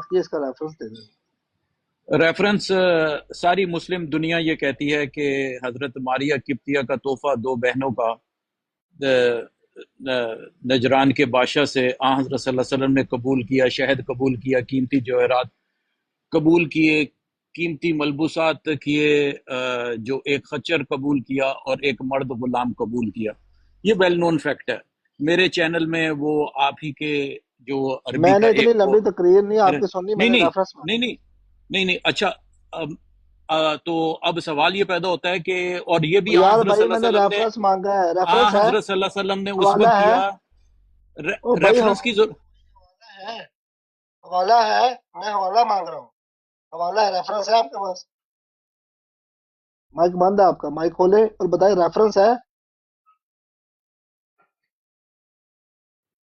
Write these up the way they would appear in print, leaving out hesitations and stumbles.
کی اس کا ریفرنس دے دیں۔ ریفرنس ساری مسلم دنیا یہ کہتی ہے کہ حضرت ماریہ قبطیہ کا تحفہ دو بہنوں کا نجران کے بادشاہ سے حضرت صلی اللہ علیہ وسلم نے قبول کیا، شہد قبول کیا، قیمتی جواہرات قبول کیے، قیمتی ملبوسات کیے، جو ایک خچر قبول کیا اور ایک مرد غلام قبول کیا۔ یہ ویل نون فیکٹ ہے میرے چینل میں۔ وہ آپ ہی کے جو عربی میں کا نے اتنی ایک لمبی تقریر نہیں آپ میرے کی سننی، میں نہیں نے نہیں ریفرنس نہیں نہیں نہیں نہیں اچھا تو اب سوال یہ پیدا ہوتا ہے کہ اور یہ بھی یار حضرت صلی بھائی اللہ میں علیہ نے وسلم نے ریفرنس مانگا ہے، ریفرنس ہے، حضرت صلی اللہ علیہ وسلم نے اس حوالہ وقت ہے، کیا او بھائی ریفرنس کی ضرورت ہے، حوالہ ہے، میں حوالہ مانگ رہا ہوں، حوالہ ہے، ریفرنس ہے آپ کے پاس؟ مائک بند ہے آپ کا، مائک کھولے اور بتائیں ریفرنس ہے۔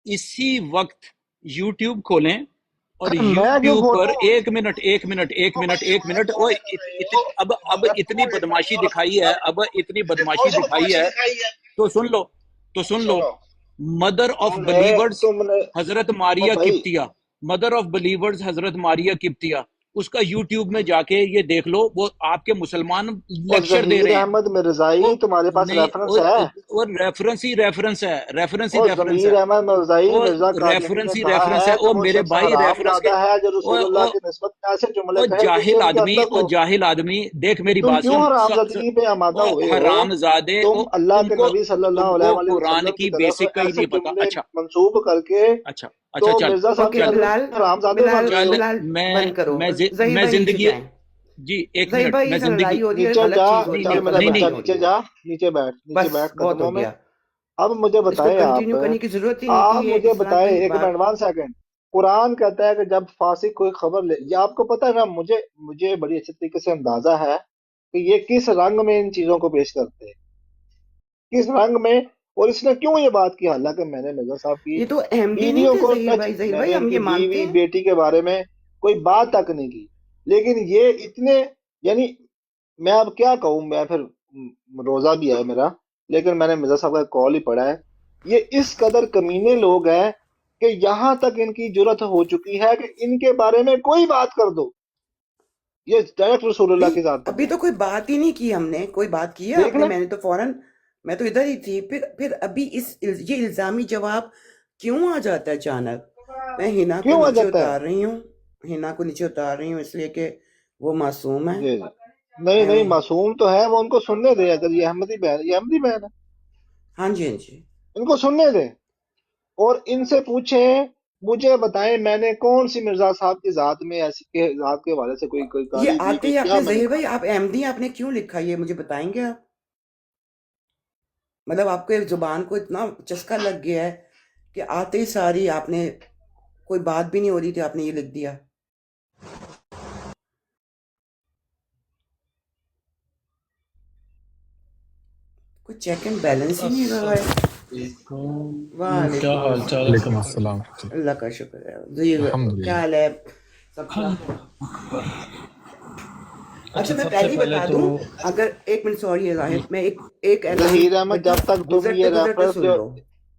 اسی وقت یوٹیوب کھولیں اور میں کیوں یوٹیوب پر کھولوں؟ او بھائی ایک حوالہ منٹ کون سے بول رہے ہو؟ اب حوالہ اتنی کون ہے بدماشی اور دکھائی ہے، اب اتنی پھر کون بدماشی سی دکھائی بدماشی ہے دکھائی ہے؟ تو سن لو سنو، مدر آف بلیورز تم نے حضرت او ماریہ بھائی قبطیہ، مدر آف بلیورز حضرت ماریہ قبطیہ، اس کا یوٹیوب میں جا کے یہ دیکھ لو، وہ آپ کے مسلمان اور لیکچر دے ظہیر رہے ہیں۔ احمد وہ مرزائی تمہارے پاس نہیں ریفرنس ہے؟ اور ریفرنس ہی ریفرنس ہے، ریفرنس ہی اور ریفرنس ضمیر ہے، احمد مرزائی اور مرزا قادیانی نے ریفرنس ہی کہا ریفرنس ہے۔ ہے کہ او وہ میرے شخص بھائی حرام ریفرنس کے زادہ ہے جو او رسول اللہ او کی نسبت میں ایسے جملے او کہے جس سے ان کی عظمت ہو۔ جاہل آدمی دیکھ میری تم بات کیوں سن، حرام زادگی پہ آمادہ او ہوئے ہو؟ حرام زادے، تم اللہ کے نبی صلی اللہ تم علیہ کو وآلہ قرآن وسلم کی کی طرف بیسک کا ہی ایسے نہیں پتا۔ جملے اچھا منسوب کر کے اچھا تو اچھا چل مرزا صاحب اوکے کی چل حضرت بلال، حرام زادے بن بلال رہے ہو۔ بلال میں بند کرو، میں ظہیر میں بھائی نیچے زندگی جائیں، جی ایک ظہیر منٹ بھائی میں یہ سے زندگی لڑائی ہو رہی ہے، نیچے غلط جا، چیز ہو رہی نہیں چل ہے، نہیں میرا غلط نہیں بچہ نہیں باتیں ہو نیچے رہی ہیں، جا، نیچے بیٹھ، نیچے بس بیٹھ بہت قدموں ہو میں۔ گیا، اب مجھے اس کو بتائیں کنٹینیو کرنے کی ضرورت ہی نہیں تھی، آپ یہ ایک مجھے اس طرح بتائیں کی ایک بات۔ Minute, 1 second. قرآن کہتا ہے کہ جب فاسق کوئی خبر لے، یہ آپ کو پتہ ہے نا، مجھے بڑی اچھے طریقے سے اندازہ ہے کہ یہ کس رنگ میں ان چیزوں کو پیش کرتے ہیں، کس رنگ میں، اور اس نے کیوں یہ بات کی، حالانکہ میں نے مرزا صاحب کی یہ تو احمدی نہیں بیویوں تھے کو ظہیر ٹچ، بھائی، ظہیر میں بھائی نے ان ہم کی یہ مانتے بیوی ہیں۔ بیٹی کے بارے میں کوئی بات تک نہیں کی، لیکن یہ اتنے، یعنی میں اب کیا کہوں، میں پھر روزہ بھی ہے میرا، لیکن میں نے مرزا صاحب کا کال ہی پڑھا ہے۔ یہ اس قدر کمینے لوگ ہیں کہ یہاں تک ان کی جرت ہو چکی ہے کہ ان کے بارے میں کوئی بات کر دو، یہ ڈائریکٹ رسول اللہ نہیں کی ذات پر ابھی تو جاتے کوئی بات ہی نہیں کی ہم نے، کوئی بات کی ہے ہیں۔ آپ دیکھ نے؟ لیں، میں نے تو فوراً، میں تو ادھر ہی تھی، پھر ابھی یہ الزامی جواب کیوں آ جاتا ہے اچانک؟ میں ہنا کو کیوں آ نیچے جاتا ہے؟ اتار رہی ہوں، ہنا کو نیچے اتار رہی ہوں اس لیے کہ وہ معصوم ہے۔ جی جی، نہیں نہیں، معصوم تو ہے وہ، ان کو سننے دیں، اگر یہ احمدی بہن، یہ احمدی بہن ہے، ہاں جی ہاں جی، ان کو سننے دیں، اور ان سے پوچھیں مجھے بتائیں میں نے کون سی مرزا صاحب کی ذات میں ایسی کے ذات کے حوالے سے کوئی یہ گالی دی، آتے کوئی ہی آپ کیا نے، میں نے ظہیر کہا؟ بھائی آپ احمدی آپ نے کیوں لکھا، یہ مجھے بتائیں گے آپ؟ مطلب آپ کے زبان کو اتنا چسکا لگ گیا ہے کہ آتے ہی ساری آپ نے، کوئی بات بھی نہیں ہو رہی تھی، آپ نے یہ لکھ دیا۔ کوئی چیک اینڈ بیلنس ہی نہیں رہا ہے۔ السلام، کیا وعلیکم حال چال ہے وعلیکم سب السلام، کا؟ السلام۔ اللہ کا شکر ہے جی، الحمد کیا للہ۔ حال ہے سب کا؟ اچھا اچھا میں سب سے پہلے ہی پہلے بتا تو دوں، اگر ایک منٹ سوری ہے جی ظاہر، میں ایک اعلان ظہیر احمد، کرتی جب تک ہوں، تم گزرتے یہ گزرتے ریفرنس سن جو، لو۔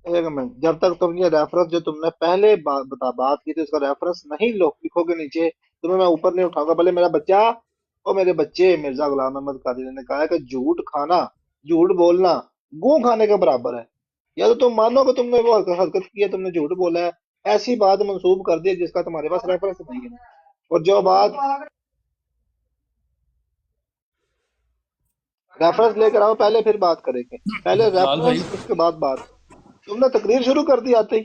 ایک منٹ، جب تک تم یہ ریفرنس جو تم نے پہلے بات کی تھی اس کا ریفرنس نہیں لکھو گے نیچے، تمہیں میں اوپر نہیں اٹھاؤں گا، بھلے میرا بچہ اور میرے بچے مرزا غلام احمد قادری نے کہا ہے کہ جھوٹ کھانا، جھوٹ بولنا گوں کھانے کے برابر ہے، یا تو تم مانو کہ تم نے وہ حرکت کی ہے، تم نے جھوٹ بولا ہے، ایسی بات منسوب کر دی جس کا تمہارے پاس ریفرنس نہیں ہے، اور جو بات ریفرنس لے کر آؤ، پہلے پھر بات کریں گے، پہلے بلال بھائی، ریفرنس اس کے بعد بات۔ تم نے تقریر شروع کر دی آتے ہی،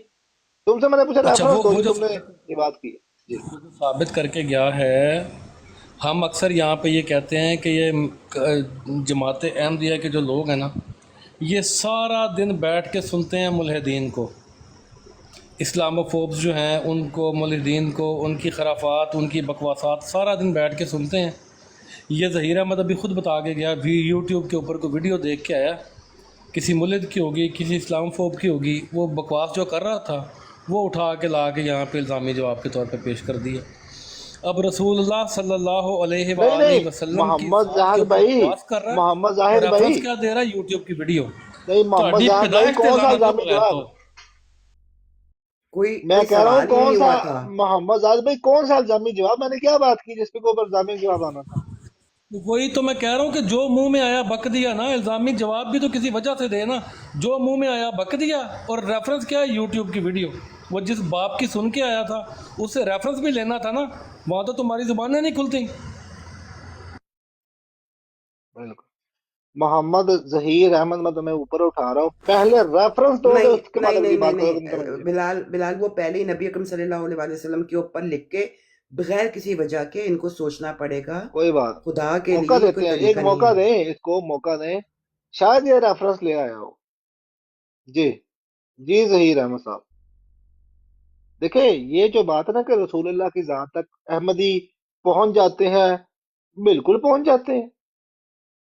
تم سے میں نے پوچھا اچھا ریفرنس دو وہ جو جو تم نے یہ بات کی ہے۔ جی وہ جو ثابت کر کے گیا ہے، ہم اکثر یہاں پہ یہ کہتے ہیں کہ یہ جماعت احمدیہ کے جو لوگ ہیں نا، یہ سارا دن بیٹھ کے سنتے ہیں ملحدین کو، اسلامو فوبس جو ہیں ان کو، ملحدین کو، ان کی خرافات، ان کی بکواسات سارا دن بیٹھ کے سنتے ہیں۔ یہ ظہیر احمد ابھی خود بتا کے گیا، یوٹیوب کے اوپر کوئی ویڈیو دیکھ کے آیا، کسی ملحد کی ہوگی، کسی اسلام فوب کی ہوگی، وہ بکواس جو کر رہا تھا وہ اٹھا کے لا کے یہاں پہ الزامی جواب کے طور پہ پیش کر دیا۔ اب رسول اللہ صلی اللہ علیہ نہیں نہیں، وآلہ وسلم کی محمد ذات کے زاہد اوپر بھائی، بکواس کر رہا محمد ہے اور زاہد بھائی، ریفرنس کیا دے رہا ہے؟ یوٹیوب کی ویڈیو۔ نہیں محمد تہاڈی زاہد بھائی، پیدائش تے کون سا لعنت ہو الزامی بغیر جواب؟ تو میں कोई कह रहा हूँ सवाल ही कौन नहीं सा, हुआ था। मोहम्मद जाहिद भाई कौन सा इल्जामी जवाब, मैंने क्या बात की जिसके ऊपर इल्जामी जवाब आना था? वही तो मैं कह रहा हूँ कि जो मुंह में आया बक दिया ना, इल्ज़ामी जवाब भी तो किसी वजह से दे ना। जो मुंह में आया बक दिया, और रेफरेंस क्या है? यूट्यूब की वीडियो, वो जिस बाप की सुन के आया था उससे रेफरेंस भी लेना था ना, वहाँ तो तुम्हारी जुबानें नहीं खुलती। बिल्कुल। मोहम्मद जहीर अहमद, मैं तुम्हें ऊपर उठा रहा हूँ, पहले रेफरेंस दोगे नहीं उसके बाद नहीं नहीं अगली नहीं बात नहीं, करोगे, नहीं तो मैं मुझे बिलाल बिलाल वो पहले ही नबी अकरम सल्लल्लाहु अलैहि वसल्लम के ऊपर लिख के, बगैर किसी वजह के इनको सोचना पड़ेगा। कोई बात, खुदा के मौका लिए कोई देते हैं, एक तरीका नहीं मौका है। दें इसको, मौका दें, शायद ये रेफरेंस ले आया हो। जी, जी जहीर अहमद साहब, देखिए ये जो बात है ना कि रसूलुल्लाह की जात तक अहमदी पहुंच जाते हैं, बिल्कुल पहुंच जाते हैं।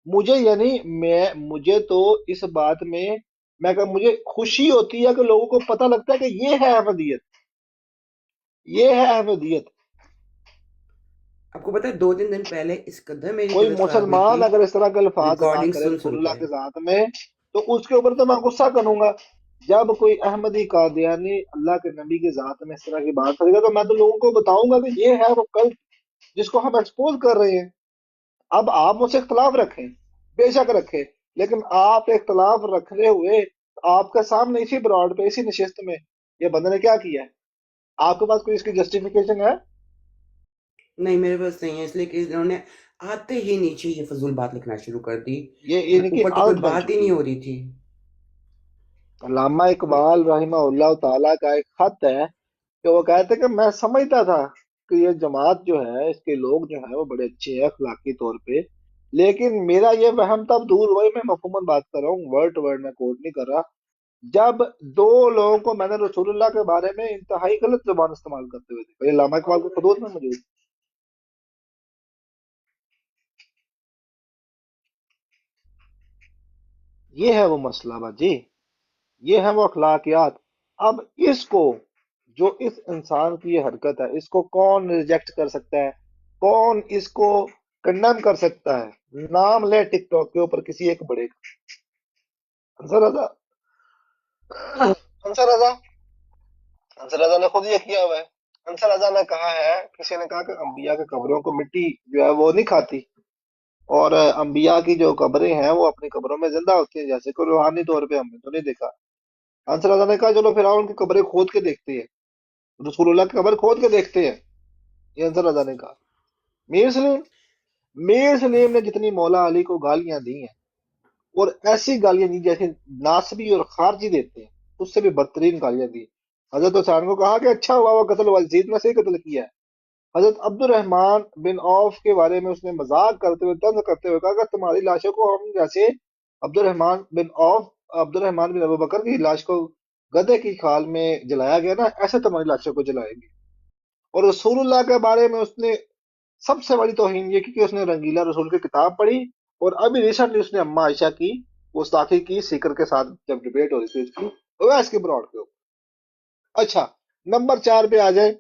मुझे यानी मुझे तो इस बात में, मुझे खुशी होती है कि लोगों को पता लगता है कि ये है अहमदियत, ये है अहमदियत। आपको पता है 2-3 दिन पहले इस कदर मेरी कोई तबीयत खराब हुई थी मुसलमान अगर इस तरह के अल्फाज ना रिकॉर्डिंग करे सुन सुन रसूलुल्लाह के। के जात में, तो उसके ऊपर तो मैं गुस्सा करूंगा। जब कोई अहमदी कादियानी अल्लाह के नबी की जात में इस तरह की बात करेगा, तो मैं तो लोगों को बताऊंगा कि ये है वो कल जिसको हम एक्सपोज कर रहे हैं। अब आप मुझसे इख्तलाफ रखें, बेशक रखें, लेकिन आप इख्तलाफ रखते हुए आपके सामने इसी ब्रॉड पे, इसी नशिस्त में ये बंदे ने क्या किया है, आपके पास कोई इसकी जस्टिफिकेशन है? नहीं, मेरे पास नहीं है, इसलिए कि इन्होंने आते ही नीचे ये फजूल बात लिखना शुरू कर दी। ये इनकी ऊपर तो कोई आदत बन बात ही चुकी नहीं है। हो रही थी। अल्लामा इकबाल रहिमहुल्लाह ताला का एक खत है कि वो कहते हैं कि मैं समझता था कि ये जमात जो है, इसके लोग जो है वो बड़े अच्छे हैं अखलाकी तौर पे, लेकिन मेरा ये वहम तब दूर हुआ, मैं मफहूमन बात कर रहा हूँ, वर्ड टू वर्ड मैं कोट नहीं कर रहा, जब दो लोगों को मैंने रसूलुल्लाह के बारे में इंतहाई गलत जुबान इस्तेमाल करते हुए देखा। ये अल्लामा इकबाल के खुदूत में मौजूद। ये है वो मसला बाजी, ये है वो अखलाकियात। अब इसको, जो इस इंसान की ये हरकत है, इसको कौन रिजेक्ट कर सकता है, कौन इसको कंडेम कर सकता है? नाम ले टिकटॉक के ऊपर किसी एक बड़े का, अंसर रजा, अंसर रजा, अंसर रजा ने खुद ये किया हुआ है। अंसर रजा ने कहा है, किसी ने कहा कि अंबिया की कब्रों को मिट्टी जो है वो नहीं खाती, और अंबिया की जो कब्रें हैं वो अपनी कब्रों में जिंदा होती हैं, जैसे कोई रूहानी तौर पे हमने तो नहीं देखा। अंसर रजा ने कहा चलो फिर आओ उनकी कब्रें खोद के देखते हैं, रसूलुल्लाह की कब्र खोद के देखते हैं। ये अंसर रजा ने कहा। मीर सलीम, मीर सलीम ने जितनी मौला अली को गालियां दी हैं, और ऐसी गालियां दी जैसे नासबी और खारजी देते हैं, उससे भी बदतरीन गालियां दी। हजरत हुसैन को कहा कि अच्छा हुआ वो कत्ल यजीद ने से ही कत्ल किया है। हजरत अब्दुर्रहमान बिन औफ के बारे में उसने मजाक करते हुए, तंज करते हुए कहा कि तुम्हारी लाशों को हम जैसे अब्दुर्रहमान बिन औफ, अब्दुर्रहमान बिन अबू बकर की लाश को गधे की खाल में जलाया गया ना, ऐसे तुम्हारी लाशों को जलाएंगे। और रसूलुल्लाह के बारे में उसने सबसे बड़ी तौहीन ये की कि उसने रंगीला रसूल की किताब पढ़ी, और अभी रिसेंटली उसने अम्मा आयशा की गुस्ताखी की सीकर के साथ, जब डिबेट हो रही थी उसकी ओवैस के ब्रॉड के ऊपर। अच्छा, नंबर 4 पे आ जाए,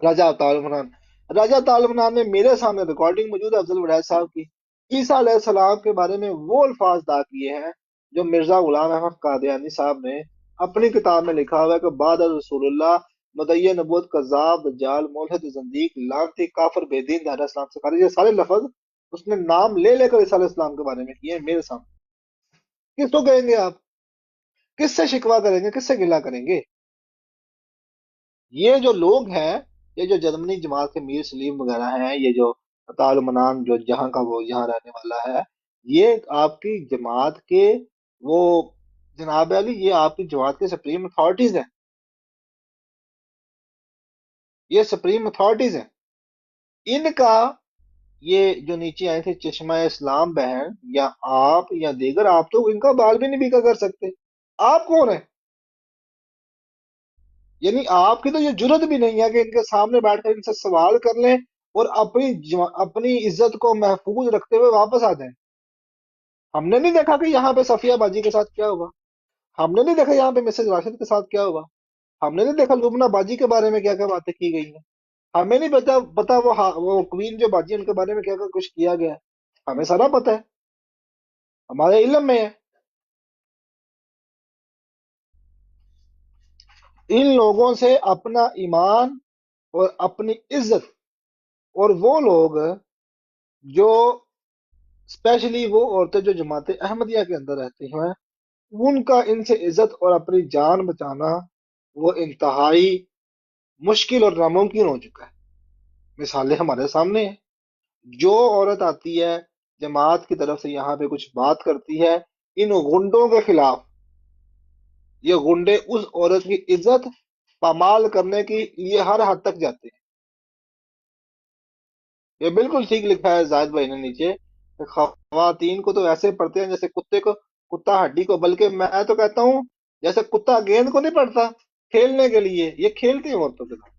राजा तालमनान। राजा तालमनान ने मेरे सामने रिकॉर्डिंग मौजूद है अफजल वड़ैच साहब की, ईसा अलैहिस्सलाम के बारे में वो अल्फाज दा किए हैं जो मिर्जा गुलाम अहमद कादियानी साहब ने अपनी किताब में लिखा हुआ है कि बाद रसूलुल्लाह मुदय्य नबूवत कज़्ज़ाब दज्जाल मुल्हिद ज़ंदीक लानती काफिर बेदीन दारा इस्लाम से खारिज, ये सारे लफ्ज उसने नाम ले लेकर ईसा अलैहिस्सलाम के बारे में किए हैं मेरे सामने। किसको कहेंगे आप, किससे शिकवा करेंगे, किससे गिला करेंगे? ये जो लोग हैं, ये जो जर्मनी जमात के मीर सलीम वगैरह हैं, ये जो अताल मनान जो जहाँ का वो यहाँ रहने वाला है, ये आपकी जमात के वो, जनाब अली, ये आपकी जमात के सुप्रीम अथॉरिटीज हैं, ये सुप्रीम अथॉरिटीज हैं। इनका ये जो नीचे आए थे चश्मा इस्लाम बहन, या आप या दीगर, आप तो इनका बाल भी नहीं बीका कर सकते। आप कौन है? यानी आपकी तो ये जुर्रत भी नहीं है कि इनके सामने बैठकर इनसे सवाल कर लें और अपनी इज्जत को महफूज रखते हुए वापस आ जाएं। हमने नहीं देखा कि यहाँ पे सफिया बाजी के साथ क्या हुआ, हमने नहीं देखा यहाँ पे मिसेज राशिद के साथ क्या हुआ, हमने नहीं देखा लुबना बाजी के बारे में क्या क्या बातें की गई हैं, हमें नहीं पता पता वो क्वीन जो बाजी है, उनके बारे में क्या क्या कुछ किया गया है, हमें सारा पता है, हमारे इल्म में है। ان لوگوں سے اپنا ایمان اور اپنی عزت، اور وہ لوگ جو اسپیشلی وہ عورتیں جو جماعت احمدیہ کے اندر رہتی ہیں، ان کا ان سے عزت اور اپنی جان بچانا وہ انتہائی مشکل اور ناممکن ہو چکا ہے۔ مثالیں ہمارے سامنے ہیں، جو عورت آتی ہے جماعت کی طرف سے یہاں پہ کچھ بات کرتی ہے ان غنڈوں کے خلاف، یہ غنڈے اس عورت کی عزت پامال کرنے کے لیے ہر حد تک جاتے ہیں۔ یہ بالکل ٹھیک لکھا ہے زاہد بھائی نے نیچے کہ خواتین کو تو ایسے پڑھتے ہیں جیسے کتے کو کتا ہڈی کو، بلکہ میں تو کہتا ہوں جیسے کتا گیند کو نہیں پڑھتا کھیلنے کے لیے، یہ کھیلتے ہیں عورتوں کے ساتھ۔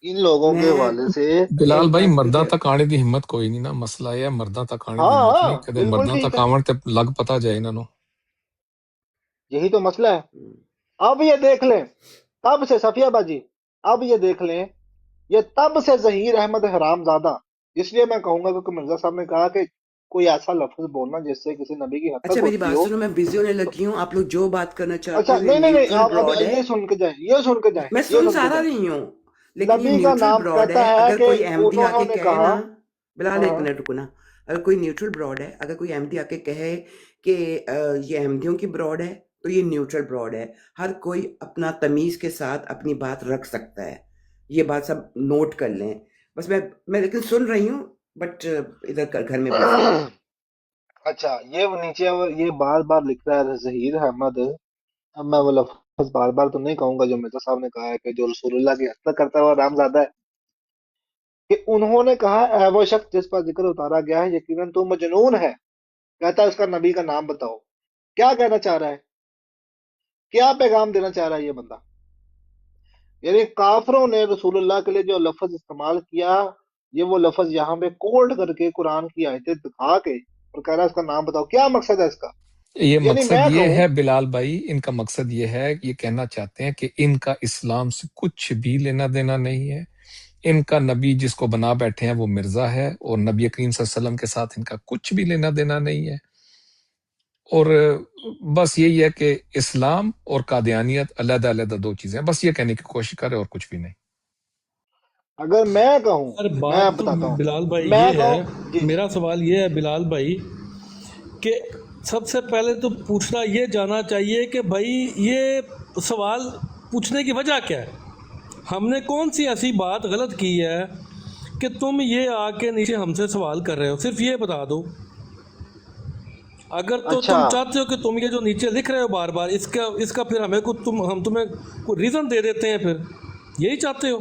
ان لوگوں کے میں حوالے سے بلال ایک بھائی بات مردہ کلیئر، تک آنے دی ہمت کوئی نہیں نا، مسئلہ یہ ہے مردہ تک آنے دی ہاں ہمت ہاں نہیں، کدے بالکل مردہ ٹھیک تک ہے، آون تے لگ پتا جائے انہاں نو۔ یہی تو مسئلہ ہے۔ اب یہ دیکھ لیں تب سے صفیہ باجی، اب یہ دیکھ لیں یہ تب سے ظہیر احمد حرام زادہ، اس لیے میں کہوں گا کیونکہ مرزا صاحب نے کہا کہ کوئی ایسا لفظ بولنا جس سے کسی نبی کی اچھا حقیقت میری ہوتی بات ہو۔ سنو، میں بزی ہونے لگی ہوں، آپ لوگ جو بات کرنا چاہتے اچھا ہو یہ نہیں نہیں نہیں، نیوٹرل آپ اب براڈ ہے۔ یہ سن کے جائیں، یہ سن کے جائیں، میں یہ سن سن کے سارا جائیں۔ رہی ہوں، لیکن یہ نبی کا نیوٹرل نام براڈ کہتا ہے، ہے اگر کہ کوئی احمدی آ انہوں کے نے کہے کہا، نا، بلال ایک ہاں منٹ رکو نا، اگر کوئی نیوٹرل براڈ ہے، اگر کوئی احمدی آ کے کہے کہ یہ احمدیوں کی براڈ ہے تو یہ نیوٹرل براڈ ہے، ہر کوئی اپنا تمیز کے ساتھ اپنی بات رکھ سکتا ہے، یہ بات سب نوٹ کر لیں۔ بس میں لیکن سن رہی ہوں، بٹ ادھر گھر میں بزی ہوں۔ اچھا یہ وہ نیچے یہ بار بار لکھ رہا ہے ظہیر احمد، اب میں وہ لفظ بار بار تو نہیں کہوں گا جو مرزا صاحب نے کہا ہے کہ جو رسول اللہ کی حق کرتا ہوا رام زادہ ہے، کہ انہوں نے کہا اے وہ شخص جس پر ذکر اتارا گیا ہے یقیناً تو مجنون ہے، کہتا ہے اس کا نبی کا نام بتاؤ۔ کیا کہنا چاہ رہا ہے، کیا پیغام دینا چاہ رہا ہے یہ بندہ؟ یعنی کافروں نے رسول اللہ کے لیے جو لفظ استعمال کیا، یہ وہ لفظ یہاں پہ کوڈ کر کے قرآن کی آیتیں دکھا کے اور کہہ رہا ہے اس کا نام بتاؤ، کیا مقصد ہے اس کا؟ یہ یعنی مقصد میں یہ کہوں، ہے بلال بھائی، ان کا مقصد یہ ہے، یہ کہنا چاہتے ہیں کہ ان کا اسلام سے کچھ بھی لینا دینا نہیں ہے، ان کا نبی جس کو بنا بیٹھے ہیں وہ مرزا ہے، اور نبی کریم صلی اللہ علیہ وسلم کے ساتھ ان کا کچھ بھی لینا دینا نہیں ہے، اور بس یہی ہے کہ اسلام اور قادیانیت علیحدہ علیحدہ دو چیزیں ہیں، بس یہ کہنے کی کوشش کرے اور کچھ بھی نہیں۔ اگر میں کہوں، یار میں بات تو بتاتا ہوں، بلال بھائی میں یہ ہے، کہوں، جی جی، میرا سوال یہ ہے بلال بھائی کہ سب سے پہلے تو پوچھنا یہ جانا چاہیے کہ بھائی یہ سوال پوچھنے کی وجہ کیا ہے؟ ہم نے کون سی ایسی بات غلط کی ہے کہ تم یہ آ کے نیچے ہم سے سوال کر رہے ہو؟ صرف یہ بتا دو، اگر تو اچھا تم چاہتے ہو کہ تم یہ جو نیچے لکھ رہے ہو بار بار اس کا پھر ہمیں ہم تمہیں کوئی ریزن دے دیتے ہیں، پھر یہی چاہتے ہو؟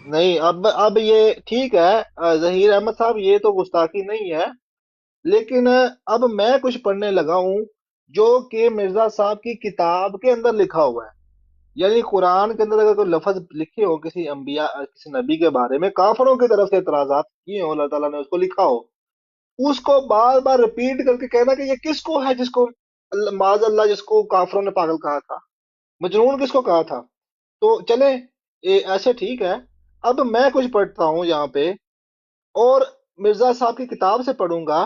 نہیں، اب یہ ٹھیک ہے ظہیر احمد صاحب، یہ تو گستاخی نہیں ہے، لیکن اب میں کچھ پڑھنے لگا ہوں جو کہ مرزا صاحب کی کتاب کے اندر لکھا ہوا ہے، یعنی قرآن کے اندر اگر کوئی لفظ لکھے ہو کسی انبیاء کسی نبی کے بارے میں، کافروں کی طرف سے اعتراضات کیے ہوں، اللہ تعالیٰ نے اس کو لکھا ہو، اس کو بار بار رپیٹ کر کے کہنا کہ یہ کس کو ہے جس کو معاذ اللہ جس کو کافروں نے پاگل کہا تھا، مجنون کس کو کہا تھا؟ تو چلیں ایسے ٹھیک ہے، اب میں کچھ پڑھتا ہوں یہاں پہ اور مرزا صاحب کی کتاب سے پڑھوں گا،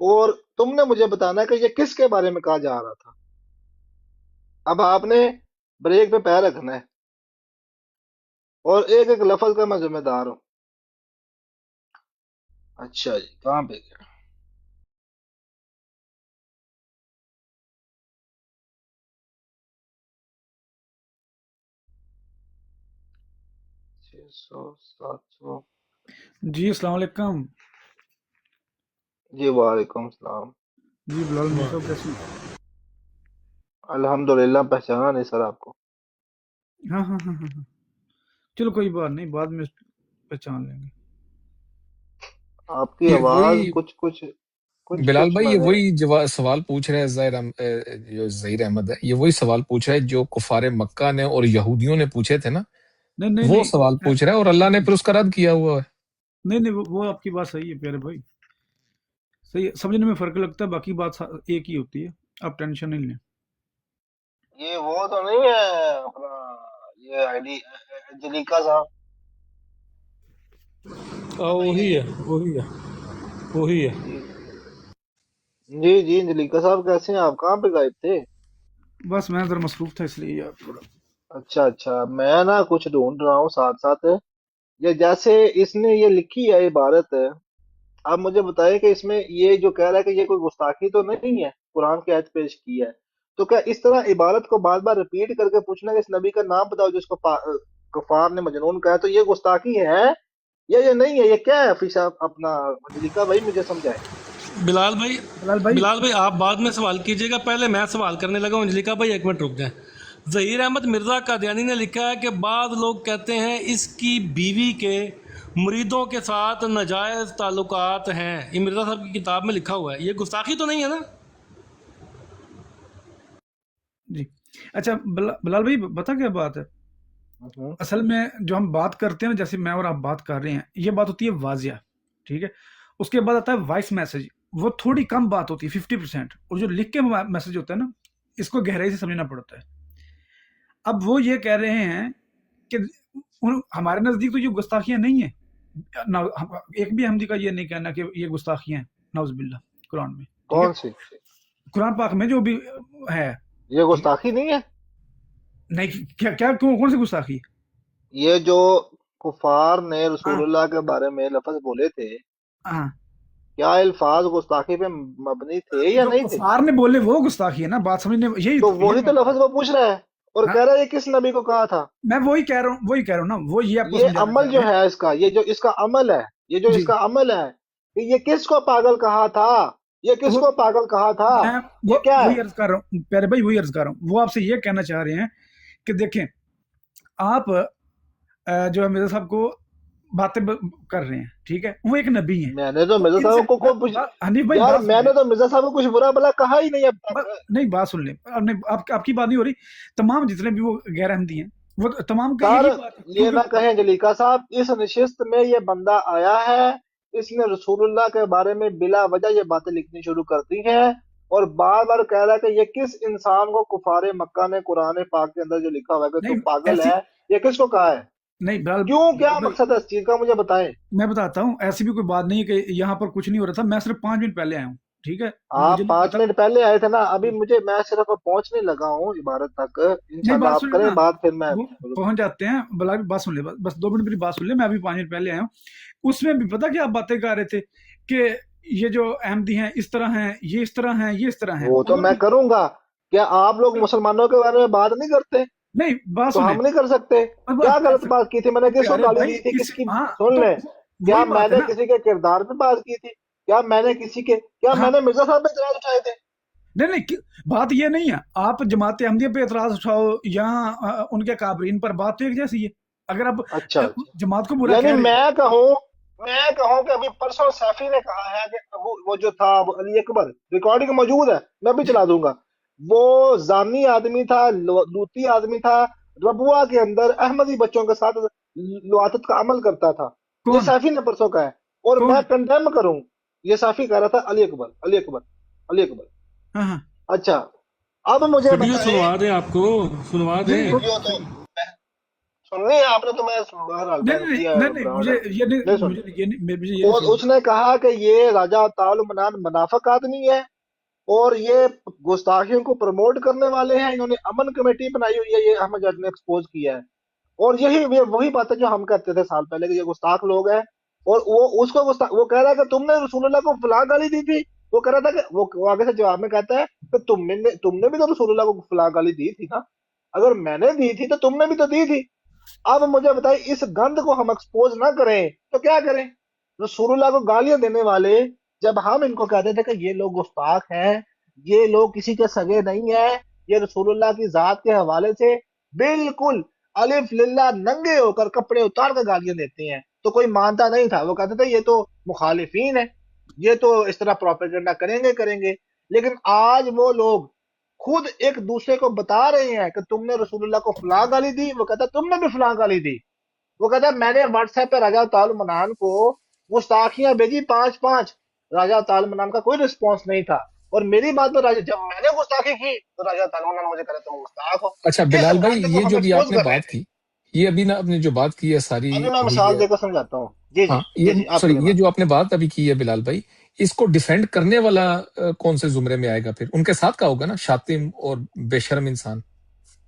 اور تم نے مجھے بتانا ہے کہ یہ کس کے بارے میں کہا جا رہا تھا۔ اب آپ نے بریک پہ پیر رکھنا ہے اور ایک ایک لفظ کا میں ذمہ دار ہوں۔ اچھا جی، کہاں پہ گیا؟ 600 700 جی السلام علیکم جی وعلیکم السلام۔ جی بلال میر صاحب کیسے ہیں؟ الحمدللہ، پہچانا نہیں سر آپ کو؟ ہاں ہاں ہاں ہاں ہاں، چلو کوئی بات نہیں، بعد میں پہچان لیں گے۔ آپ کی یہ آواز وہی کچھ بلال کچھ بھائی، میں یہ نے، وہی سوال پوچھ رہے ہیں جو ظہیر احمد ہے، یہ وہی سوال پوچھ رہا ہے جو کفار مکہ نے اور یہودیوں نے پوچھے تھے نا، نہیں نہیں وہ نہیں سوال پوچھ رہا ہے، اور اللہ نے پھر اس کا رد کیا ہوا ہے۔ نہیں نہیں، وہ آپ کی بات صحیح ہے پیارے بھائی، صحیح ہے، سمجھنے میں فرق لگتا ہے، باقی بات ایک ہی ہوتی ہے، آپ ٹینشن نہیں لیں۔ یہ وہ تو نہیں ہے اپنا یہ آئی ڈی جلیکا صاحب؟ نہیں وہی نہیں، ہے وہی ہے وہی ہے۔ جی جی جی، جلیکا صاحب کیسے ہیں آپ؟ کہاں پہ غائب تھے؟ बस मैं ज़रा मसरूफ़ था इसलिए यार थोड़ा। अच्छा, मैं ना कुछ ढूंढ रहा हूँ साथ साथ। ये जैसे इसने ये लिखी है इबारत, आप मुझे बताइए कि इसमें ये जो कह रहा है कि ये कोई गुस्ताखी तो नहीं है, कुरान की आयत पेश की है, तो क्या इस तरह इबारत को बार बार रिपीट करके पूछना कि इस नबी का नाम बताओ जिसको कफार ने मजनून कहा है, तो ये गुस्ताखी है या ये नहीं है? ये क्या है? फिर आप अपना लिखा भाई मुझे समझाए। बिलाल भाई, बिलाल भाई बिलाल भाई आप बाद में सवाल कीजिएगा, पहले मैं सवाल करने लगा हूँ। अंजलिका भाई एक मिनट रुक जाएं। ज़हीर अहमद मिर्ज़ा कादियानी ने लिखा है कि बाद लोग कहते हैं इसकी बीवी के मुरीदों के साथ नाजायज़ ताल्लुकात हैं। ये मिर्ज़ा साहब की किताब में लिखा हुआ है, ये गुस्ताखी तो नहीं है ना? जी। अच्छा बिलाल भाई बता क्या बात है, हम्म, असल में जो हम बात करते हैं ना, जैसे मैं और आप बात कर रहे हैं, ये बात होती है वाजिया, ठीक है। उसके बाद आता है वॉइस मैसेज, वो थोड़ी कम बात होती है 50%, और जो लिख के मैसेज होता है ना, इसको गहराई से समझना पड़ता है। अब वो ये कह रहे हैं कि हमारे नज़दीक तो ये गुस्ताखियाँ नहीं है ना, एक भी अहमदी का ये नहीं कहना कि ये गुस्ताखियाँ हैं, नाउज़ुबिल्लाह, कुरान में, ठीक है। कौन सी? कुरान पाक में जो भी है, ये ठीक है। गुस्ताखी नहीं है? नहीं, क्या क्या कौन सी गुस्ताखी? ये जो कुफार ने हाँ रसूलुल्लाह के बारे में लफ्ज बोले थे, हाँ, क्या अल्फाज गुस्ताखी पे मबनी थे या जो नहीं थे? कुफार ने बोले वो गुस्ताखी है ना, बात समझने यही तो यही वही तो बात है। लफ्ज वो पूछ रहा है और हाँ, कह रहा है ये किस नबी को कहा था। मैं वही कह रहा हूँ ना, वो ये आपको ये समझाना अमल चाह जो रहे हैं। है इसका, ये जो इसका अमल है, ये जो जी, इसका अमल है, कि ये किसको पागल कहा था, ये वो किसको पागल कहा था, मैं ये क्या वही है? अर्ज कर रहा हूँ प्यारे भाई, वही अर्ज कर रहा हूँ। वो आपसे ये कहना चाह रहे हैं कि देखें, आप जो है मिर्जा साहब को बातें कर रहे हैं, ठीक है, वो एक नबी हैं। मैंने तो तो मिर्जा इनसे साहब को हनीफ भाई यार बात सुन ले, मैंने तो मिर्जा साहब को कुछ बुरा भला कहा ही नहीं अब तक। नहीं बात सुन ले, नहीं आपकी बात नहीं हो रही। तमाम जितने भी वो गैर अहमदी हैं, वो तमाम का सर यही बात है, ये ना क्योंकि कहें जलीका साहब, इस नशिस्त में ये बंदा आया है, इसने रसूलुल्लाह के बारे में बिला वजह ये बातें लिखनी शुरू कर दी हैं, और बार बार कह रहा है कि ये किस इंसान को कुफारे मक्का ने कुरान पाक के अंदर जो लिखा हुआ है कि तू नहीं पागल ऐसी, है, ये किसको कहा है? नहीं क्यों, क्या बिलाल, मकसद है इस चीज का, मुझे बताएं। मैं बताता हूँ, ऐसी भी कोई बात नहीं है कि यहाँ पर कुछ नहीं हो रहा था, मैं सिर्फ 5 मिनट पहले आया हूँ, ठीक है, मुझे आप नहीं पांच पता। मिनट पहले आए थे ना, अभी मुझे, मैं सिर्फ पहुंचने लगा हूँ इबारत तक। नहीं इंशाल्लाह बात आप सुन ले करें ना, बात, फिर मैं वो पहुंच जाते हैं। बला बात सुन ले, बस 2 मिनट मेरी बात सुन ले, मैं अभी 5 मिनट पहले आया हूँ। उसमें भी पता क्या आप बातें कर रहे थे कि ये जो अहमदी हैं इस तरह हैं, ये इस तरह हैं, ये इस तरह हैं, वो तो और मैं भी करूंगा। क्या आप लोग मुसलमानों के बारे में बात नहीं करते? नहीं, बात तो सुने, हम नहीं कर सकते? अब क्या गलत ऐसे बात की थी मैंने? किसको प्यारे गाली भाई दी थी? इस, किसकी? हाँ, सुन तो ले, क्या वही बात है मैंने ना। किसी के किरदार पे बात की थी? क्या मैंने किसी के, क्या हाँ, मैंने मिर्जा साहब पे इतराज उठाए थे? नहीं नहीं बात ये नहीं है, आप जमात अहमदिया पे एतराज उठाओ या उनके काबरीन पर, बात तो एक जैसी है। अगर आप अच्छा अच्छा, जमात को बुरा यानी कह रहे हैं, मैं कहूँ कि अभी परसों सैफी ने कहा है कि वो जो था वो अली अकबर, रिकॉर्डिंग मौजूद है, मैं भी जी, चला दूंगा, वो जानी आदमी था, लूती आदमी था, रबुआ के अंदर अहमदी बच्चों के साथ लुआतत का अमल करता था। ये कौन सैफी ने परसों कहा है, और मैं कौन? कंडेम करूं, ये सैफी कह रहा था अली अकबर, अली अकबर, अली अकबर। हाँ हाँ, अच्छा, अब मुझे वीडियो बताएं। सुनवा दें, आपको सुनवा नहीं दें। वीडियो तो सुननी है आपने, तो मैं बहरहाल नहीं बहन नहीं दिया नहीं है, नहीं ब्रांड मुझे है, ये नहीं नहीं, सुन। मुझे ये नहीं, मुझे ये नहीं और सुनना। उसने कहा कि ये राजा ताल मनान मुनाफिक आदमी है, और ये गुस्ताखियों को प्रमोट करने वाले हैं, इन्होंने अमन कमेटी बनाई हुई है, ये अहमद जद ने एक्सपोज किया है। और यही ये वही बातें जो हम कहते थे साल पहले कि ये गुस्ताख लोग हैं। और वो कह रहा है कि तुमने रसूलुल्लाह को फलां गाली दी थी। वो कह रहा था कि वो आगे से जवाब में कहता है कि तुमने भी तो रसूलुल्लाह को फलां गाली दी थी ना, अगर मैंने दी थी तो तुमने भी तो दी थी। अब मुझे बताइए, इस गंद को हम एक्सपोज ना करें तो क्या करें? रसूलुल्लाह को गालियां देने वाले, जब हम इनको कहते थे कि ये लोग गुस्ताख हैं, ये लोग किसी के सगे नहीं है, ये रसूलुल्लाह की जात के हवाले से बिल्कुल अलिफ लिल्ला नंगे होकर कपड़े उतार कर गालियां देते हैं, तो कोई मानता नहीं था। वो कहते थे ये तो मुखालिफिन है, ये तो इस तरह प्रोपेगेंडा करेंगे करेंगे। लेकिन आज वो लोग खुद एक दूसरे को बता रहे हैं कि तुमने रसूलुल्लाह को फलां गाली दी, वो कहता है तुमने भी फलां गाली दी। वो कहता है मैंने व्हाट्सएप पे राजा ताल मनान को गुस्ताखियां भेजी 5-5, राजा ताल मनान का कोई रिस्पॉन्स नहीं था। और मेरी बात पर राजा, जब मैंने गुस्ताखी की तो राजा ताल मनान मुझे करे तुम गुस्ताख हो। अच्छा इस बिलाल भाई, गंद को ये हम जो भी एक्सपोज आपने कर रहे बात थे। की, ये अभी ना आपने जो बात की है सारी अभी मैं हुई मिसाल है। देकर समझाता हूँ। जी हाँ जी जी ये जी आप सॉरी करें ये बात। जो आपने बात अभी की है बिलाल भाई, इसको डिफेंड करने वाला कौन से जुमरे में आएगा फिर? उनके साथ का होगा ना शातिम और बेशर्म इंसान।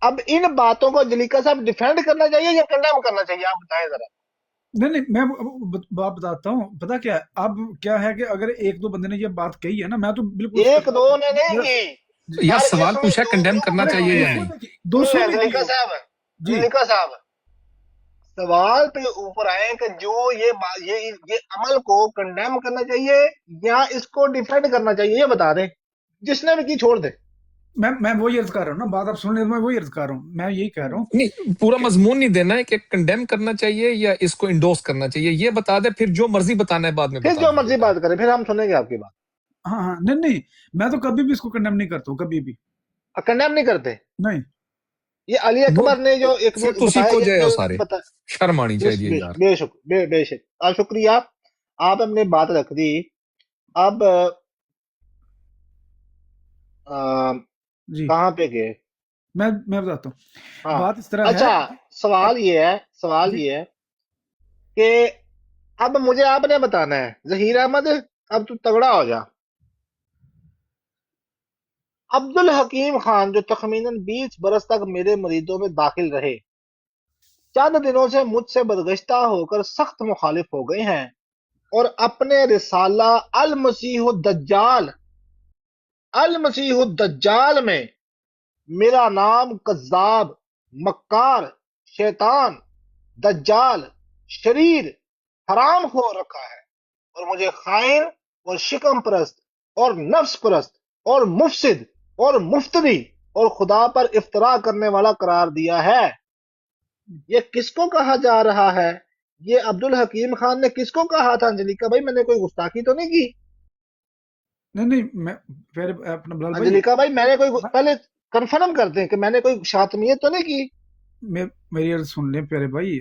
अब इन बातों को अंजलिका साहब डिफेंड करना चाहिए या कंडेम करना चाहिए, आप बताएं जरा। नहीं नहीं, मैं बात बताता हूँ। पता क्या है, अब क्या है कि अगर एक दो बंदे ने ये बात कही है ना, मैं तो बिल्कुल उसका एक दो ने नहीं मेरा की, यार हर सवाल इसमें पूछा दो कंडेम ग्रुप करना बने चाहिए हुए या हैं। नहीं? दो सौ सुनिए नहीं अंजलिका किए साहब, जी। अंजलिका साहब, सवाल पे ऊपर आए कि जो ये अमल को कंडेम करना चाहिए या इसको डिफेंड करना चाहिए, ये बता दें, जिसने भी की छोड़ दे। मैं वही अर्ज कर रहा हूँ ना, बात आप सुन ले, मैं वही अर्ज कर रहा हूँ, मैं यही कह रहा हूँ नहीं पूरा कि मजमून नहीं देना है कि कंडेम करना चाहिए या इसको इंडोर्स करना चाहिए, ये बता दे, फिर जो मर्जी बताना है बाद में फिर बता जो मर्जी दीजिएगा। बात करें, फिर हम सुनेंगे आपकी बात। हाँ हाँ, नहीं नहीं, मैं तो कभी भी इसको कंडेम नहीं करता हूँ, कभी भी कंडेम नहीं करते। नहीं। ये अली वो अकबर ने जो एक फिर तुसी बताया, को ये जाए जो सारे बता, शर्म आनी चाहिए यार। बेशक बेशक आप शुक्रिया, आप अपने बात रख दी। अब जी कहाँ पे गए? मैं बताता हूँ, हाँ बात इस तरह है अच्छा, कि सवाल अब ये है, सवाल जी ये है कि अब मुझे आपने बताना है, जहीर अहमद अब तू तगड़ा हो जा। अब्दुल हकीम खान जो तखमीनन 20 बरस तक मेरे मरीजों में दाखिल रहे, चंद दिनों से मुझसे बदगश्ता होकर सख्त मुखालिफ हो गए हैं और अपने रिसाला अल मसीह दज्जाल में मेरा नाम कज्जाब, मक्कार, शैतान, दज्जाल, शरीर, हराम हो रखा है और मुझे खाइन और शिकम परस्त और नफ्स परस्त और मुफसिद और मुफ्तरी और खुदा पर इफ्तरा करने वाला करार दिया है। ये किसको कहा जा रहा है? ये अब्दुल हकीम खान ने किसको कहा था अंजलिका भाई? मैंने कोई गुस्ताखी तो नहीं की? नहीं नहीं, मैं फिर अपना बिलाल भाई, अंजलिका भाई मैंने कोई पहले कंफर्म करते हैं कि मैंने कोई शातमियत तो नहीं की? मेरी अर्ज सुन ले प्यारे भाई,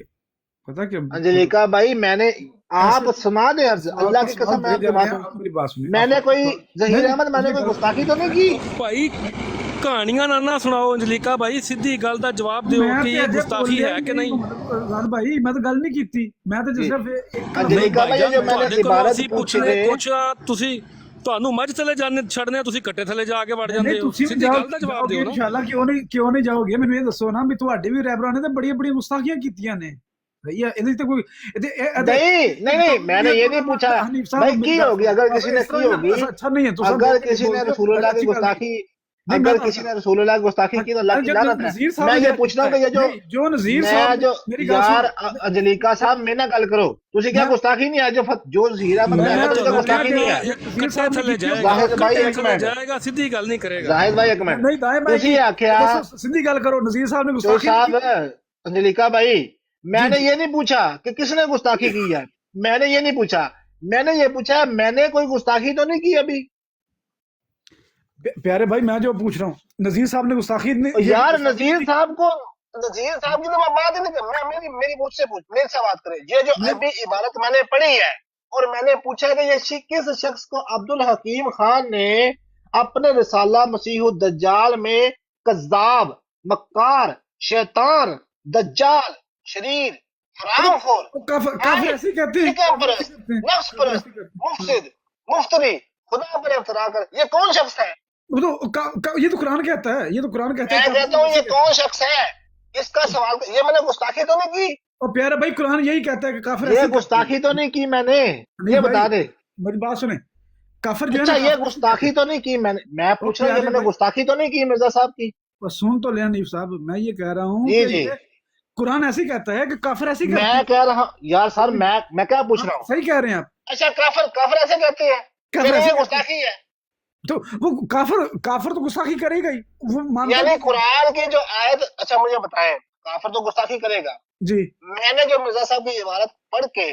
पता क्या अंजलिका भाई मैंने, आप ऐसे सुना दे, सवाल अल्लाह पर की सवाल कसम मैं भेज आपकी रहे बात हैं, सुन, आप मेरी बात सुनिए। मैंने कोई जहीर नहीं अहमद मैंने ये कोई गल गुस्ताखी तो नहीं की? ਭਾਈ ਕਹਾਣੀਆਂ ਨਾ ਸੁਣਾਓ ਅੰਜਲੀਕਾ ਭਾਈ, ਸਿੱਧੀ ਗੱਲ ਦਾ ਜਵਾਬ ਦਿਓ मैं ਕਿ तो ਇਹ अजय ਗੁਸਤਾਖੀ बोलिया है ही कि नहीं नहीं। राज भाई, मैं तो गल नहीं की, मैं तो जी सिर्फ एक ਨਹੀਂ अंजलिका भाई, ये ਭਾਈਜਾਨ, जो मैंने ਤੁਹਾਡੇ ਕੋਲੋਂ इबारत ਅਸੀਂ पूछी ਪੁੱਛਨੇ थे, ਕੁਛ ਆ, ਤੁਸੀਂ ਤੁਹਾਨੂੰ ਮੱਝ ਥੱਲੇ ਜਾਣੇ ਛੱਡਨੇ, ਤੁਸੀਂ ਕੱਟੇ ਥੱਲੇ ਜਾ ਕੇ ਵੜ नहीं ਜਾਂਦੇ ਹੋ। तुसी भी ਸਿੱਧੀ ਗੱਲ ਦਾ ਜਵਾਬ जाओगे ਦਿਓ ਨਾ। इंशाल्लाह, क्यों नहीं जाओगे? मैंने ये दसो ना भी ਤੁਹਾਡੇ ਵੀ ਰਹਿਬਰਾਂ ने तो बड़ी गुस्ताखियां कीतियां ने भैया, ਇਹਦੇ ਤੇ ਕੋਈ नहीं मैंने ये नहीं पूछा हनीफ भाई साहब, की होगी, अगर किसी ने की होगी, अच्छा नहीं है तो अगर किसी ने रसूलुल्लाह की गुस्ताखी, नहीं, मैं अगर किसी ने रसूलुल्लाह की गुस्ताखी की तो अल्लाह की लानत है। नज़ीर साहब मैं ने ये क्या पूछता हूँ कीता कि ये जो है? नहीं, जो नज़ीर मैं साहब जो मेरी गल यार सुनो, अंजलिका साहब मेरे ना गल करो, तुझे क्या मैं- गुस्ताखी नहीं है? जो हीरा मैं मंगा है, तो तुझे गुस्ताखी नहीं है? नज़ीर ਕੱਟੇ साहब ने ਥੱਲੇ की ਜਾਏਗਾ, जाहिद भाई ਕੱਟੇ एक ਥੱਲੇ मिनट, ਜਾਏਗਾ, ਸਿੱਧੀ ਗੱਲ नहीं करेगा। जाहिद भाई एक मिनट, नहीं दाएं भाई तुसी आख्या सीधी गल करो, नज़ीर साहब ने जो गुस्ताखी नहीं की। साहब अंजलिका भाई, मैंने जी। ये नहीं पूछा कि किसने गुस्ताखी की है, मैंने ये नहीं पूछा, मैंने ये पूछा मैंने कोई गुस्ताखी तो नहीं की अभी। प्यारे भाई, मैं जो पूछ रहा हूँ, नज़ीर साहब ने गुस्ताखी नहीं यार नजीर साहब की तो मैं बात ही नहीं कर, मैं मेरी मुझसे पूछ, मेरे से बात करें। ये जो अभी इबारत मैंने पढ़ी है और मैंने पूछा कि ये किस शख्स को अब्दुल हकीम खान ने अपने रिसाला मसीह दज्जाल में कज्जाब, मक्कार, शैतान, दज्जाल, शरीर, हरामखोर, काफिर ऐसे कहते हैं, शिकम परस्त, नफ्स परस्त, मुफसिद, मुफ्तरी, खुदा पर इफ्तरा कर, ये कौन शख्स है? वो तो ये तो कुरान कहता है, ये तो कुरान कहता मैं है। कहता हूँ ये कौन शख्स है, इसका सवाल, ये मैंने गुस्ताखी तो नहीं की? और प्यारे भाई, कुरान यही कहता है कि काफिर ये ऐसे गुस्ताखी तो नहीं की मैंने, ये बता दे। मेरी बात सुने, काफिर जो है अच्छा ना, ये गुस्ताखी तो नहीं की मैंने, मैं पूछ रहा हूँ, ये मैंने गुस्ताखी तो नहीं की मिर्जा साहब की? सुन तो ले हनीफ साहब, मैं ये कह रहा हूँ जी कि जी, ये कुरान ऐसे ही कहता है कि काफिर ऐसे ही कहते मैं हैं। कह रहा हूँ यार सर, मैं क्या पूछ रहा हूँ? सही कह रहे हैं आप, अच्छा काफिर ऐसे कहते हैं, काफिर फिर ऐसे ये कहते हैं। गुस्ताखी है? तो वो काफिर तो गुस्ताखी करेगा ही, वो मानता यानी है। कुरान की जो आयत, अच्छा मुझे बताएं, काफिर तो गुस्ताखी करेगा। जी, मैंने जो मिर्जा साहब की इबारत पढ़ के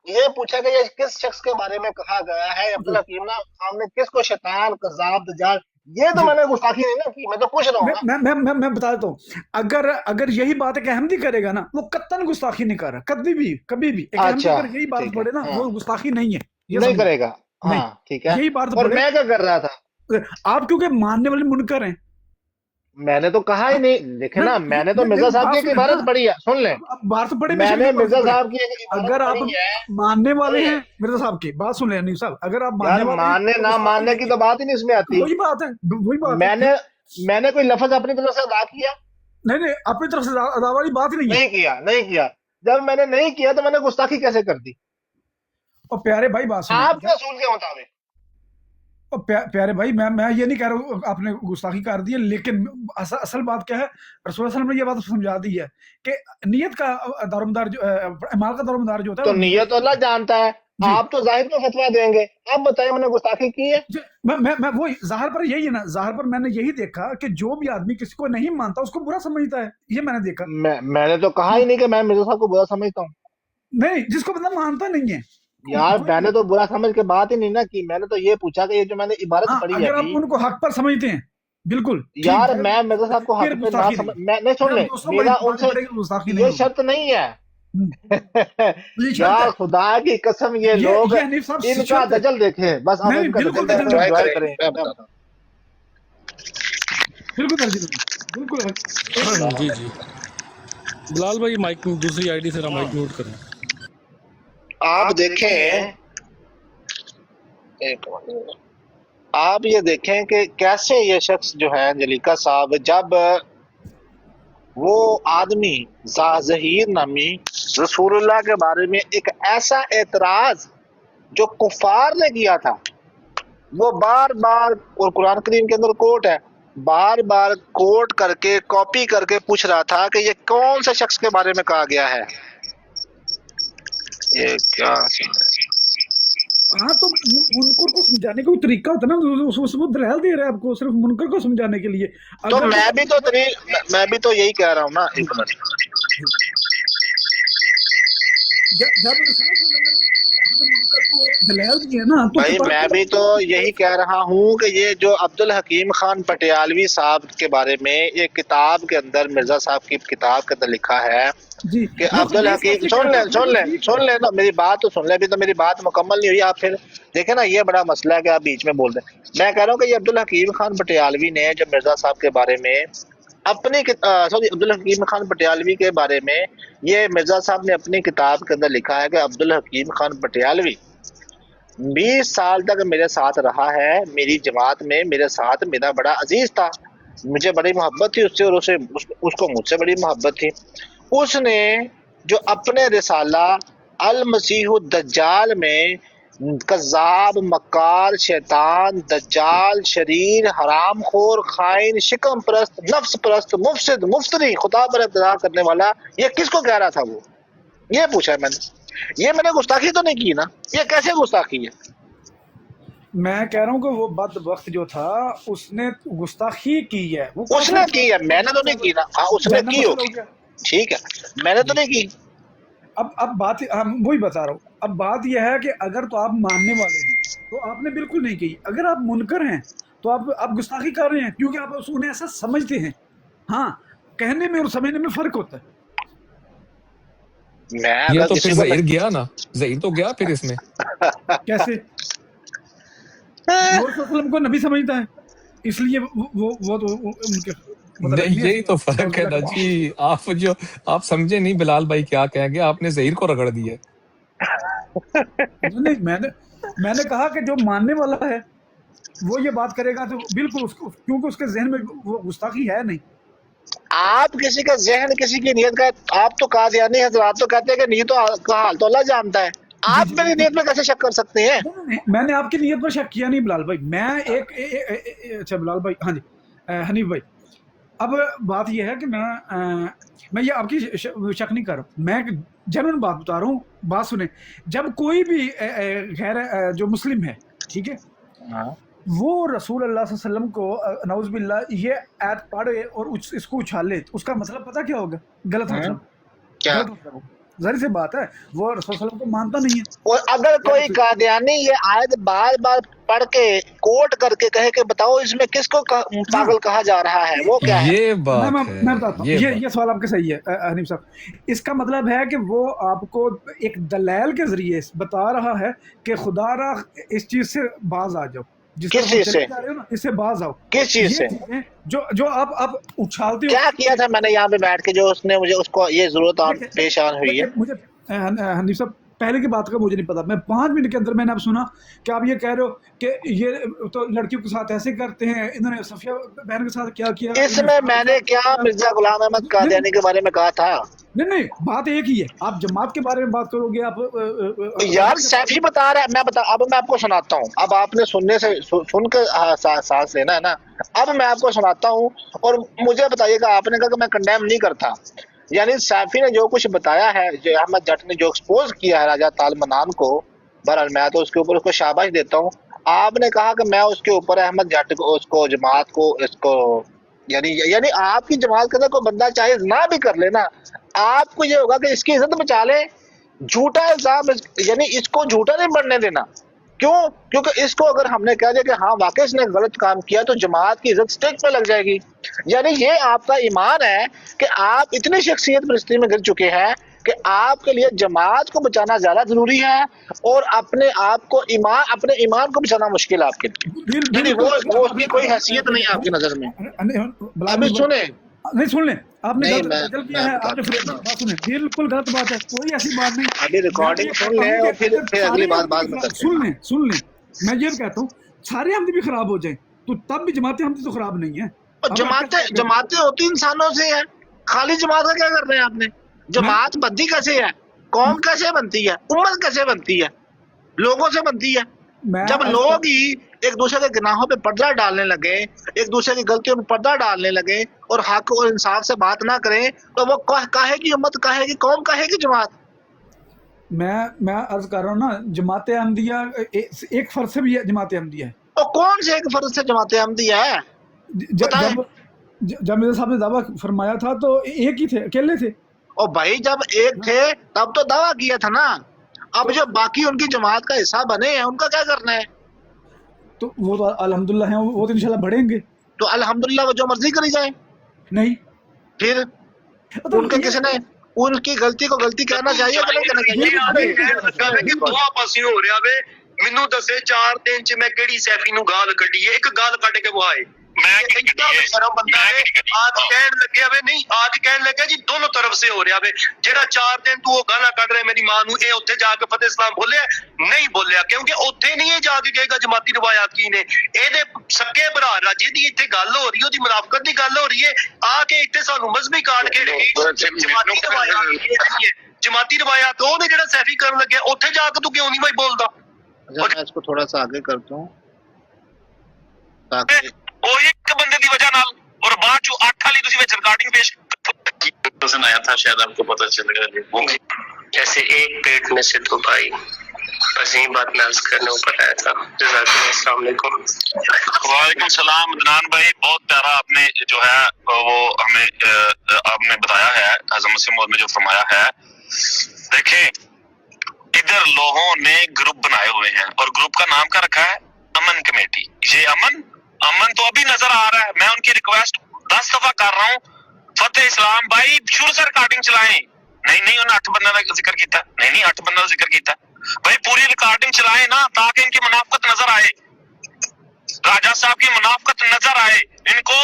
ये पूछा कि ये किस शख्स के बारे में कहा गया है, अब्दुल हकीम खान ने किसको शैतान, कज़ाब, दज्जाल, ये तो मैंने गुस्ताखी नहीं ना की, मैं तो पूछ रहा हूँ ना। मैं बता देता हूँ, अगर यही बात एक अहमदी करेगा ना, वो कत्तन गुस्ताखी नहीं कर रहा, कभी भी एक अहमदी अच्छा, अगर यही बात ठीक है, पढ़े ना, हाँ। वो गुस्ताखी नहीं है, ये नहीं समझो। करेगा, नहीं, हाँ ठीक है। यही बात और पढ़े। मैं क्या कर रहा था? आप क्योंकि मानने वाले मुनकर हैं, میں نے تو کہا ہی نہیں، دیکھیں نا، میں نے تو مرزا میری صاحب بات کی ایک سنیں نا، عبارت پڑھی ہے، سن لیں، اب باہر سے پڑھے، بے میں شک نے نہیں باہر سے مرزا پڑھے. صاحب کی ایک اگر عبارت آپ پڑھی ہے. ماننے سن والے لیں ہیں مرزا صاحب کی بات سن لیں حنیف صاحب، اگر آپ یار، ماننے والے ہیں ماننے تو نہ گستاخی ماننے نہیں کی کی. تو بات ہی نہیں اس میں آتی. وہی بات ہے، وہی بات ہے. میں نے کوئی لفظ اپنی طرف سے ادا کیا؟ نہیں نہیں، اپنی طرف سے ادا والی بات ہی نہیں ہے. نہیں کیا. جب میں نے نہیں کیا تو میں نے گستاخی کیسے کر دی اور پیارے بھائی بات سنیں، آپ کے اصول کے مطابق؟ اور پیارے بھائی میں یہ نہیں کہہ رہا ہوں آپ نے گستاخی کر دی ہے، لیکن اصل بات کیا ہے، رسول اللہ صلی اللہ علیہ وسلم نے یہ بات سمجھا دی ہے کہ نیت کا دارمدار جو اعمال کا دارمدار جو ہوتا ہے تو وہ نیت اللہ جانتا ہے. جی آپ تو ظاہر میں فتویٰ دیں گے. آپ بتائیں میں نے گستاخی کی ہے؟ جی، میں وہی ظاہر پر یہی ہے نا، ظاہر پر میں نے یہی دیکھا کہ جو بھی آدمی کسی کو نہیں مانتا اس کو برا سمجھتا ہے، یہ میں نے دیکھا. میں نے تو کہا ہی نہیں کہ میں مرزا صاحب کو برا سمجھتا ہوں. نہیں، جس کو بندہ مانتا نہیں ہے یار کوئی میں بھی. نے تو برا سمجھ کے بات ہی نہیں نا کی. میں نے تو یہ پوچھا کہ یہ جو میں نے عبارت ہاں، پڑھی ہے اگر آپ ابھی، ان کو حق پر سمجھتے ہیں بالکل ٹھیک یار ہے، میں مرزا صاحب کو پھر حق پہ نہ گستاخی سمجھ، نہیں. میں نہیں، سن پھر لیں، دوستوں میرا بڑی ان سے پڑے گی، گستاخی نہیں یہ ہوگی. شرط نہیں ہے. یہ شرط یار ہے، خدا کی قسم، یہ لوگ یہ حنیف صاحب ان کا شرط ہے. دجل دیکھیں بس، آپ نہیں ان کا بالکل دجل دجل انجوائے نہیں، کریں. میں بتاتا ہوں. بالکل درجن نہیں، بالکل. ایک منٹ. جی جی بلال بھائی مائک دوسری آئی ڈی سے مائک میوٹ کریں. آپ دیکھیں، ایک منٹ. آپ یہ دیکھیں کہ کیسے یہ شخص جو ہے جلیقہ صاحب، جب وہ آدمی ظہیر نامی رسول اللہ کے بارے میں ایک ایسا اعتراض جو کفار نے کیا تھا، وہ بار بار، اور قرآن کریم کے اندر کوٹ ہے، بار بار کوٹ کر کے کاپی کر کے پوچھ رہا تھا کہ یہ کون سے شخص کے بارے میں کہا گیا ہے. یہ کیا ہاں، تو منکر کو سمجھانے کا کوئی طریقہ ہوتا ہے نا، اس وہ دلائل دے رہے ہیں آپ کو صرف منکر کو سمجھانے کے لیے. تو اگر میں بھی تو یہی کہہ رہا ہوں نا. ایک منٹ. جب رسول اللہ صلی اللہ علیہ وسلم نے منکر کو دلائل دی ہے نا، تو بھائی میں بھی تو یہی کہہ رہا ہوں کہ یہ جو عبد الحکیم خان پٹیالوی صاحب کے بارے میں ایک کتاب کے اندر، مرزا صاحب کی کتاب کے اندر لکھا ہے جی کہ وہ عبد الحکیم، سن لیں نا میری بات تو سن لیں. ابھی تو میری بات مکمل نہیں ہوئی. آپ پھر دیکھیں نا، یہ بڑا مسئلہ ہے کہ آپ بیچ میں بول دیں. میں کہہ رہا ہوں کہ یہ عبد الحکیم خان پٹیالوی نے جو مرزا صاحب کے بارے میں اپنی عبد الحکیم خان پٹیالوی کے بارے میں یہ مرزا صاحب نے اپنی کتاب کے اندر لکھا ہے کہ عبد الحکیم خان پٹیالوی 20 سال تک میرے ساتھ رہا ہے، میری جماعت میں میرے ساتھ، میرا بڑا عزیز تھا، مجھے بڑی محبت تھی اس سے، اور اس کو مجھ سے بڑی محبت تھی. اس نے جو اپنے رسالہ المسیح الدجال میں کذاب، مکار، شیطان، دجال، شریر، حرام خور، خائن، شکم پرست، نفس پرست، مفسد، مفتری، خدا پر اعتراض کرنے والا، یہ کس کو کہہ رہا تھا؟ وہ یہ پوچھا میں نے. یہ میں نے گستاخی تو نہیں کی نا؟ یہ کیسے گستاخی ہے؟ میں کہہ رہا ہوں کہ وہ بد وقت جو تھا اس نے گستاخی کی ہے. وہ اس نے کی ہے، میں نے تو نہیں کی نا. ہاں اس نے کی ہو ہوگی، گیا. ٹھیک ہے، میں نے تو نہیں کی. اب بات وہی بتا رہا ہوں. اب بات یہ ہے کہ اگر تو آپ ماننے والے ہیں تو آپ نے بالکل نہیں کی. اگر آپ منکر ہیں تو آپ گستاخی کر رہے ہیں، کیونکہ آپ انہیں ایسا سمجھتے ہیں. ہاں، کہنے میں اور سمجھنے میں فرق ہوتا ہے. میں یہ اگر تو کسی پھر کو ظہیر گیا نا، ظہیر تو گیا پھر اس میں. کیسے؟ وہ رسول وسلم کو نبی سمجھتا ہے، اس لیے وہ تو ان کے مطلب نہیں، یہی تو فرق ہے نا جی. آپ سمجھے نہیں بلال بھائی کیا کہیں گے، آپ نے ظہیر کو رگڑ دیا. نہیں، میں نے کہا کہ جو ماننے والا ہے وہ یہ بات کرے گا تو بالکل کیونکہ اس کے ذہن میں وہ گستاخی ہے نہیں. آپ کسی کا ذہن، کسی کی نیت کا، آپ تو قادیانی حضرات تو کہتے ہیں کہ نیت کا حال تو اللہ جانتا ہے. آپ میری نیت میں کیسے شک کر سکتے ہیں؟ میں نے آپ کی نیت پر شک کیا نہیں بلال بھائی. میں اچھا بلال بھائی، ہاں جی حنیف بھائی، اب بات یہ ہے کہ میں یہ آپ کی شک نہیں کر رہا ہوں، میں جنرل بات بتا رہا ہوں. بات سنیں، جب کوئی بھی غیر جو مسلم ہے، ٹھیک ہے، وہ رسول اللہ صلی اللہ علیہ وسلم کو نعوذ باللہ یہ آیت پڑھے اور اس کو اچھالے، اس کا مطلب پتہ کیا ہوگا؟ غلط مطلب. کیا؟ غلط مطلب ظاہر سی بات ہے، وہ رسول صلی اللہ علیہ وسلم کو مانتا نہیں ہے. اور اگر کوئی قادیانی یہ آیت بار بار پڑھ کے کوٹ کر کے کہے کہ بتاؤ اس میں کس کو پاگل کہا جا رہا ہے، وہ کیا ہے؟ یہ بات ہے، میں بتاتا ہوں، یہ سوال آپ کے صحیح ہے حنیف صاحب. اس کا مطلب ہے کہ وہ آپ کو ایک دلائل کے ذریعے بتا رہا ہے کہ خدا را اس چیز سے باز آ جاؤ. जिस किस तरफ आप चीज चले से? जा रहे हो ना, इससे बाज आओ। किस चीज ये से? चीजें जो जो आप उछालते हो। क्या किया था मैंने यहाँ पे बैठ के जो उसने मुझे उसको ये जरूरत देखिए, पेश आन हुई है? मुझे हनीफ साहब पहले की बात का मुझे नहीं पता, मैं 5 मिनट के अंदर मैंने अब सुना कि आप ये कह रहे हो कि ये तो लड़कियों के साथ ऐसे करते हैं, इन्होंने सफिया बहन के साथ क्या किया, इसमें मैंने क्या मिर्जा गुलाम अहमद कादियानी के बारे में कहा था? नहीं, बात एक ही है। आप जमात के बारे में बात करोगे, आप यार सैफी बता रहा है, अब मैं आपको सुनाता हूँ। अब आपने सुनने से सुन कर सांस लेना है ना। अब मैं आपको सुनाता हूँ और मुझे बताइएगा। आपने कहा कि मैं कंडेम नहीं करता, यानी सैफी ने जो कुछ बताया है, जो अहमद जट ने जो एक्सपोज किया है राजा ताल मनान को, बहरहाल मैं तो उसके ऊपर उसको शाबाश देता हूँ। आपने कहा कि मैं उसके ऊपर अहमद जट को, उसको जमात को, इसको यानी आपकी जमात के अंदर कोई बंदा चाहे ना भी कर लेना, आपको ये होगा कि इसकी इज्जत बचा ले। झूठा इल्जाम, यानी इसको झूठा नहीं बनने देना। क्यों? क्योंकि इसको अगर हमने कह दिया कि हाँ वाकई इसने गलत काम किया, तो जमात की इज्जत स्टेक पे लग जाएगी। यानी ये आपका ईमान है कि आप इतनी शख्सियत परिस्थिति में गिर चुके हैं कि आपके लिए जमात को बचाना ज्यादा जरूरी है और अपने आप को अपने ईमान को बचाना मुश्किल है आपके लिए। यानी वो उसकी कोई हैसियत नहीं है आपकी नजर में। अभी सुने, नहीं सुन लें, आपने नहीं, गलत किया है, आपने फिर बात सुने, बिल्कुल गलत बात है, कोई ऐसी बात नहीं। अभी रिकॉर्डिंग सुन लें और फिर अगली बात बाद में करते हैं। सुन लें, मैं ये कहता हूँ सारे हमदी भी खराब हो जाए तो तब भी जमातें हमदी तो खराब नहीं है। और जमातें होती इंसानों से है, खाली जमात का क्या कर रहे हैं आपने? जमात बनती कैसे है? कौम कैसे बनती है? उम्मत कैसे बनती है? लोगों से बनती है। जब लोग ही एक दूसरे के गुनाहों पे पर्दा डालने लगे, एक दूसरे की गलतियों पे पर्दा डालने लगे और हक और इंसाफ से बात ना करें, तो वो कहेगी उम्मत, कहेगी कौम, कहेगी जमात। मैं अर्ज कर रहा हूँ ना, जमात अहमदिया एक फर्ज से भी जमात अहमदिया है। और कौन से एक फर्ज से जमात अहमदिया है? जब मेरे साहब ने दावा फरमाया था तो एक ही थे, अकेले थे। और भाई जब एक थे तब तो दावा किया था ना। अब जो बाकी उनकी जमात का हिस्सा बने हैं उनका क्या करना है? तो वो तो अल्हम्दुलिल्लाह हैं, वो तो इंशाल्लाह बढ़ेंगे। तो अल्हम्दुलिल्लाह वो जो मर्जी करी जाए। नहीं फिर तो उनके किसने उनकी गलती को गलती कहना चाहिए कि नहीं कहना चाहिए? दोहा पासियों हो रहा वे ਮੈਨੂੰ ਦੱਸੇ 4 ਦਿਨ ਚ ਮੈਂ ਕਿਹੜੀ ਸੈਫੀ ਨੂੰ ਗਾਲ ਕੱਢੀ ਏ, ਇੱਕ ਗਾਲ ਕੱਢ ਕੇ ਉਹ ਆਏ। ਮੈਂ ਕਿੰਨਾ ਸ਼ਰਮ ਬੰਦਾ ਹੈ, आज ਕਹਿਣ ਲੱਗਿਆ ਵੇ ਨਹੀਂ, आज ਕਹਿਣ ਲੱਗਿਆ ਜੀ ਦੋਨੋਂ ਤਰਫ ਸੇ ਹੋ ਰਿਹਾ ਵੇ। ਜਿਹੜਾ 4 ਦਿਨ ਤੂੰ ਉਹ ਗਾਲਾਂ ਕੱਢ ਰਿਹਾ ਮੇਰੀ ਮਾਂ ਨੂੰ, ਇਹ ਉੱਥੇ ਜਾ ਕੇ ਫਤਿਹ ਇਸਲਾਮ ਬੋਲਿਆ ਨਹੀਂ ਬੋਲਿਆ, ਕਿਉਂਕਿ ਉੱਥੇ ਨਹੀਂ ਇਹ ਜਾ ਕੇ ਕਹੇਗਾ ਜਮਾਤੀ ਰਵਾਇਤ ਕੀ ਨੇ। ਇਹਦੇ ਸੱਕੇ ਭਰਾ ਰਾਜੇ ਦੀ ਇੱਥੇ ਗੱਲ ਹੋ ਰਹੀ, ਉਹਦੀ ਮੁਨਾਫਕਤ ਦੀ ਗੱਲ ਹੋ ਰਹੀ ਹੈ, ਆ ਕੇ ਇੱਥੇ ਸਾਨੂੰ ਮਜ਼ਹਬੀ ਕਾਟ ਕੇ ਜਮਾਤੀ ਰਵਾਇਤ, ਜਮਾਤੀ ਰਵਾਇਤ ਉਹਨੇ ਜਿਹੜਾ ਸੈਫੀ ਕਰਨ ਲੱਗਿਆ, ਉੱਥੇ ਜਾ ਕੇ ਤੂੰ ਕਿਉਂ ਨਹੀਂ ਭਾਈ ਬੋਲਦਾ? मैं इसको थोड़ा सा आगे करता हूँ ताकि ਉਹ ਇੱਕ ਬੰਦੇ ਦੀ ਵਜ੍ਹਾ ਨਾਲ और बाद चो 8 वाली तुसी विच रिकॉर्डिंग पेश पसंद आया था, शायद आपको पता चलेगा। जैसे एक पेट में से 2 भाई, बस यही बात मैं अर्ज करने ऊपर आया था। अस्सलाम वालेकुम। वालेकुम सलाम अदनान भाई, बहुत प्यारा आपने जो है वो हमें आपने बताया है, हज़रत मसीह मौद में जो फरमाया है। देखें इधर लोगों ने ग्रुप बनाए हुए हैं और ग्रुप का नाम क्या रखा है? अमन कमेटी। ये अमन तो अभी नजर आ रहा है। मैं उनकी रिक्वेस्ट 10 दफा कर रहा हूँ, फतेह इस्लाम भाई शुरू से रिकॉर्डिंग चलाएं। नहीं उन्हें 8 बंदा का जिक्र किया, नहीं 8 बंदा का जिक्र किया भाई, पूरी रिकॉर्डिंग चलाएं ना, ताकि इनकी मुनाफकत नजर आए, राजा साहब की मुनाफकत नजर आए। इनको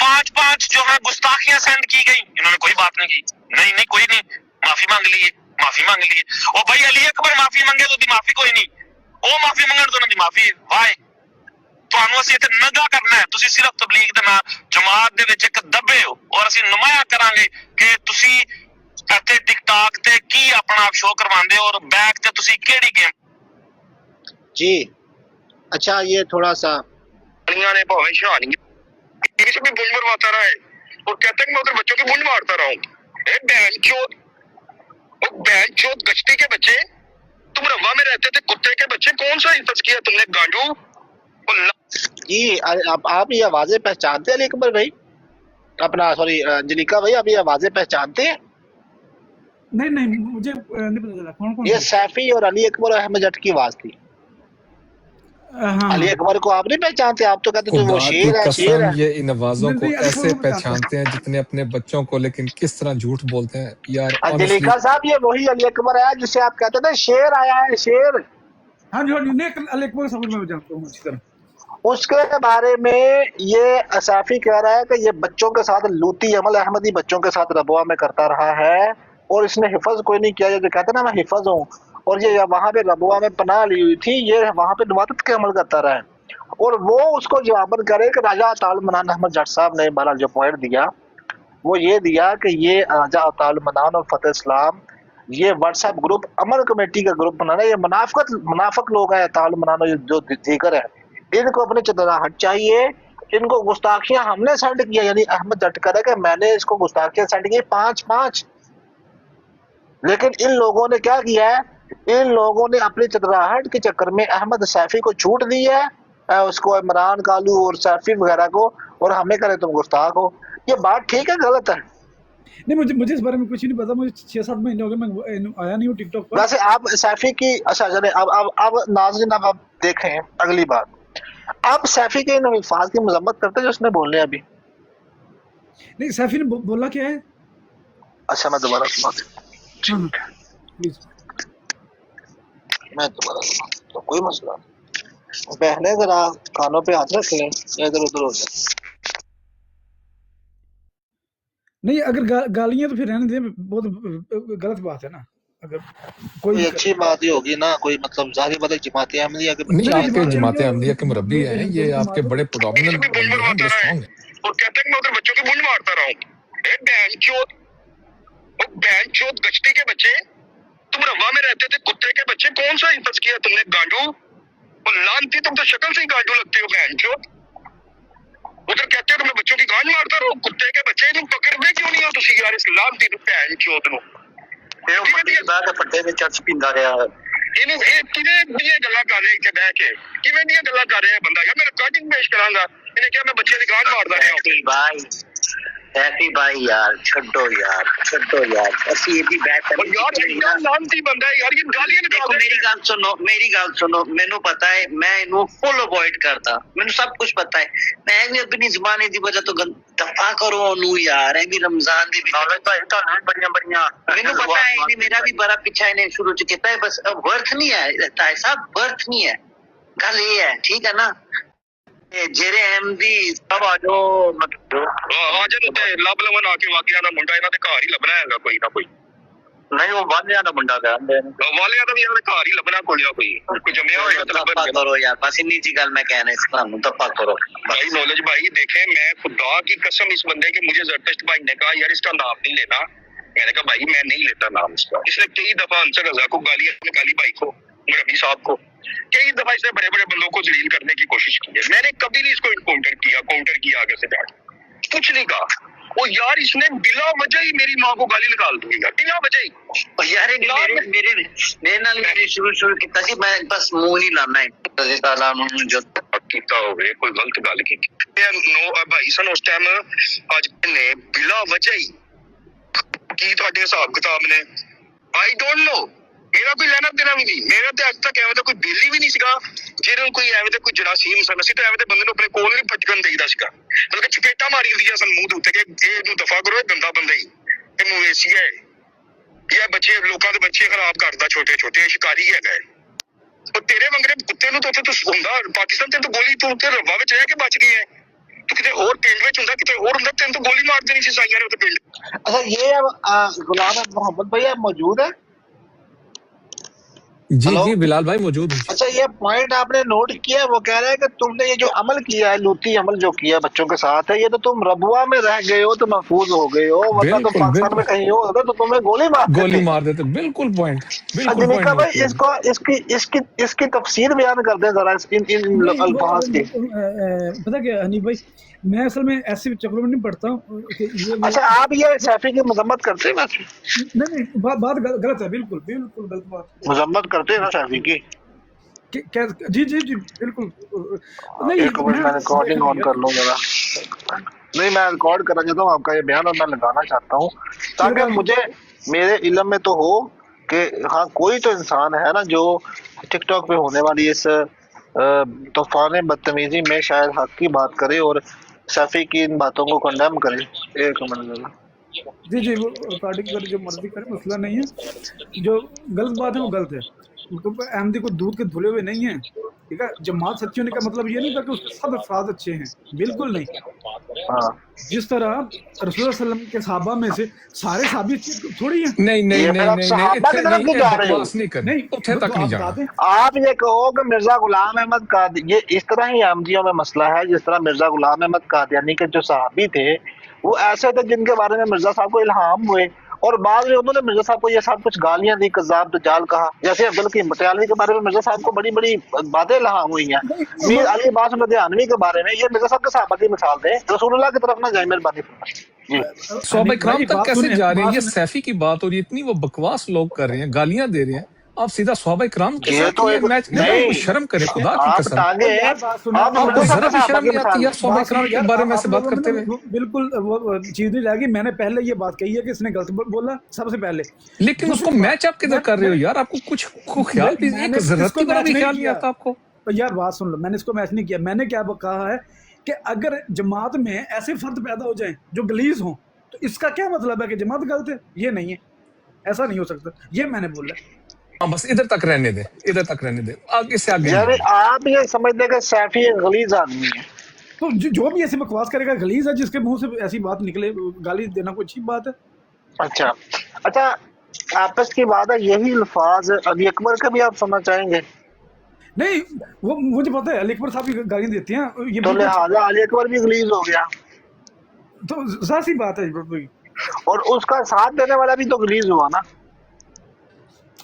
5 जो है गुस्ताखियां सेंड की गई, इन्होंने कोई बात नहीं की। नहीं कोई नहीं, माफी मांग ली, ओ भाई अली अकबर माफी मंगे तो दी माफी कोई नहीं, ओ माफी मंगण तो ना दी माफी है। वाह ਤੁਹਾਨੂੰ ਅਸੀਂ ਇੱਥੇ ਨੰਗਾ ਕਰਨਾ ਹੈ, ਤੁਸੀਂ ਸਿਰਫ ਤਬਲੀਗ ਦੇ ਨਾਲ ਜਮਾਤ ਦੇ ਵਿੱਚ ਇੱਕ ਦੱਬੇ ਹੋ, ਔਰ ਅਸੀਂ ਨੁਮਾਇਆ ਕਰਾਂਗੇ ਕਿ ਤੁਸੀਂ ਇੱਥੇ ਟਿਕਟਾਕ ਤੇ ਕੀ ਆਪਣਾ ਆਪ ਸ਼ੋਅ ਕਰਵਾਉਂਦੇ ਹੋ, ਔਰ ਬੈਕ ਤੇ ਤੁਸੀਂ ਕਿਹੜੀ ਗੇਮ। जी अच्छा, ये थोड़ा सा ने भावें शहानी किसी भी बुंज मरवाता रहा है और कहते हैं मैं उधर बच्चों की बुंज मारता रहा हूँ। बहन चोद गश्ती के बच्चे, तुम रवा में रहते थे, कुत्ते के बच्चे, कौन सा हिफज किया तुमने गांडू? जी आप ये आवाजें पहचानते हैं अली अकबर भाई? अपना सॉरी अंजलिका भाई, आप ये आवाजें पहचानते हैं? नहीं मुझे नहीं पता चला कौन ये सैफी और अली अकबर और अहमद जट की आवाज थी। हाँ। अली अकबर को आप नहीं पहचानते? आप तो कहते थे वो शेर है। ये इन आवाजों को नहीं, ऐसे पहचानते हैं जितने अपने बच्चों को, लेकिन किस तरह झूठ बोलते हैं यार। अंजलिका साहब, ये वही अली अकबर है जिसे आप कहते थे शेर आया है, शेर। हाँ जी, नहीं अली अकबर समझ में जानता हूँ अच्छी तरह। اس کے بارے میں یہ اسافی کہہ رہا ہے کہ یہ بچوں کے ساتھ لوتی عمل احمدی بچوں کے ساتھ ربوا میں کرتا رہا ہے، اور اس نے حفظ کوئی نہیں کیا. یہ جو کہتے ہیں نا میں حفظ ہوں، اور یہ وہاں پہ ربوا میں پناہ لی ہوئی تھی، یہ وہاں پہ نوادت کے عمل کرتا رہا ہے. اور وہ اس کو جواباً کرے کہ راجہ عطا المنان احمد جٹ صاحب نے بہرحال جو پوائنٹ دیا وہ یہ دیا کہ یہ راجہ عطا المنان اور فتح اسلام یہ واٹس ایپ گروپ عمل کمیٹی کا گروپ بنانا، یہ منافق لوگ ہیں عطا المنان اور جو دیگر ہیں، ان کو اپنی چتراہٹ چاہیے. ان کو گستاخیاں ہم نے سینڈ کیا، یعنی احمد جٹ کرے کہ میں نے اس کو گستاخیاں سینڈ کی 5. لیکن ان لوگوں نے کیا کیا ہے، ان لوگوں نے اپنی چتراہٹ کے چکر میں احمد سیفی کو چھوٹ دی ہے، اس کو عمران کالو اور سیفی وغیرہ کو، اور ہمیں کرے تم گستاخ ہو. یہ بات ٹھیک ہے غلط ہے؟ نہیں، مجھے اس بارے میں کچھ نہیں پتا. مجھے 6-7 مہینے ہو گئے، میں آیا نہیں ہوں ٹک ٹاک پر. ویسے آپ سیفی کی اچھا چلیں اب ناظرین اب دیکھیں اگلی بات. آپ سیفی کے ان الفاظ کی مذمت کرتے جو اس نے بولنے ابھی؟ نہیں، سیفی نے بولا کیا ہے؟ اچھا میں دوبارہ سناتا ہوں. ہاں پلیز. میں دوبارہ سناتا ہوں، کوئی مسئلہ نہیں. بہنیں ذرا کانوں پہ ہاتھ رکھ لیں یا ادھر ادھر ہو جائے. نہیں، اگر گالیاں تو پھر رہنے دیں، بہت غلط بات ہے نا. اگر کوئی اچھی بات ہی ہوگی نا، کوئی مطلب ظاہر بات ہے جماعت احمدیہ کے نہیں، بچے آپ کے جماعت احمدیہ کے مربی ہیں، یہ آپ کے بڑے پرومیننٹ بندے ہیں، بڑے اسٹرانگ ہیں. اور کہتے ہیں کہ میں ادھر بچوں کی بونڈ مارتا رہا ہوں. بہن چوت گشتی کے بچے، تم روا میں رہتے تھے، کتے کے بچے، کون سا حفظ کیا تم نے گانڈو؟ اور لانتی تم تو شکل سے ہی گانڈو لگتے ہو بہن چوت. ادھر کہتے ہو کہ میں بچوں کی گانڈ مارتا رہا ہوں، کتے کے بچے. تم پکڑتے کیوں نہیں ہو تسی یار اس لانتی بہن چوت نو؟ پٹے میں چرچ پیندا رہا ہے. گلا کر رہے اتنے بہ کے کیویں دیا گلا کر رہے بندہ؟ یار میں ریکارڈنگ پیش کراں گا. انہیں کیا میں بچے کی گان ماردا رہا؟ ہیپی بھائی یار چھڈو یار اسی یہ بھی بیٹھ کر یار لانتی بندہ ہے یار. یہ گالیاں نکال. میری گل سنو مینوں پتہ ہے میں اینو فل اوائڈ کرتا، مینوں سب کچھ پتہ ہے. میں بھی اپنی زبان دی وجہ تو دفاع کرو اونوں یار. اے بھی رمضان دی نالج بھائی تانوں بڑیاں مینوں پتہ ہے یہ میرا بھی بڑا پیچھا نے شروع چ کیتا ہے. بس ورتھ نہیں ہے تائے صاحب، ورتھ نہیں ہے. گل یہ ہے ٹھیک ہے نا. جیرے احمدی سب آ جاؤ آ جاؤ تے لب لون آ کے واقعہ دا منڈا انہاں دے گھر ہی لبنا ہے کوئی نہ کوئی. نہیں وہ والیاں دا منڈا کہندے نے، والیاں دا بھی انہاں دے گھر ہی لبنا کوئی جمیا ہوئے گا. تپا کرو یار بس انی جی گل میں کہنے اسلام نو تپا کرو بھائی. نالج بھائی دیکھیں میں خدا کی قسم اس بندے کے، مجھے زرتشت بھائی نے کہا یار اس کا نام نہیں لینا. میں نے کہا بھائی میں نہیں لیتا نام اس کا. اس نے کئی دفعہ انصر رضا کو گالیاں نکالی، بھائی کو، مربی صاحب کو. کئی دفعہ اس نے بڑے بڑے بندوں کو ذلیل کرنے کی کوشش کی ہے. میں نے کبھی نہیں اس کو کاؤنٹر کیا آگے سے بیٹھ کچھ نہیں کہا. وہ یار اس نے بلا وجہ ہی میری ماں کو گالی نکال دی یار، بلا وجہ ہی. یار میرے نال میری شروع کیتا سی، میں بس منہ نہیں لانا ہے اللہ تعالیٰ نے جو کیتا ہوئے کوئی غلط گل کی نو بھائی سن اس ٹائم اج نے بلا وجہ ہی کی تہاڈے حساب کتاب نے آئی ڈونٹ نو. میرا کوئی لینا دینا بھی نہیں. میرا تو اج تک ایویں دا کوئی بل بھی نہیں سیگا جہاں کوئی ایویں دا کوئی جراثیم سن. اسی تو ایویں دے بندے نوں اپنے کول نہیں پٹکن دئیدا سیگا، بلکہ چپیٹا ماری ہوندی سن منہ دے کہ یہ دفاع کرو، یہ گندا بندہ ہی، یہ مویشی ہے، یہ بچے لوکاں دے بچے خراب کردا چھوٹے چھوٹے، شکاری ہے. اور تیرے منگرے کتے نوں تو ہوندا پاکستان تے تو گولی تو روا وچ رہ کے بچ گئی ہے. تو کتے اور پنڈ وچ ہوندا، کتے اور ہوندا تینوں تو گولی مار دینی سی سائیاں نے تے پنڈ. اچھا یہ غلام محمد بھائی آپ موجود ہیں؟ جی ہلو جی بلال بھائی موجود ہیں. اچھا یہ پوائنٹ آپ نے نوٹ کیا، وہ کہہ رہے ہیں کہ تم نے یہ جو عمل کیا ہے لوتی عمل جو کیا بچوں کے ساتھ ہے، یہ تو تم ربوا میں رہ گئے ہو تو محفوظ ہو گئے ہو، ورنہ تم بالکل پاکستان میں بالکل کہیں ہو تو تمہیں گولی مارتے گولی تھے. مار دیتے. بالکل پوائنٹ، بالکل پوائنٹ جمیکا نوٹ بھائی کیا. اس کی تفسیر بیان کر دیں ذرا ان نہیں، الفاظ کی. پتہ کیا حنیف بھائی، میں اصل میں ایسے چکروں میں نہیں پڑتا ہوں کہ یہ اچھا آپ یہ سیفی کی مذمت کرتے ہیں؟ ویسے نہیں، بات غلط ہے، بالکل بالکل غلط بات. مذمت کرتے ہیں نا سیفی کی؟ جی بالکل نہیں. ایک منٹ میں ریکارڈنگ آن کر لوں ذرا. نہیں میں ریکارڈ کرنا چاہتا ہوں آپ کا یہ بیان، اور میں لگانا چاہتا ہوں تاکہ مجھے میرے علم میں تو ہو کہ ہاں کوئی تو انسان ہے نا جو ٹک ٹاک پہ ہونے والی اس طوفان بدتمیزی میں شاید حق کی بات کرے اور سیفی کی ان باتوں کو کنڈیم کرے. ایک منٹ ذرا. جی وہ ریکارڈنگ کر جو مرضی کرے، مسئلہ نہیں ہے. جو غلط بات ہے وہ غلط ہے. احمدی کو دودھ کے دھلے ہوئے نہیں ہیں. ठीक है। जमात सच्ची होने का मतलब ये नहीं था कि उसके सब अफराद अच्छे हैं, बिल्कुल नहीं। हाँ जिस तरह रसूलुल्लाह सल्लल्लाहु अलैहि वसल्लम के सहाबा में से सारे सहाबी अच्छे थोड़ी हैं। नहीं नहीं ये नहीं फिर आप नहीं नहीं सहाबा की इतने तरफ नहीं, क्यों जा रहे हो? बकवास नहीं करनी, नहीं उथे तो तक नहीं आप जाना। बता दें। आप ये कहो कि मिर्जा गुलाम अहमद कादियानी, ये इस तरह ही अहमदियों में मसला है जिस तरह मिर्जा गुलाम अहमद कादियानी के जो सहाबी थे वो ऐसे थे जिनके बारे में मिर्जा साहब को इल्हाम हुए और बाद में उन्होंने मिर्जा साहब को ये सब कुछ गालियां दी, कज़ाब दज्जाल कहा। जैसे अब्दुल हकीम बटियालवी के बारे में मिर्जा साहब को बड़ी बड़ी बातें इल्हाम हुई हैं। मीर अली अब्बास लुधियानवी के बारे में ये मिर्जा साहब के सहाबा की मिसाल दें, रसूलुल्लाह की तरफ ना जाए, मेहरबानी फरमाएं। जी सहाबा इकराम भाई, तक बात कैसे सुने, जा रहे हैं? बात ये सुने। सैफी की बात और इतनी वो बकवास लोग कर रहे हैं, गालियां दे रहे हैं, आप सीधा सहाबा इकराम के ये साथ तो ये एक मैच नहीं, कुछ शर्म करे खुदा की आप कसम। टांगे यार बात सुनो, आप आप आपको मिर्जा साहब जरा के भी सहाबा शर्म की नहीं आती मिसाल यार दें। सहाबा बात सुनो इकराम के यार, बारे में आप ऐसे बात लोगों करते ने हुए? बिल्कुल वो चीज नहीं लगी। मैंने पहले ये बात कही है कि इसने गलत बोला सबसे पहले। लेकिन उसको दूसरी मैच आप किधर कर रहे हो यार? आपको कुछ ख्याल भी, एक मैंने जरूरत इसको की बड़ा मैच भी नहीं ख्याल नहीं किया। आता आपको? तो यार बात सुन लो, मैंने इसको मैच नहीं किया। मैंने क्या कहा है कि अगर जमात में ऐसे फर्द पैदा हो जाएं जो गलीज हों तो इसका क्या मतलब है कि जमात गलत है? ये नहीं है, ऐसा नहीं हो सकता, ये मैंने बोला। हाँ बस इधर तक रहने दे, इधर तक रहने दे, आगे से आगे नहीं यानी जाना। आप ये समझते हैं कि सैफी एक गलीज आदमी है? तो जो भी ऐसे बकवास करेगा गलीज है, जिसके मुंह से ऐसी बात निकले, गाली देना कोई अच्छी बात है? अच्छा अच्छा, आपस की बात है, यही अल्फाज अली अकबर का भी आप सुनना चाहेंगे? नहीं, वो मुझे पता है अली अकबर साहब की गाली देते हैं, ये तो बिल्कुल लिहाजा अली अकबर भी गलीज हो गया तो जाहिर सी बात है। और उसका साथ देने वाला भी तो गलीज हुआ ना।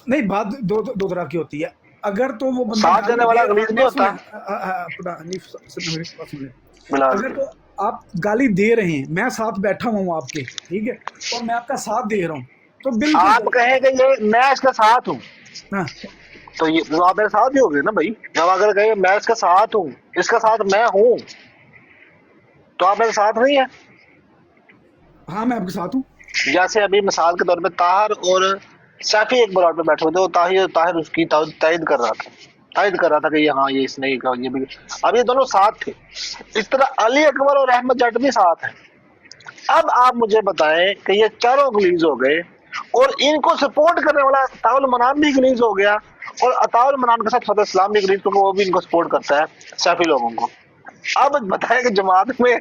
नहीं, बात दो तरह की होती है। अगर तो वो बंदा साथ देने वाला गलीज नहीं होता। बिलाल अगर तो आप गाली दे रहे हैं, मैं साथ बैठा हुआ हूँ आपके, ठीक है, और मैं आपका साथ दे रहा हूँ, तो आप बिल्कुल कहें कि ये मैं इसके साथ हूँ, हाँ, तो ये तो आप मेरे साथ ही हो गए ना भाई। जब अगर कहें मैं इसके साथ हूँ, इसका साथ मैं हूँ, तो आप मेरे साथ नहीं है। हाँ मैं आपके साथ हूँ। जैसे अभी मिसाल के तौर पे ताहिर और सैफी एक बराबर पे बैठे हुए थे, वो ताहिर उसकी तायद कर रहा था कि ये हाँ ये इसने ये कहा, ये भी। अब ये दोनों साथ थे। इस तरह अली अकबर और अहमद जट भी साथ हैं। अब आप मुझे बताएं कि ये चारों गलीज हो गए और इनको सपोर्ट करने वाला अताउल मनान भी गलीज हो गया और अताउल मनान के साथ फतेह इस्लाम भी गलीज, क्योंकि वो भी इनको सपोर्ट करता है सैफी लोगों को। अब बताएं कि जमात में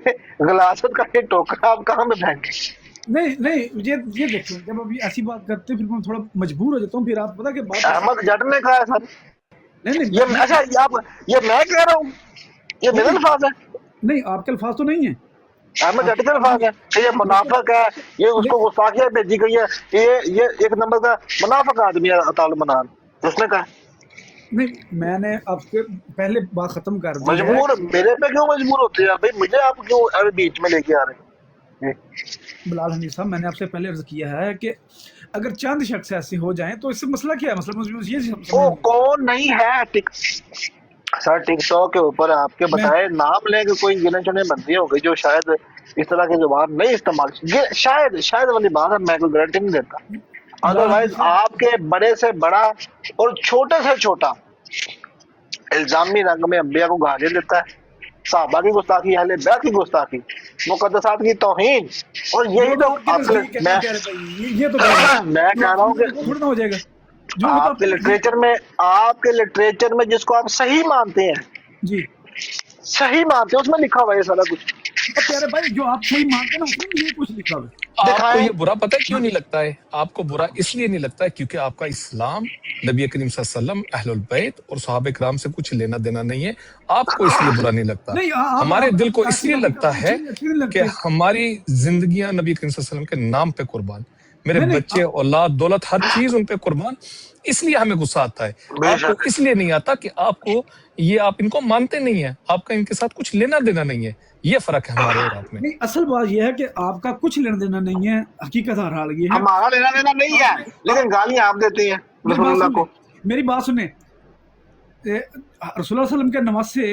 गलासत का ये टोकरा आप कहाँ में फेंके? नहीं ये देखो, जब अभी ऐसी बात करते हैं फिर मैं थोड़ा मजबूर हो जाता हूँ। फिर आप पता कि बात अहमद जट ने कहा है सर, नहीं ये अच्छा ये मैं कह रहा हूँ, ये मेरे अल्फाज है, नहीं, आपके अल्फाज तो नहीं है। अहमद जट के अल्फाज है कि ये मुनाफिक है, ये उसको गुस्ताखियां भेजी गई है, ये एक नंबर का मुनाफिक आदमी है अताउल मनान, उसने कहा। नहीं, मैंने आपके पहले बात खत्म कर दी है। मजबूर मेरे पे क्यों मजबूर होते हैं भाई? मुझे आप क्यों अभी बीच में लेके आ रहे हैं? बिलाल हनीफ साहब, मैंने आपसे पहले अर्ज किया है कि अगर चंद शख्स ऐसे हो जाएं तो इससे मसला क्या है? मसला मुझे ये वो कौन नहीं है सर टिकटॉक के ऊपर आपके बताए नाम लेके कोई गिने चुने बंदे हो गए जो शायद इस तरह की जुबान नहीं इस्तेमाल, शायद वाली बात है, मैं कोई गारंटी नहीं देता। अदरवाइज आपके बड़े से बड़ा और छोटे से छोटा इल्जामी रंग में अंबिया को गाली देता है, साहबा की गुस्ताखी, अहले बैत की गुस्ताखी, मुकद्दसात की तौहीन, और यही तो ये तो मैं कह रहा हूँ कि थोड़ा हो जाएगा आपके लिटरेचर में जिसको आप सही मानते हैं जी, सही मानते हैं, उसमें लिखा हुआ है सारा कुछ। प्यारे भाई, जो आप सही मानते हैं ना उसमें ये कुछ लिखा हुआ है। आपको ये बुरा पता है क्यों नहीं लगता है? आपको बुरा इसलिए नहीं लगता है क्योंकि आपका इस्लाम नबी करीम सल्लल्लाहु अलैहि वसल्लम, अहलुल बैत और सहाबा इकराम से कुछ लेना देना नहीं है। आपको इसलिए बुरा नहीं लगता। नहीं, हमारे दिल को इसलिए लगता है कि है हमारी जिंदगियां नबी करीम सल्लल्लाहु अलैहि वसल्लम के नाम पे कुर्बान, मेरे बच्चे, औलाद, दौलत, हर चीज उन पे कुर्बान, इसलिए हमें गुस्सा आता है। आपको इसलिए नहीं आता कि आपको ये, आप इनको मानते नहीं है, आपका इनके साथ कुछ लेना देना नहीं है। ये फर्क है हमारे और आप में। नहीं, असल बात यह है कि आपका कुछ लेना देना नहीं है, हकीकत हाल ये है। हमारा लेना देना नहीं है, लेकिन गालियां आप देते हैं रसूलुल्लाह को। मेरी बात सुने, रसूलुल्लाह सल्लल्लाहु अलैहि वसल्लम के नवासे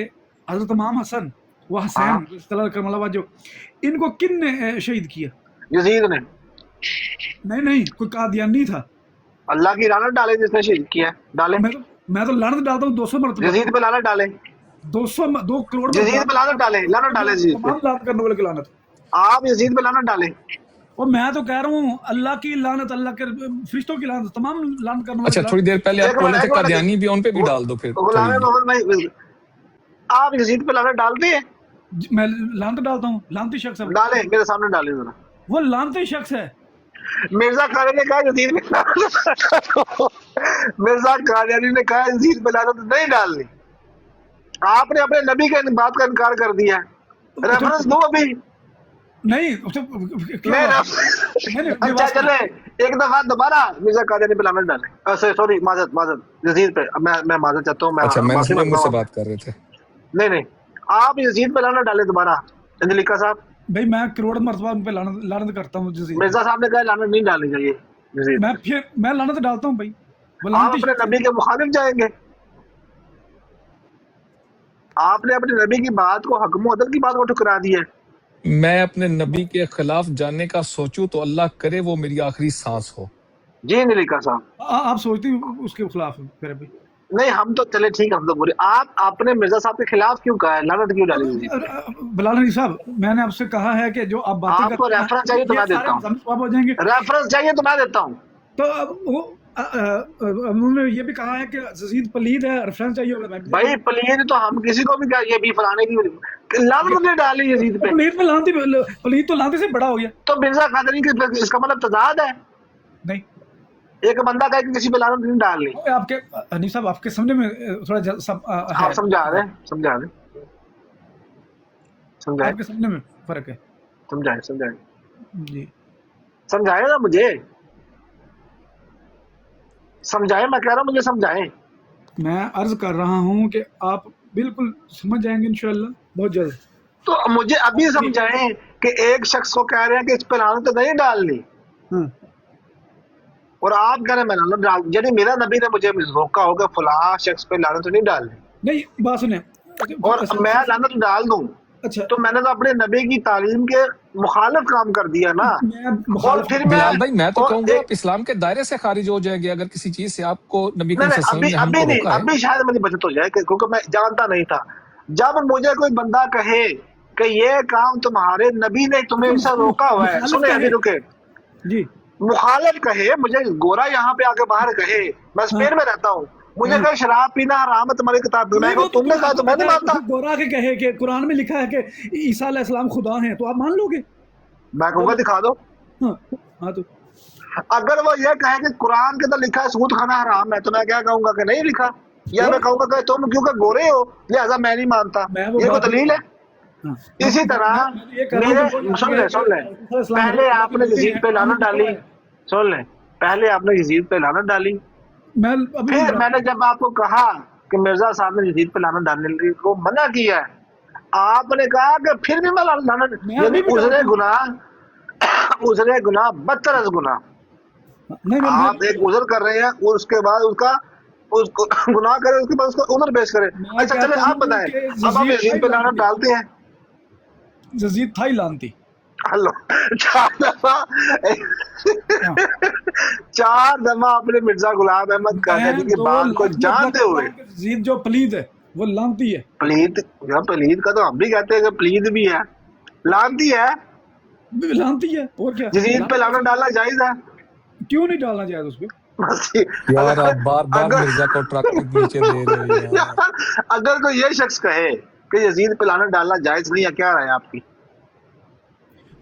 हजरत इमाम हसन व हुसैन करमल्लाह वजह, इनको किन ने शहीद किया? यजीद ने। नहीं, कोई कादियानी था। अल्लाह की लानत डाले जिसने शहीद किया, डाले। मैं तो लानत डालता हूँ 200 मरतबा। यजीद पे लानत डाले, 2 करोड़ यजीद पे लानत डाले यजीद पे। लानत करने वाले की लानत, आप यजीद पे लानत डाले। और मैं तो कह रहा हूँ अल्लाह की लानत, अल्लाह के फरिश्तों की लानत, तमाम लानत करने वाले। अच्छा, थोड़ी देर पहले आप बोले थे कादियानी भी, उन पे भी डाल दो फिर। आप यजीद पे लानत डालते हैं? मैं लानत डालता हूँ? लानती शख्स है वो। डालें, मेरे सामने डालें जरा। वो लानती शख्स है। मिर्जा कादियानी ने कहा यजीद पे मिर्जा कादियानी ने कहा यजीद पे लानत नहीं डालनी। आपने अपने नबी के बात का इनकार कर दिया। रेफरेंस दो अभी। नहीं मैं अच्छा चले एक दफा दोबारा मिर्जा कादियानी पे लानत डाले। सॉरी माजरत यजीद पे मैं माजरत चाहता हूँ। अच्छा, मैंने सुना मुझसे बात कर रहे थे। नहीं आप यजीद पे लानत डाले दोबारा। अंजलिका साहब, भाई मैं करोड़ मरतबा उन पे लानत करता हूँ। मिर्जा साहब ने कहा लानत नहीं डालनी चाहिए। मैं लानत डालता हूँ भाई। आप अपने नबी के मुखालिफ जाएंगे। आपने अपने नबी की बात को, हक मुअद्दल की बात को ठुकरा दिया। मैं अपने नबी के खिलाफ जाने का सोचूं तो अल्लाह करे वो मेरी आखिरी सांस हो। जी अंजलिका साहब, आप सोचते हैं उसके खिलाफ फिर भी? नहीं हम तो चले ठीक, हम तो बोले आप आपने मिर्जा साहब के खिलाफ क्यों कहा है, लानत क्यों डाली? बिलाल अली साहब, मैंने आपसे कहा है कि जो आप बातें आपको रेफरेंस चाहिए तो मैं देता हूँ। हो जाएंगे। रेफरेंस चाहिए तो मैं देता हूँ। तो उन्होंने ये भी कहा है कि यजीद पलीद है, रेफरेंस चाहिए होगा। भाई पलीद तो हम किसी को भी कहा, ये भी फलाने की लानत ने डाली यजीद पे। पलीद तो लानती से बड़ा हो गया। तो मिर्जा कादियानी की इसका मतलब तजाद है? नहीं, एक बंदा कहे कि किसी पे लानत नहीं डालनी। आपके हनीफ साहब आपके समझने में थोड़ा आप समझा रहे आपके समझने में फर्क है। समझाए जी समझाए ना मुझे, समझाए, मैं कह रहा हूँ मुझे समझाए। मैं अर्ज कर रहा हूँ कि आप बिल्कुल समझ जाएंगे इंशाल्लाह बहुत जल्द। तो मुझे अभी समझाएं कि एक शख्स को कह रहे हैं कि इस पे लानत नहीं डालनी, और आप कह रहे हैं मैं लानत डाल, यानी मेरा नबी ने मुझे रोका होगा फलां शख्स पे लानत नहीं डालनी। नहीं, बात सुने, और मैं लानत डाल दूं अच्छा तो मैंने तो अपने नबी की तालीम के मुखालिफ काम कर दिया ना। और फिर बिलाल भाई मैं तो कहूंगा आप इस्लाम के दायरे से खारिज हो जाएंगे अगर किसी चीज से आपको नबी नहीं, अभी शायद मेरी बचत हो जाए, क्योंकि मैं जानता नहीं था। जब मुझे कोई बंदा कहे कि ये काम तुम्हारे नबी ने तुम्हें ऐसा रोका हुआ है, सुने अभी रुके जी, मुखालिफ कहे, मुझे गोरा यहाँ पे आके बाहर कहे, मैं स्पेन में रहता हूँ, मुझे कहे शराब पीना हराम है तुम्हारी किताब में, तुमने कहा तो मैं नहीं मानता। गोरा के कहे कि कुरान में लिखा है कि ईसा अलैहिस्सलाम खुदा हैं, तो आप मान लोगे? मैं कहूँगा दिखा दो। हाँ तो अगर वो ये कहे कि कुरान के अंदर लिखा है सूद खाना हराम है, तो मैं क्या कहूँगा कि नहीं लिखा, या मैं कहूँगा कि तुम क्योंकि गोरे हो लिहाजा मैं नहीं मानता। ये कोई दलील है? इसी तरह सुन ले पहले आपने यजीद पे लानत डाली, सुन ले पहले आपने यजीद पे लानत डाली, फिर मैंने जब आपको कहा कि मिर्जा साहब ने यजीद पे लानत डालने को मना किया है, आपने कहा कि फिर भी मैं लानत, यानी उजरे गुनाह बदतर गुनाह। आप एक उजर कर रहे हैं, उसके बाद उसको गुनाह करे, उसके बाद उसको उजर पेश करे। अच्छा चले आप बताएं, अब हम यजीद पे लानत डालते हैं? यजीद था ही लानती। हेलो, 4 दफा आपने मिर्जा गुलाम अहमद कादियानी की बात को जानते हुए, यजीद जो पलीद है वो लानती है। पलीद का तो हम भी कहते हैं कि पलीद भी है, लानती है, और क्या? यजीद पे लानत डालना जायज है? क्यों नहीं डालना जायज उस पे? यार आप बार-बार मिर्जा को ट्रक के नीचे दे रहे हैं यार। अगर कोई ये शख्स कहे कि यजीद पे लानत डालना जायज नहीं है, क्या राय है आपकी?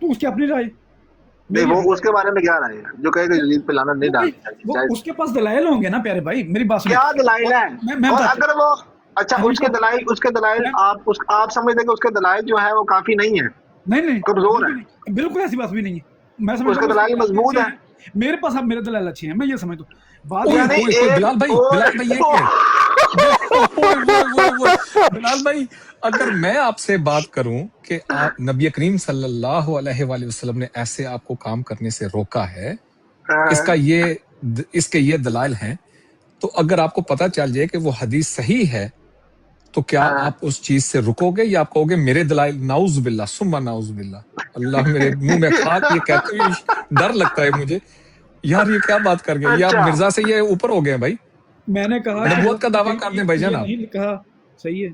तो उसकी अपनी राय नहीं, वो उसके बारे में क्या राय है जो कहे कि यजीद पे लानत नहीं डालनी चाहिए? उसके पास दलाइल होंगे ना प्यारे भाई, मेरी बात सुनो। क्या दलाइल है? और अगर वो अच्छा उसके दलाइल आप समझते कि उसके दलाइल जो है वो काफी नहीं है? नहीं कमजोर है, बिल्कुल ऐसी बात भी नहीं है। मैं समझता उसके दलाइल मजबूत है। मेरे पास अब मेरे दलाइल अच्छे हैं, मैं ये समझता हूँ। बिलाल भाई अगर मैं आपसे बात करूं कि आप नबी करीम सल्लल्लाहु अलैहि वसल्लम ने ऐसे आपको काम करने से रोका है, इसके ये दलाइल हैं, तो अगर आपको पता चल जाए कि वो हदीस सही है तो क्या आप उस चीज से रुकोगे या आप कहोगे मेरे दलाइल नाउज बिल्ला सुम्मा नाउज बिल्ला, अल्लाह मेरे मुंह में खाक, ये कहते हुए डर लगता है मुझे यार ये क्या बात कर गए, आप मिर्जा से ये ऊपर हो गए भाई। मैंने कहा नबूवत का दावा कर दें भाईजान आप। नहीं कहा सही है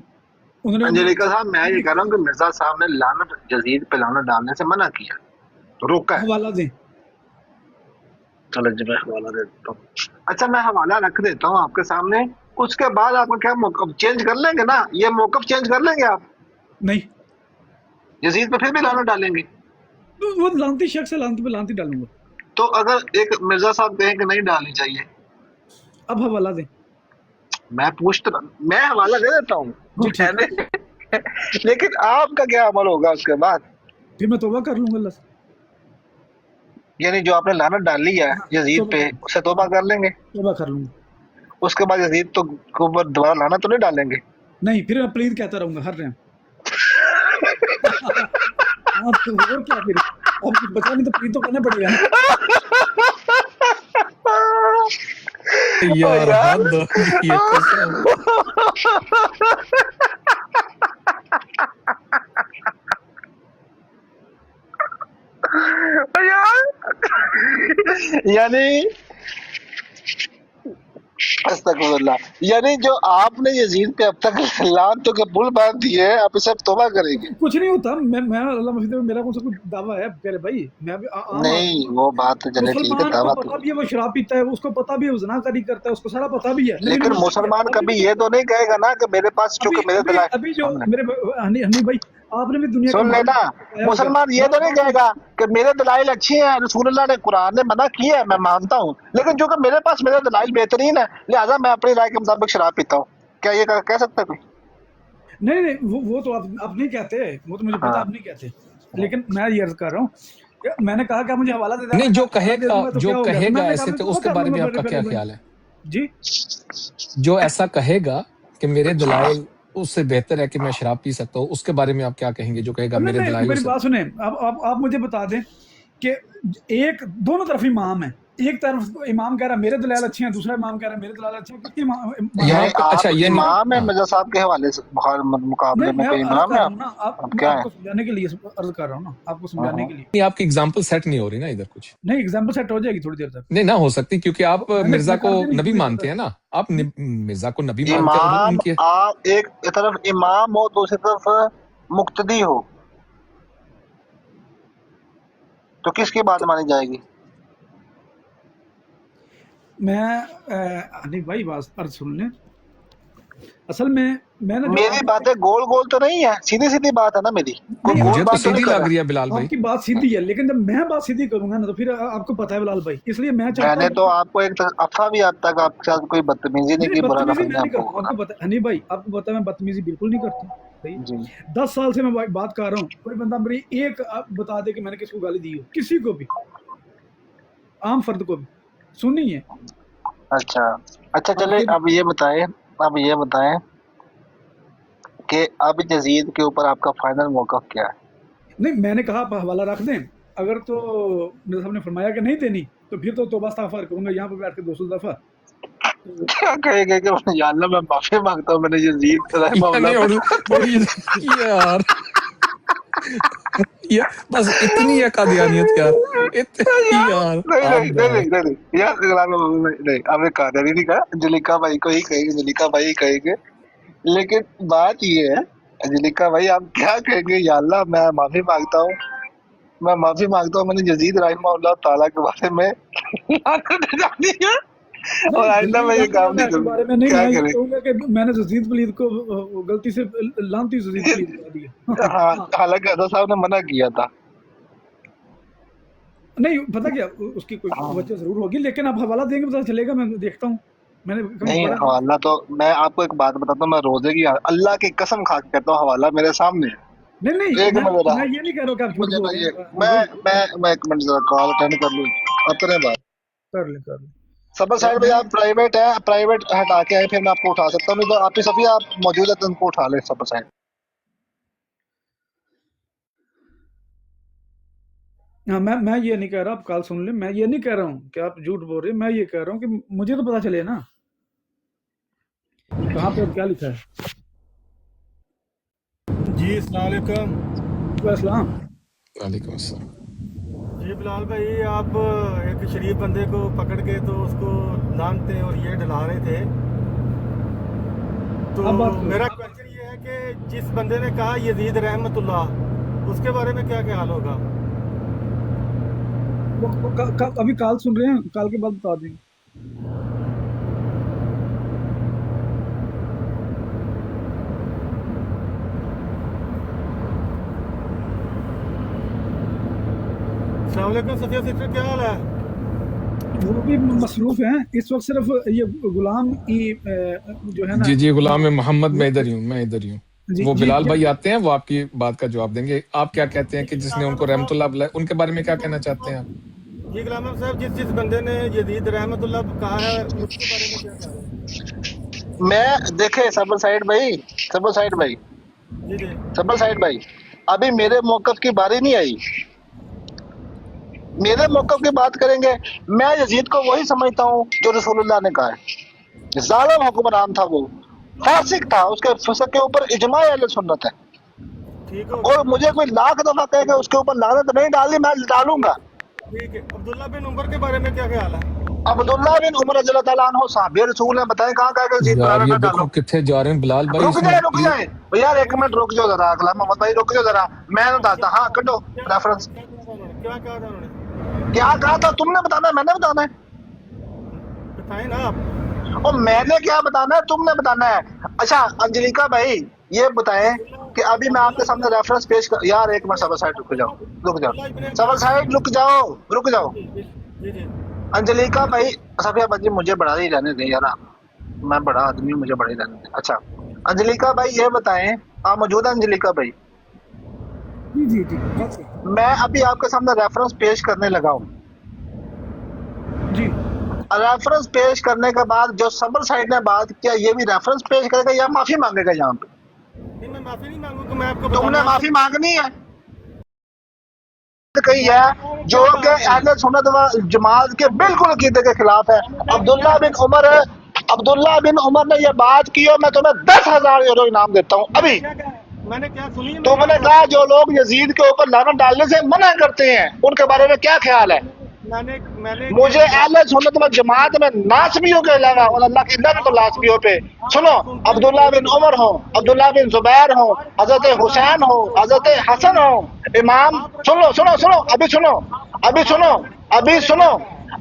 अंजलिका साहब, मैं ये कह रहा हूँ कि मिर्जा साहब ने लानत यजीद पे लानत डालने से मना किया, रोका है। हवाला दें। चलो जी मैं हवाला दे देता हूँ। अच्छा मैं हवाला रख देता हूँ आपके सामने, اس کے بعد آپ کا کیا موقف چینج کر لیں گے نا؟ یہ موقف چینج کر لیں گے آپ؟ نہیں، یزید پہ پھر بھی لعنت ڈالیں گے؟ تو وہ لانتی شخص ہے، لانتی پہ لانتی ڈالوں گا. تو اگر ایک مرزا صاحب کہیں کہ نہیں ڈالنی چاہیے، اب حوالہ دیں. میں پوچھتا، میں حوالہ دے دیتا ہوں جی ٹھیک ہے، لیکن آپ کا کیا عمل ہوگا اس کے بعد؟ پھر میں توبہ کر لوں گا اللہ سے. یعنی جو آپ نے لعنت ڈالی ہے یزید توبہ پہ، اس سے توبہ کر لیں گے، توبہ کر لوں گا. اس کے بعد یزید تو کے اوپر دوبارہ لعنت تو نہیں ڈالیں گے؟ نہیں، پھر میں پلیز کہتا رہوں گا ہر ٹائم. ہاں تو اور کیا، پھر اب بچا نہیں تو پلیز تو کرنا پڑے گا نا. یار حد ہو گئی ہے قسم. یعنی استغفر اللہ، یعنی جو آپ نے یزید پہ اب تک لعنتوں کے پل باندھ دیے ہیں، آپ اسے توبہ کریں گے؟ کچھ نہیں ہوتا. میں اللہ مسجد میں، میرا کون سا کوئی دعویٰ ہے پہلے بھائی؟ میں بھی عام نہیں وہ بات تو چلے ٹھیک ہے، مسلمان دعویٰ کو تو، پتا بھی ہے وہ شراب پیتا ہے، اس کو پتا بھی ہے وہ زنا کاری کرتا ہے، اس کو سارا پتا بھی ہے. لیکن مسلمان کبھی یہ تو نہیں کہے گا نا کہ میرے پاس چونکہ میرے دلائل. ابھی جو میرے حنیف بھائی، آپ نے بھی دنیا سن لینا، مسلمان یہ تو نہیں کہے گا کہ میرے دلائل اچھی ہیں، رسول اللہ نے قرآن نے منع کیا ہے، میں مانتا ہوں، لیکن جو کہ میرے پاس میرے دلائل بہترین ہے لہٰذا میں اپنی رائے کے مطابق شراب پیتا ہوں. کیا یہ کہہ سکتا ہے کوئی؟ نہیں، وہ تو آپ نہیں کہتے، وہ تو مجھے پتا آپ نہیں کہتے، لیکن میں یہ عرض کر رہا ہوں کہ میں نے کہا کہ آپ مجھے حوالہ دے دیں. نہیں، جو کہے گا ایسے تو اس کے بارے میں آپ کا کیا خیال ہے؟ جی، جو ایسا کہے گا کہ میرے دلائل اس سے بہتر ہے کہ میں شراب پی سکتا ہوں، اس کے بارے میں آپ کیا کہیں گے؟ جو کہے گا میرے دلائل میری سے. بات سنیں، آپ مجھے بتا دیں کہ ایک دونوں طرف امام ہے، ایک طرف امام کہہ رہا ہے میرے دلائل اچھے ہیں، دوسرا امام کہہ رہا ہے میرے دلائل اچھے ہیں. کس کے یہاں پہ اچھا یہ امام ہے مرزا صاحب کے حوالے سے مقابلے میں کوئی امام ہے؟ میں آپ کو سمجھانے کے لیے عرض کر رہا ہوں نا، آپ کو سمجھانے کے لیے. آپ کی اگزامپل سیٹ نہیں ہو رہی نا ادھر کچھ. نہیں، ایگزامپل سیٹ ہو جائے گی تھوڑی دیر تک. نہیں، نہ ہو سکتی کیونکہ آپ مرزا کو نبی مانتے ہیں نا، آپ مرزا کو نبی مانتے ہیں. امام آپ ایک طرف امام ہو، دوسری طرف مقتدی ہو، تو کس کی بات مانی جائے گی؟ میں حنیف بھائی بات عرض سن لیں، اصل میں نے میری باتیں گول گول تو نہیں ہے، سیدھی سیدھی بات ہے نا میری. مجھے تو سیدھی لگ رہی ہے بلال بھائی. آپ کی بات سیدھی ہے، لیکن جب میں بات سیدھی کروں گا نا تو پھر آپ کو پتا ہے بلال بھائی، اس لیے میں چاہتا ہوں. میں نے تو آپ کو ایک افا بھی اب تک آپ کے ساتھ کوئی بدتمیزی نہیں کی، برا نہ بدتمیزی میں سمجھیں نہیں آپ کرتا ہوں، آپ کو پتا حنیف بھائی، آپ کو پتا ہے میں بدتمیزی بالکل نہیں کرتا. جی. 10 سال سے میں بات کر رہا ہوں، کوئی بندہ میری ایک بتا دے کہ میں نے کس کو گالی دی ہو، کسی کو بھی، عام فرد کو بھی سننی ہے. اچھا چلے، اب یہ بتائیں کہ اب یزید کے اوپر آپ کا فائنل موقف کیا ہے؟ نہیں، میں نے کہا آپ حوالہ رکھ دیں، اگر تو میرے صاحب نے فرمایا کہ نہیں دینی تو پھر تو توبہ استغفار کروں گا یہاں پہ بیٹھ کے 200 دفعہ. کیا کہے گا کہ یا اللہ میں معافی مانگتا ہوں، میں نے یزید یار بس اتنی ہے قادیانیت یار. اب قادری نہیں کہا، جلیقہ بھائی کو ہی کہیں گے، جلیقہ بھائی کہیں گے. لیکن بات یہ ہے جلیقہ بھائی، آپ کیا کہیں گے؟ یا اللہ میں معافی مانگتا ہوں، میں نے یزید رحمہ اللہ تعالیٰ کے بارے میں اور آئندہ میں یہ کام نہیں کروں. کیا کریں؟ میں نے یزید پلید کو غلطی سے لانتی یزید پلید کہہ دیا. ہاں، حالانکہ حضرت صاحب نے منع کیا تھا. نہیں پتہ کیا، اس کی کوئی وجہ ضرور ہوگی، لیکن آپ حوالہ دیں گے پتہ چلے گا. میں دیکھتا ہوں. نہیں حوالہ تو میں آپ کو ایک بات بتاتا ہوں، میں روزے کی اللہ کی قسم کھا کے کہتا ہوں حوالہ میرے سامنے ہے. نہیں میں یہ نہیں کہہ رہا کہ آپ جھوٹ بول رہے ہیں. میں ایک منٹ ذرا کال اٹینڈ کر لوں، اپنے بات کر لیں. سبر سائڈ پہ آپ پرائیویٹ ہے، پرائیویٹ ہٹا کے آئے پھر میں آپ کو اٹھا سکتا ہوں، نہیں تو آپ کی صفیہ آپ موجود ہے تو ان کو اٹھا لیں سبر سائڈ. ہاں، میں یہ نہیں کہہ رہا، آپ کال سن لیں، میں یہ نہیں کہہ رہا ہوں کہ آپ جھوٹ بول رہے ہیں. میں یہ کہہ رہا ہوں کہ مجھے تو پتا چلے نا کہاں پہ کیا لکھا ہے. جی السلام علیکم. السلام. وعلیکم السلام. جی بلال بھائی، آپ ایک شریف بندے کو پکڑ کے تو اس کو لانتے اور یہ ڈلا رہے تھے، تو میرا کوشچن یہ ہے کہ جس بندے نے کہا یزید رحمت اللہ، اس کے بارے میں کیا خیال ہوگا؟ ابھی کال سن رہے ہیں، کال کے بعد بتا دیں گے. अस्सलाम वालेकुम सफिया सिस्टर, क्या हाल है? वो भी मसरूफ हैं इस वक्त, सिर्फ ये गुलाम की जो है ना। जी जी, गुलाम मोहम्मद, मैं इधर ही हूँ, मैं इधर ही हूँ। जी वो जी बिलाल क्या- भाई आते हैं, वो आपकी बात का जवाब देंगे। आप क्या कहते हैं कि जिसने उनको रहमतुल्लाह बुलाया, उनके बारे में क्या कहना चाहते हैं आप? जी गुलाम अहमद साहब, जिस बंदे ने यजीद रहमतुल्लाह कहा है उसके बारे में क्या कहा है? मैं देखे सबल साइड भाई, सबल साइड भाई, जी जी सबल साइड भाई, अभी मेरे मौकफ की बारी नहीं आई। मेरे मौकफ की बात करेंगे, मैं यजीद को वही समझता हूँ जो रसूलुल्लाह ने कहा है। जालिम हुक्मरान था वो, फासिक था, उसके फसक के ऊपर इजमा अहले सुन्नत है। ठीक हो और मुझे कोई लाख दफा कहेगा उसके ऊपर लानत नहीं डाली, मैं डालूंगा। ठीक है। अब्दुल्ला बिन उमर के बारे में क्या ख्याल है? अब्दुल्ला बिन उमर रज़ियल्लाहु ताला अन्हु साहब रसूल है, बताएं कहाँ कहा कि यजीद पर यार लानत ये ना देखो डालो। कितने जा रहे हैं बिलाल भाई, रुक इसमें जाए यार, एक मिनट रुक जाओ जरा, गुलाम मोहम्मद भाई रुक जाओ जरा, मैं बताता। हाँ कटो रेफरेंस। क्या कहा था उन्होंने? क्या कहा था तुमने बताना है, मैंने बताना है? बताएं ना आप। और मैंने क्या बताना है, तुमने बताना है। अच्छा अंजलिका भाई ये बताएं कि अभी मैं आपके सामने रेफरेंस पेश कर, यार एक मिनट, सबल साइड रुक जाओ, रुक जाओ, सबल साइड रुक जाओ, रुक जाओ। जी जी अंजलिका भाई, सफिया भाई मुझे बड़ा ही रहने दें यार, मैं बड़ा आदमी हूँ, मुझे बड़ा ही रहने दें। अच्छा अंजलिका भाई ये बताएं, आप मौजूद हैं अंजलिका भाई? जी जी जी जी मैं अभी आपके सामने रेफरेंस पेश करने लगा हूँ। जी रेफरेंस पेश करने के बाद जो सबल साइड ने बात किया, ये भी रेफरेंस पेश करेगा या माफी मांगेगा? यहाँ पे नहीं, मैं माफी नहीं मांगूंगा, मैं आपको तुमने बताऊंगा। माफी मांगनी है कही है जो कि अहले सुन्नत व जमात के बिल्कुल अकीदे के खिलाफ है। अब्दुल्ला बिन उमर ने ये बात की और मैं तुम्हें 10,000 यूरो इनाम देता हूँ अभी। क्या कहा? मैंने क्या सुनी है? तुमने कहा जो लोग यजीद के ऊपर लानत डालने से मना करते हैं, उनके बारे में क्या ख्याल है? मैंने मुझे अहले सुन्नत व जमात में नासबियों के अलावा और अल्लाह की लानत और लासबियों पे, सुनो, अब्दुल्ला बिन उमर हो, अब्दुल्ला बिन जुबैर हो, हजरत हुसैन हो, हजरत हसन हो, इमाम, सुनो सुनो सुनो, अभी सुनो, अभी सुनो, अभी सुनो,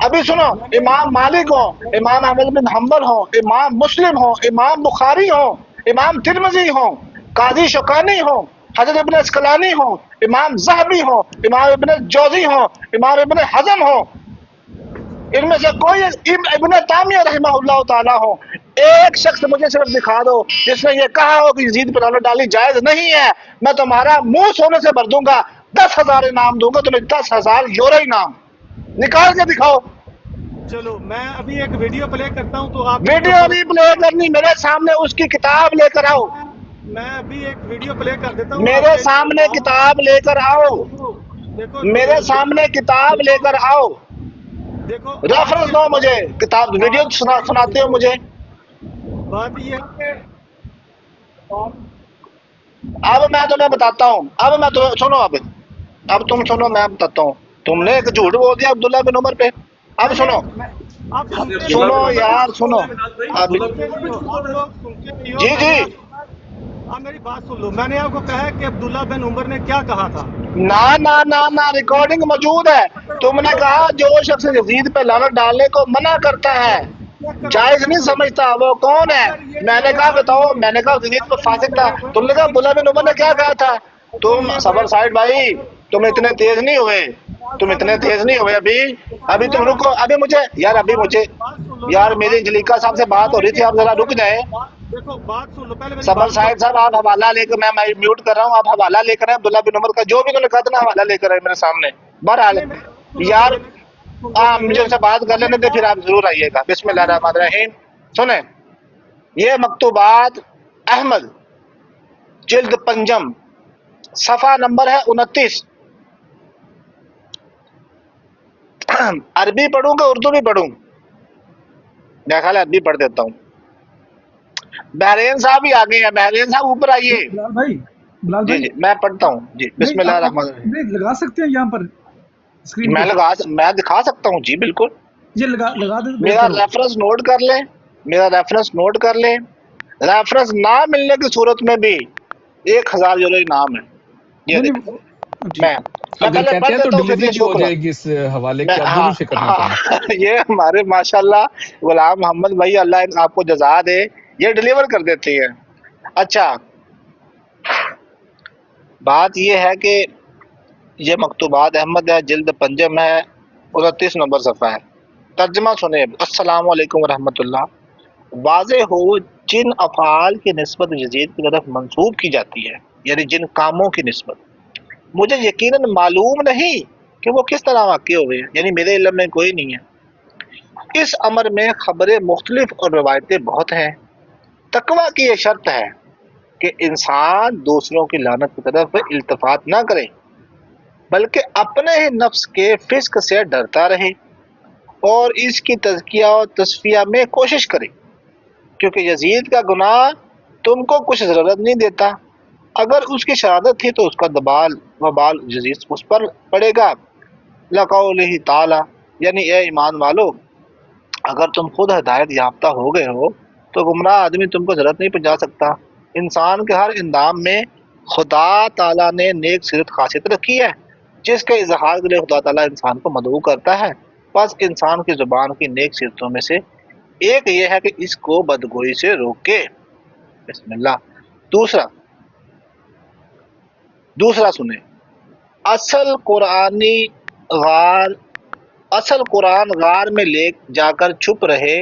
अभी सुनो, इमाम मालिक हो, इमाम अहमद बिन हम्बल हो, इमाम मुस्लिम हो, इमाम बुखारी हो, इमाम तिरमिजी हो, काजी शौकानी हो, हजरत इब्न अस्कलानी हो, इमाम ज़हबी हो, इमाम इब्न जौज़ी हो, इमाम इब्न हज़म हो, इनमें से कोई इब्न तामिया रहमहुल्लाह ताला हो। एक शख्स मुझे सिर्फ दिखा दो जिसने ये कहा हो कि यजीद पर लानत डाली जायज नहीं है, मैं तुम्हारा मुंह सोने से भर दूंगा, 10,000 इनाम दूंगा तुम्हें, 10,000 यूरो इनाम, निकाल के दिखाओ। चलो मैं अभी एक वीडियो प्ले करता हूँ, तो आप वीडियो नहीं प्ले करनी, मेरे सामने उसकी किताब लेकर आओ, मैं अभी एक वीडियो प्ले कर देता हूँ। मेरे सामने किताब लेकर आओ, देखो मेरे सामने किताब लेकर आओ, देखो रेफरेंस दो मुझे, किताब वीडियो सुनाते हो मुझे। बात ये है अब मैं तुम्हें बताता हूँ, अब मैं तुम्हें सुनो, अब तुम सुनो, मैं बताता हूँ। तुमने एक झूठ बोल दिया अब्दुल्ला बिन उमर पे, अब सुनो, आप सुनो यार सुनो, अब जी जी, आप मेरी बात सुन लो। मैंने आपको कहा है कि अब्दुल्ला बिन उमर ने क्या कहा था। ना ना ना ना, रिकॉर्डिंग मौजूद है। तुमने कहा जो शख्स यजीद पे लानत डालने को मना करता है, जायज नहीं समझता, वो कौन है? मैंने कहा बताओ, मैंने कहा यजीद पे फासिक था, तुमने कहा अब्दुल्ला बिन उमर ने क्या कहा था? तुम सबर साइड भाई, तुम इतने तेज नहीं हुए, तुम इतने तेज नहीं हुए अभी तुम रुको, अभी मुझे यार मेरी अंजलिका साहब से बात हो रही थी, आप जरा रुक जाए। देखो बात सुन लो पहले। सबर साहिब साहब आप हवाला लेकर, मैं म्यूट कर रहा हूँ, आप हवाला लेकर आए अब्दुल्ला बिन उमर का, जो भी उन्होंने कहा था ना, हवाला लेकर आए मेरे सामने। बहरहाल यार मुझे उनसे बात कर लेने दे, फिर आप जरूर आइएगा। बिस्मिल्लाहिर्रहमानिर्रहीम। सुने, ये मकतूबात अहमद जिल्द पंजम, सफा नंबर है 29। अरबी पढ़ूंगा उर्दू भी पढ़ूं, मैं ख्याल अरबी पढ़ देता हूँ। बहरेन साहब भी आ गए हैं, बहरेन साहब ऊपर आइए। बिलाल जी भाई जी मैं पढ़ता हूँ जी, बिस्मिल्लाहिर्रहमानिर्रहीम। नहीं, लगा सकते हैं यहाँ पर स्क्रीन मैं दिखा सकता हूँ जी, बिल्कुल। ये लगा दे। मेरा रेफरेंस नोट कर ले, मेरा रेफरेंस नोट कर ले। रेफरेंस ना मिलने की सूरत में भी 1,000 यूरो इनाम है। ये देखो, मैं अगर पहले कहते पढ़ हैं तो देता हूँ, डिलीवरी फिर भी हो इसको जाएगी इस हवाले की, आप हाँ दोनों से करना पड़ेगा। ये हमारे माशाल्लाह गुलाम मोहम्मद भाई, अल्लाह आपको जजा दे, ये डिलीवर कर देते हैं। अच्छा बात ये है कि یہ مکتوبات احمد ہے، جلد پنجم ہے، 29 نمبر صفحہ ہے۔ ترجمہ سنیں۔ السلام علیکم ورحمۃ اللہ۔ واضح ہو جن افعال کی نسبت یزید کی طرف منسوب کی جاتی ہے، یعنی جن کاموں کی نسبت، مجھے یقیناً معلوم نہیں کہ وہ کس طرح واقع ہوئے ہیں، یعنی میرے علم میں کوئی نہیں ہے۔ اس امر میں خبریں مختلف اور روایتیں بہت ہیں۔ تقویٰ کی یہ شرط ہے کہ انسان دوسروں کی لعنت کی طرف التفات نہ کرے، بلکہ اپنے ہی نفس کے فسق سے ڈرتا رہے اور اس کی تزکیہ و تصفیہ میں کوشش کرے، کیونکہ یزید کا گناہ تم کو کچھ ضرورت نہیں دیتا۔ اگر اس کی شہادت تھی تو اس کا وبال یزید اس پر پڑے گا۔ لقولہ تعالی، یعنی اے ایمان والو، اگر تم خود ہدایت یافتہ ہو گئے ہو تو گمراہ آدمی تم کو ضرورت نہیں پہنچا سکتا۔ انسان کے ہر اندام میں خدا تعالیٰ نے نیک سیرت خاصیت رکھی ہے، جس کے اظہار کے لیے خدا تعالیٰ انسان کو مدعو کرتا ہے۔ بس انسان کی زبان کی نیک سیرتوں میں سے ایک یہ ہے کہ اس کو بدگوئی سے روکے۔ بسم اللہ۔ دوسرا سنیں۔ اصل قرآن غار میں لے جا کر چھپ رہے۔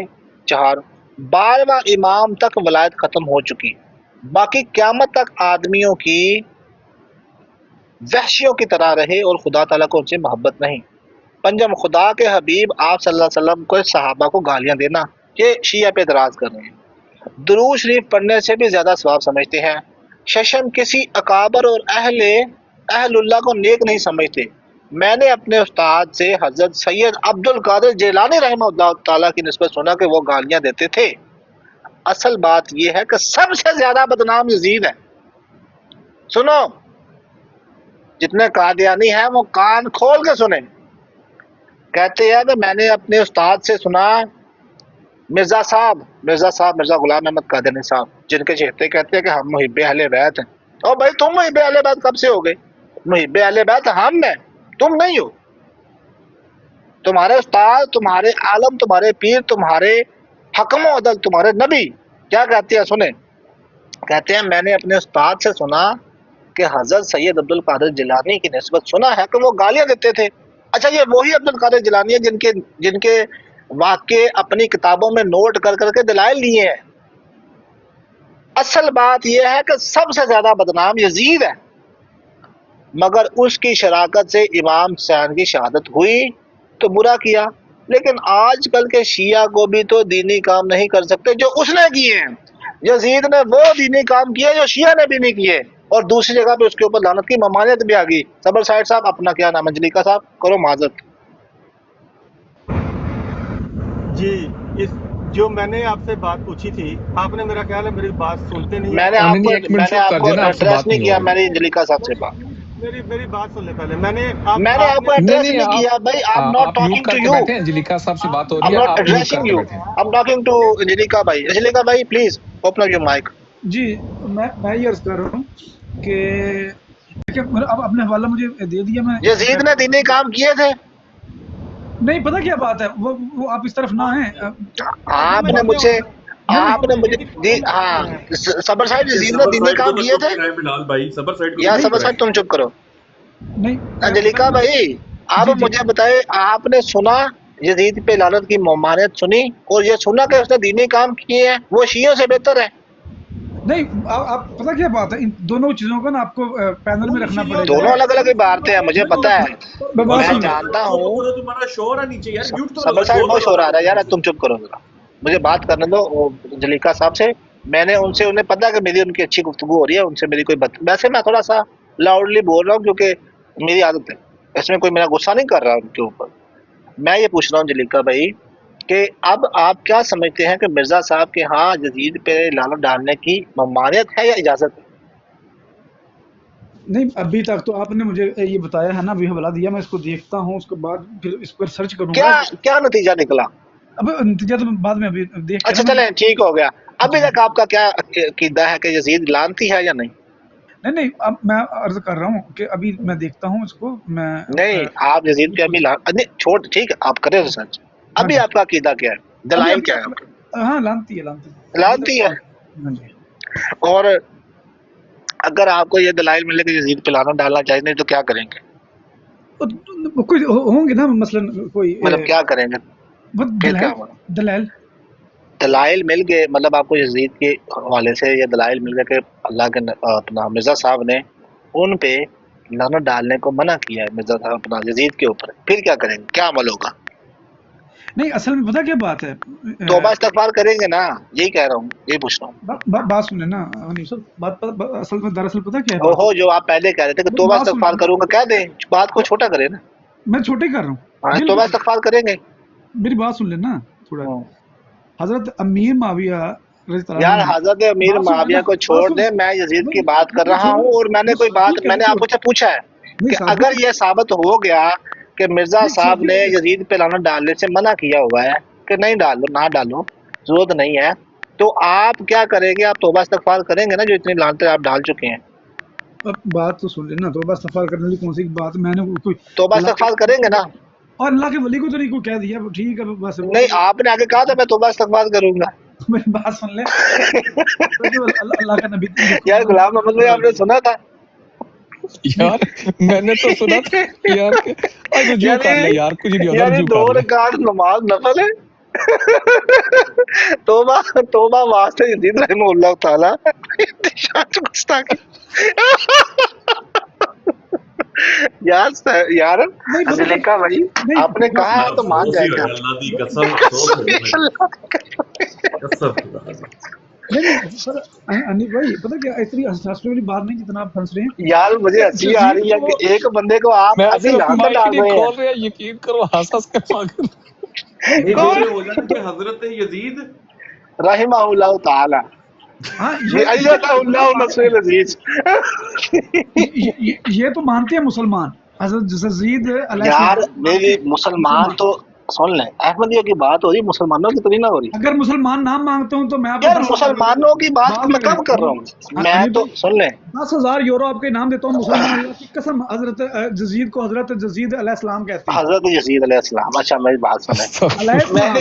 4، 12واں امام تک ولایت ختم ہو چکی، باقی قیامت تک آدمیوں کی وحشیوں کی طرح رہے اور خدا تعالیٰ کو ان سے محبت نہیں۔ 5، خدا کے حبیب آپ صلی اللہ علیہ وسلم کو صحابہ کو گالیاں دینا، یہ شیعہ پہ اعتراض کر رہے ہیں۔ درود شریف پڑھنے سے بھی زیادہ ثواب سمجھتے ہیں۔ 6، کسی اکابر اور اہل اللہ کو نیک نہیں سمجھتے۔ میں نے اپنے استاد سے حضرت سید عبد القادر جیلانی رحمہ اللہ تعالیٰ کی نسبت سنا کہ وہ گالیاں دیتے تھے۔ اصل بات یہ ہے کہ سب سے زیادہ بدنام یزید ہے۔ سنو، جتنے قادیانی ہیں وہ کان کھول کے سنیں۔ کہتے ہیں کہ میں نے اپنے استاد سے سنا، مرزا غلام احمد قادیانی صاحب، جن کے چہتے کہتے ہیں کہ ہم محب اہل بیت ہیں۔ او بھائی، تم محب اہل بیت کب سے ہو گئے؟ محب اہل بیت ہم ہیں، تم نہیں ہو۔ تمہارے استاد، تمہارے عالم، تمہارے پیر، تمہارے حکم و عدل، تمہارے نبی کیا کہتے ہیں؟ سنیں۔ کہتے ہیں میں نے اپنے استاد سے سنا کہ حضرت سید عبد القادر جیلانی کی نسبت سنا ہے کہ وہ گالیاں دیتے تھے۔ اچھا، یہ وہی عبد القادر جیلانی ہے جن کے واقعے اپنی کتابوں میں نوٹ کر کے دلائل لیے ہیں۔ اصل بات یہ ہے کہ سب سے زیادہ بدنام یزید ہے، مگر اس کی شراکت سے امام حسین کی شہادت ہوئی تو برا کیا۔ لیکن آج کل کے شیعہ کو بھی تو دینی کام نہیں کر سکتے جو اس نے کیے ہیں۔ یزید نے وہ دینی کام کیے جو شیعہ نے بھی نہیں کیے، اور دوسری جگہ پہ اس کے اوپر لعنت کی ممانعت بھی آ گئی۔ صبر سائد صاحب، اپنا کیا نام ہے؟ جلیقہ صاحب کرو معذرت۔ جی، جو میں نے آپ سے بات پوچھی تھی، آپ نے میرا خیال ہے میری بات سنتے نہیں۔ میں نے آپ کو ایڈریس نہیں کیا، میں نے جلیقہ صاحب سے بات میری بات سن لے پہلے۔ میں نے آپ کو ایڈریس نہیں کیا بھائی۔ I'm not talking to you. Angelica صاحب سے بات ہو I'm رہی ہے، not آپ میوٹ کر addressing کے you. بیٹھے ہیں۔ I'm talking to انجلیقہ بھائی۔ انجلیقہ بھائی please open up your mic. جی، میں یہ عرض کر رہا ہوں کہ اب اپنے حوالہ مجھے دے دیا۔ میں یزید نے دینی کام کیے تھے؟ نہیں پتہ کیا بات ہے، وہ آپ اس طرف نہ ہیں۔ آپ نے مجھے ہاں صبر صاحب، یزید نے دینی کام کیے تھے؟ یا صبر صاحب تم چپ کرو۔ نہیں، انجلیقہ بھائی آپ مجھے بتائے، آپ نے سنا یزید پہ لعنت کی ممانعت سنی اور یہ سنا کہ اس نے دینی کام کیے ہیں، وہ شیعوں سے بہتر ہے؟ نہیں، آپ پتہ کیا بات ہے، ان دونوں چیزوں کو نا آپ کو پینل میں رکھنا پڑے گا۔ دونوں الگ الگ عبارتیں ہیں، مجھے پتا ہے، میں جانتا ہوں۔ صبر صاحب بہت شور آ رہا ہے یار، تم چپ کرو ذرا، مجھے بات کرنے دو جلیقہ صاحب سے۔ میں نے ان سے، انہیں پتا کہ میری ان کی اچھی گفتگو ہو رہی ہے، ان سے میری کوئی ویسے میں تھوڑا سا لاؤڈلی بول رہا ہوں کیونکہ میری عادت ہے، اس میں کوئی میرا غصہ نہیں کر رہا ان کے اوپر۔ میں یہ پوچھ رہا ہوں جلیقہ بھائی کہ اب آپ کیا سمجھتے ہیں کہ مرزا صاحب کے ہاں یزید پہ لعنت ڈالنے کی ممانعت ہے یا اجازت ہے؟ نہیں، ابھی تک تو آپ نے مجھے یہ بتایا ہے نا، ابھی حوالہ دیا، میں اس کو دیکھتا ہوں، اس کے بعد پھر اس پر سرچ کروں گا۔ کیا نتیجہ نکلا؟ اب نتیجہ تو بعد میں ابھی دیکھ کے۔ اچھا چلیں ٹھیک ہو گیا۔ ابھی تک آپ کا کیا عقیدہ ہے کہ یزید لعنتی ہے یا نہیں؟ نہیں، اب میں عرض کر رہا ہوں کہ ابھی میں دیکھتا ہوں اس کو۔ میں نہیں، آپ یزید پہ ابھی چھوڑ، ٹھیک ہے آپ کریں ریسرچ۔ ابھی آپ کا عقیدہ کیا ہے؟ دلائل کیا ہے؟ ہاں، لعنتی ہے۔ ہاں جی۔ اور اگر آپ کو یہ دلائل ملے کہ یزید پہ لعنت ڈالنا چاہیے نہیں تو کیا کریں گے؟ कोई होंगे ना मसलन कोई मतलब क्या करेंगे वो फिर क्या दलाल होगा? दलाल दलाइल मिल गए, मतलब आपको यजीद के हवाले से ये दलाइल मिल गए कि अल्लाह के अपना मिर्जा साहब ने उन पे लानत डालने को मना किया है, मिर्जा साहब अपना यजीद के ऊपर, फिर क्या करेंगे, क्या अमल होगा? नहीं, असल में पता क्या बात है, तौबा इस्तगफार करेंगे ना, यही कह रहा हूँ, यही पूछ रहा हूँ। बात सुने ना हनीफ साहब, असल में दरअसल पता क्या है बात ओहो, जो आप पहले कह रहे थे कि है? तौबा बात सुन, इस्तगफार करूंगा, कह दें, बात को छोटा करें ना। मैं छोटे कर रहा हूँ, हाँ, तौबा बिल्कुल इस्तगफार करेंगे। मेरी बात सुन लेना थोड़ा। हजरत अमीर माविया रज़ी यार अल्लाह अन्हु, हजरत अमीर बात सुन माविया लेना, को बात छोड़ सुन, दे, मैं यजीद की नहीं बात कर नहीं रहा हूँ, और मैंने कोई बात ठीक है, मैंने छोड़, आपसे पूछा है नहीं कि साहब, अगर ये साबित हो गया कि मिर्जा नहीं साहब ने छोटे, यजीद पे लानत डालने से मना किया हुआ है कि नहीं डालो, ना डालो, जरूरत नहीं है, तो आप क्या करेंगे? आप तौबा इस्तगफार करेंगे ना, जो इतनी लानतें आप डाल चुके हैं? अब बात तो सुन लेना, तो बस सफर करने वाली कौन सी बात, मैंने कोई तौबा अल्लाह इस्तगफार करेंगे ना? और अल्लाह के वली को तो नहीं को कह दिया, ठीक है, बस वो नहीं, आपने आगे कहा था मैं तौबा इस्तगफार करूंगा। मेरी बात सुन ले, तो जो अल्लाह का नबी देखो, यार गुलाम मोहम्मद भाई, आपने सुना था यार मैंने तो सुना था यार कि आज रुजू यार कर ले यार, कुछ नहीं होता, यार ये रुजू 2 कर ले। रकात नमाज नफल है। तौबा तौबा वास्ते यजीद रहमतुल्लाह ताला गुस्ताखी। यार नहीं पता जुलेखा भाई, नहीं आपने बस कहा है तो मान अफसोस ही जाएंगे होया, अल्लाह दी कसम, अफसोस होया भाई, कसम खुदा दी। नहीं सर अनिल भाई, पता क्या, इतनी हंसने वाली बात नहीं जितना आप हंस रहे हैं। यार मुझे हंसी आ रही है कि एक बंदे को आप मैं अभी सिर्फ लानत माइक डाल नहीं रहे खोल हैं। रहा, यकीन करो हंस हंस के पागल। नहीं कौन? जैसे हो जाना कि हजरत यजीद रहिमहुल्लाह ताला हाँ अय्यदहुल्लाह नस्रुल अजीज। ये तो मानते हैं मुसलमान, हजरत यजीद यार अलैहिस्सलाम मेरी मानते हैं मुसलमान तो सुन लें, अहमदियों की बात हो रही, मुसलमानों की तो नहीं ना हो रही। अगर मुसलमान नाम मांगता हूँ तो मैं आपको यार 10,000 मुसलमानों की बात मैं कब कर रहा हूँ? मैं अनिल तो भाई, सुन लें, 10,000 यूरो आपके नाम देता हूँ, मुसलमान अल्लाह की कसम हजरत यजीद को हजरत यजीद अलैहिस्सलाम कहते हैं। हजरत यजीद अलैहिस्सलाम, अच्छा मेरी बात सुने, अलैहिस्सलाम,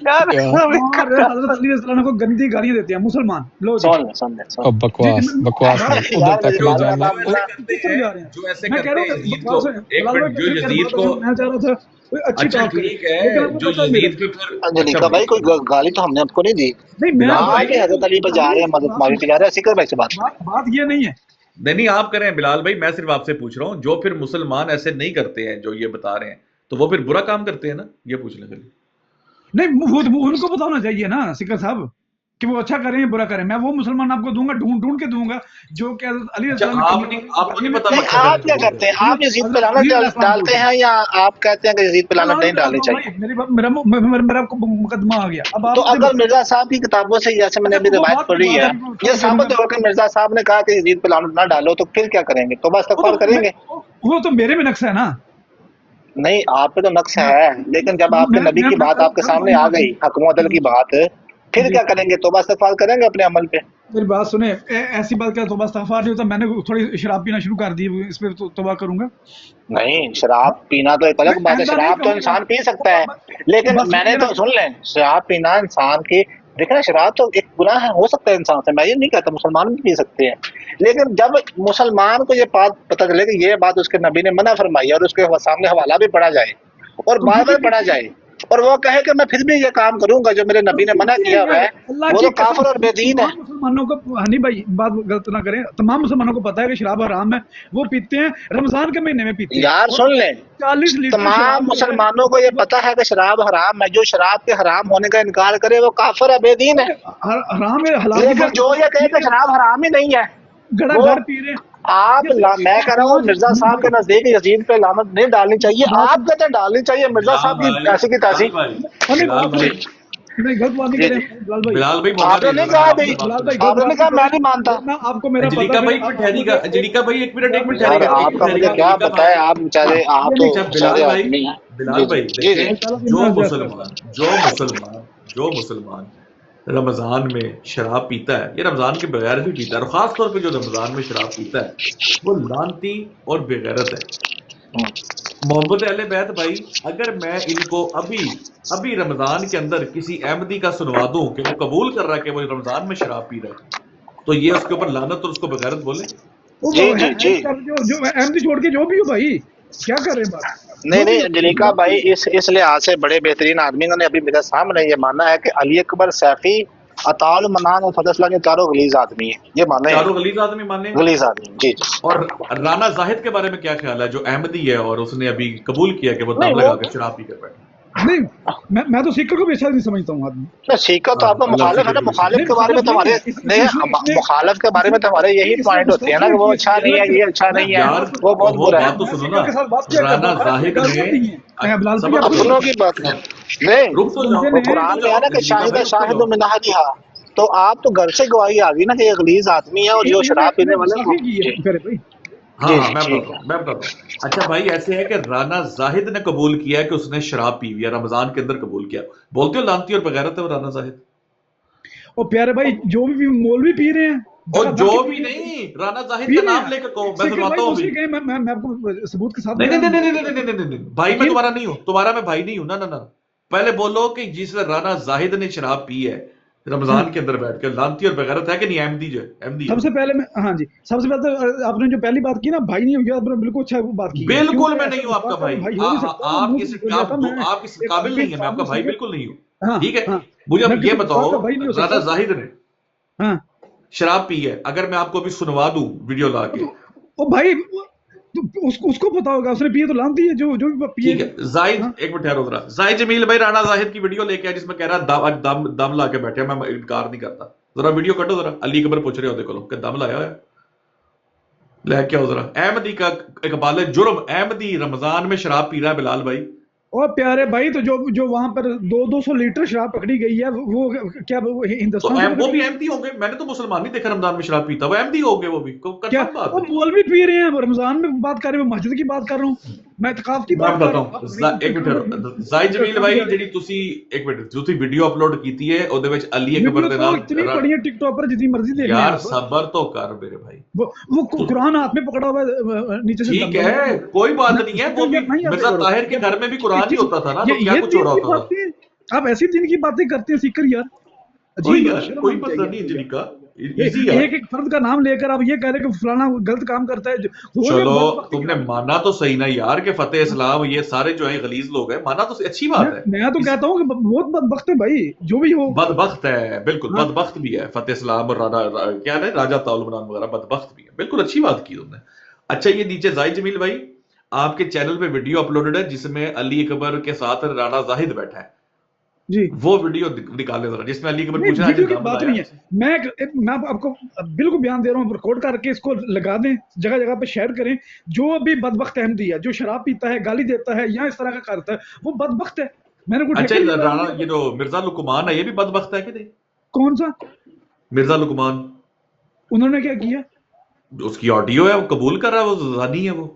यार और हजरत अली रज़ियल्लाहु अन्हु को गंदी गालियां देते हैं मुसलमान। लो जी, सुन ले अब बकवास बकवास नहीं, उधर तक नहीं जाना। किस जा रहे हैं? जो ऐसे मैं कह करते रहा हैं हूँ यजीद को, एक मिनट, जो यजीद को, मैं चाह रहा था कोई अच्छी अच्छा टॉक करे, ठीक है, लेकिन आपको जो पता है मेरे, यजीद पे फिर अंजलिका अच्छा भाई कोई गाली तो हमने आपको नहीं दी। नहीं मैं बिलाल आप ही हजरत अली पे जा रहे हैं, मदद मावी पे जा रहे हैं, सिकर भाई से बात करें। बात ये नहीं है। नहीं आप करें बिलाल भाई, मैं सिर्फ आपसे पूछ रहा हूँ, जो फिर मुसलमान ऐसे नहीं करते हैं जो ये बता रहे हैं, तो वो फिर बुरा काम करते हैं ना, ये पूछ लें। नहीं वो उनको पता होना चाहिए ना सिकर साहब कि वो अच्छा करें या बुरा करें। मैं वो मुसलमान आपको दूंगा, ढूंढ के दूंगा जो कि अली अच्छा, आपको नहीं पता नहीं, मकसद आप क्या करते हैं? आप यजीद पे लानत डालते हैं या आप कहते हैं कि यजीद पे लानत नहीं डालनी चाहिए? मेरा मुकदमा आ गया। अब तो अगर मिर्जा साहब की किताबों से, जैसे मैंने अभी रिवायत पढ़ी है, ये साबित होगा कि मिर्जा साहब ने कहा कि यजीद पे लानत ना डालो, तो फिर क्या करेंगे? तौबा इस्तगफार करेंगे? वो तो मेरे में नक्श है ना। नहीं, आप पे तो नक्श है, लेकिन जब आपके नबी की बात आपके सामने आ गई, हकम अदल की बात, फिर क्या करेंगे? तौबा इस्तगफार करेंगे अपने अमल पे? मेरी बात सुने, ऐसी बात क्या तौबा इस्तगफार नहीं होता? मैंने थोड़ी शराब पीना शुरू कर दी, इस पे तो तौबा करूंगा। नहीं, शराब पीना तो एक अलग बात है, शराब तो इंसान पी सकता है, लेकिन मैंने तो सुन लें, शराब पीना इंसान की, देखना शराब तो एक गुनाह है, हो सकता है इंसान से, मैं ये नहीं कहता, मुसलमान भी पी सकते हैं, लेकिन जब मुसलमान को ये बात पता चले कि ये बात उसके नबी ने मना फरमाई और उसके सामने हवाला भी पढ़ा जाए और बार बार पढ़ा जाए और वो कहे कि मैं फिर भी ये काम करूंगा जो मेरे नबी ने मना किया हुआ है, वो तो काफिर और बेदीन है। मुसलमानों को, हनी भाई बात गलत ना करें, तमाम मुसलमानों को पता है कि शराब हराम है, वो पीते हैं, रमजान के महीने में पीते हैं। यार सुन लें, 40 लीटर तमाम मुसलमानों को ये पता है कि शराब हराम है, जो शराब के हराम होने का इनकार करे वो काफिर है, बेदीन है। हराम है, हलाल लेकिन जो ये कहे कि शराब हराम ही नहीं है, गड़ा पी रहे हैं। मैं कह रहा हूँ मिर्जा साहब के नजदीक यजीद पे लानत नहीं डालनी चाहिए, आप कहते हैं डालनी चाहिए, मिर्जा साहब की ऐसी की तैसी। नहीं, गलत बात नहीं करें बिलाल भाई, आपने नहीं कहा भाई, आपने नहीं कहा, मैं नहीं मानता। आपको मेरा अंजलिका भाई ठहरिएगा, अंजलिका भाई एक मिनट ठहरिएगा, आपका मुझे क्या पता है, आप बेचारे, आप तो बेचारे आदमी हैं। बिलाल भाई देखें, जो मुसलमान रमजान में शराब पीता है, ये रमजान के बगैर भी पीता है, और खास तौर पे जो रमजान में शराब पीता है वो लानती और बेगैरत है। मोहम्मद अहले बैत भाई, अगर मैं इनको अभी रमजान के अंदर किसी अहमदी का सुनवा दूं कि वो कबूल कर रहा है कि वो रमजान में शराब पी रहा है, तो ये उसके ऊपर लानत और उसको बेगैरत बोले? जो अहमदी छोड़ के जो भी हो भाई, کیا کر رہے ہیں بات؟ نہیں جو بھی نہیں جلیقا بات بھائی اس لحاظ سے بڑے بہترین آدمی نے ابھی میرے سامنے یہ مانا ہے کہ علی اکبر سیفی عطا المنان اور فتح اسلام یہ چاروں غلیظ آدمی ہیں، یہ مانے ہیں چاروں غلیظ آدمی مانیں گے. غلیظ آدمی. جی جی. اور رانا زاہد کے بارے میں کیا خیال ہے جو احمدی ہے اور اس نے ابھی قبول کیا کہ وہ نہیں دم وہ لگا کر شراب پی کر بیٹھا؟ نہیں، میں تو سیکر کو بھی اچھا نہیں سمجھتا ہوں آدمی. سیکھا تو آپ کا اللہ مخالف ہے فکر نا، کو بھی مخالف نہیں کے بارے میں مخالف تو نہیں ہمارے ہے، نہیں، مخالف کے بارے میں تو ہمارے یہی اس نے پوائنٹ ہوتے ہیں نا کہ وہ اچھا نہیں ہے، یہ اچھا نہیں ہے، وہ بہت وہ برا ہے. بات تو میں سنو سیکر نا. کے ساتھ بات کیا رانا کرتا ہوں، زاہد غلطیاں نے نہیں ہیں بلال بھائی، صبر آپ کرو اپنوں ذرا. کی بات نہیں، رک تو اس جاؤ. بندے وہ نے قرآن رک تو میں ہے نا جاؤ کہ جلیقا شاہد بھائی، رک تو شاہد جاؤ. من اہلھا، تو آپ تو گھر سے گواہی آ گئی نا کہ یہ غلیظ آدمی ہے اور جو شراب پینے انہیں والے گستاخی کی جی ہے پیارے بھائی. ہاں جی ہاں جی میں ٹھیک بتاتا ہے. ہوں میں بتاتا ہوں. اچھا بھائی ایسے ہے کہ رانا زاہد نے قبول کیا ہے کہ اس نے شراب پی ہوئی ہے، رمضان کے اندر قبول کیا. بولتے ہو لانتی اور بغیرت ہے وہ رانا زاہد. اور پیارے بھائی جو بھی مولوی پی رہے ہیں اور دگا جو دگ کے بھی پی رہے ہیں، نہیں رانا زاہد پی کا رہے نام ہیں. لے کر کہو، میں سیکر سنواتا بھائی ہوں دوسری ابھی. کہیں میں آپ کو ثبوت کے ساتھ نہیں نہیں بیان نہیں نہیں کرتا نہیں ہوں. نہیں نہیں نہیں بھائی میں یقین تمہارا نہیں ہوں، تمہارا میں بھائی نہیں ہوں. نہ نہ نہ پہلے بولو کہ جس رانا زاہد نے شراب پی ہے ہاں، رمضان کے اندر بیٹھ کے، لانتی اور بغیرت ہے کہ نہیں؟ احمدی جو ہے احمدی ہے سب وہ. سے پہلے میں ہاں جی، سب سے پہلے آپ نے جو پہلی بات کی نا بھائی نہیں ہوگا، آپ نے بالکل اچھا بات کی ہے، بالکل کیونکہ میں ایسا نہیں ہوں آپ کا گستاخ کا بھائی. بھائی ہو نہیں سکتا. وہ آپ منہ سے اس نکل جاتا میں آپ اس ایک قابل نہیں ہے، میں آپ فیملی کا بھائی سنگر. بالکل نہیں ہوں. ہاں ٹھیک ہے. ہاں، مجھے میں اب یہ کسی بتاؤ گستاخ کا بھائی نہیں ہو رانا سکتا. زاہد نے ہاں شراب پی ہے، اگر میں آپ کو ابھی سنوا دوں ویڈیو لا کے. تو وہ بھائی تو اس کو پتا ہوگا، اس نے پیے تو لانتی ہے جو بھی پیے. ٹھیک ہے زاہد، ہاں ایک منٹ ٹھہرو ذرا. زاہد جمیل بھائی رانا زاہد کی ویڈیو لے کے آئے جس میں کہہ رہا ہے دم لا کے بیٹھے. میں انکار نہیں کرتا. ذرا ویڈیو کٹو ذرا. علی اکبر پوچھ رہے ہوتے کو کہ دم لایا ہوا ہے؟ لے کے آؤ ذرا. احمدی کا اقبال جرم، احمدی رمضان میں شراب پی رہا ہے بلال بھائی. اور پیارے بھائی تو جو وہاں پر 200 لیٹر شراب پکڑی گئی ہے وہ کیا وہ تو ہندوستان سے وہ پکڑی بھی گئی؟ احمدی ہوں گے. میں نے تو مسلمان نہیں دیکھا رمضان میں شراب پیتا. وہ احمدی ہوں گے، وہ بھی کیا کنفرم بات وہ ہے. مولوی پی رہے ہیں، رمضان میں بات کر رہے ہیں، مسجد کی بات کر رہا ہوں، میں اعتکاف کی میں بات کر بتاتا رہا ہوں. آپ ہوں ایک منٹ ٹھہرو. زاہد جمیل بھائی جڑی تسی ایک منٹ جو تھی ویڈیو اپلوڈ کیتی ہے ਉਹਦੇ ਵਿੱਚ علی اکبر ویڈیو دے تو نال اتنی پڑی ہے ٹک ٹاک پر جتنی مرضی دیکھ لیں یار آپ. صبر تو کر میرے بھائی. وہ قرآن ہاتھ میں پکڑا ہوا ہے نیچے سے ٹھیک دم ہے کوئی بات نہیں ہے. وہ بھی نہیں ایسے مرزا کرو. طاہر کے گھر میں بھی قرآن ہی ہوتا تھا نا، تو کیا یہ کچھ ہو دین رہا کی ہوتا تھا. باتیں آپ ایسی دین کی باتیں کرتے ہیں سیکر یار، کوئی عجیب ہے، یار شرم کوئی آنی مسئلہ چاہیے نہیں آپ ہے کو یار. جنیکا. ایزی یار. ایک فرد کا نام لے کر آپ یہ کہہ رہے کہ فلانا غلط کام کرتا ہے، ہو گیا چلو بدبختی تم کی نے حد. مانا تو صحیح نا یار کہ فتح اسلام یہ سارے جو ہیں غلیظ لوگ ہیں، مانا تو اچھی بات ہے. میں تو کہتا ہوں کہ بہت بدبخت ہے بھائی جو بھی ہو. بدبخت ہے بالکل، ہاں بدبخت بھی ہے فتح اسلام اور کیا ہے راجہ طالبان وغیرہ بدبخت بھی ہے. بالکل اچھی بات کی تم نے. اچھا یہ نیچے زاہد جمیل بھائی آپ کے چینل پہ ویڈیو اپلوڈڈ ہے جس میں علی اکبر کے ساتھ رانا زاہد بیٹھا ہے. جی، وہ ویڈیو نکالے ذرا جس میں علی اکبر پوچھ نہیں رہا ہے ویڈیو جی کی دم بات لایا. نہیں ہے. میں آپ کو بالکل بیان دے رہا ہوں، ریکارڈ کر کے اس کو لگا دیں، جگہ جگہ پہ شیئر کریں. جو بھی بدبخت احمدی ہے جو شراب پیتا ہے، گالی دیتا ہے یا اس طرح کا کرتا ہے، وہ بدبخت ہے. میں نے کوئی اچھا ٹھیکہ نہیں لگایا رانا ان کے یہ اوپر. جو مرزا لقمان ہے یہ بھی بدبخت ہے کہ نہیں؟ کون سا؟ مرزا لقمان انہوں نے کیا کیا؟ اس کی آڈیو ہے، وہ قبول کر رہا ہے وہ زانی ہے وہ.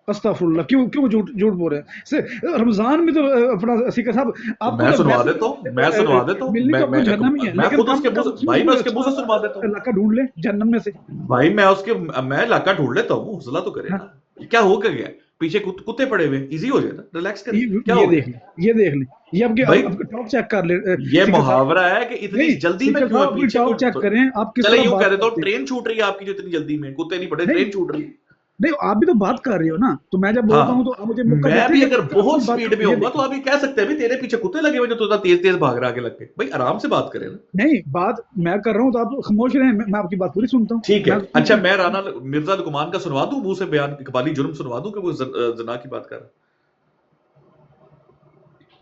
استغفر اللہ، کیوں جھوٹ بول رہے ہیں؟ رمضان میں تو اپنا سیکر صاحب تو آپ کو میں تو سنوا ویسے دیتا ہوں میں سنوا دیتا ہوں ملنے تو آپ کو جہنم ہی ہے، میں لیکن خود اس کم کے سے منہ کم سے اس میں بھائی سے میں کوئی اس کے منہ سے اچھا سنوا دیتا ہوں. علاقہ ڈھونڈ لیں جہنم میں سے. بھائی میں علاقہ ڈھونڈ لیتا ہوں، حوصلہ تو کرے ہاں، نا. کیا ہو گیا پیچھے کتے پڑے ہوئے، ایزی ہو جائے نا، ریلیکس کریں. کیا یہ ہو گیا دیکھ لیں، یہ دیکھ لیں، یہ بھائی؟ آپ کے ٹاک چیک کر لیں یہ سیکر صاحب. محاورہ ہے کہ اتنی نہیں جلدی میں سیکر کیوں ہے صاحب اپنی پیچھے ٹاک چیک کریں آپ کس چلے طرح یوں کہہ بات دیتا ہوں کرتے ہیں. ٹرین چھوٹ رہی ہے آپ کی جو اتنی جلدی میں، کتے نہیں پڑے، نہیں ٹرین چھوٹ رہی ہے. نہیں، آپ بھی تو بات کر رہے ہو نا، تو میں جب بولتا ہوں ہاں تو آپ مجھے موقع میں دیتے بھی ہیں اگر کہ بہت اپنی بات سپیڈ کرو. میں یہ ہوں گا تو دیکھیں، آپ یہ کہہ سکتے ہیں بھی تیرے پیچھے کتے لگے ہوئے جو تو تیز تیز بھاگ رہا کے لگ کے. بھائی آرام سے بات کریں نا. نہیں بات میں کر رہا ہوں تو آپ خاموش رہیں، میں آپ کی بات پوری سنتا ہوں. ٹھیک ہے. میں اچھا میں رانا مرزا لقمان کا سنوا دوں منہ سے بیان، اقبالی جرم سنوا دوں کہ وہ زنا کی بات کر رہا ہے.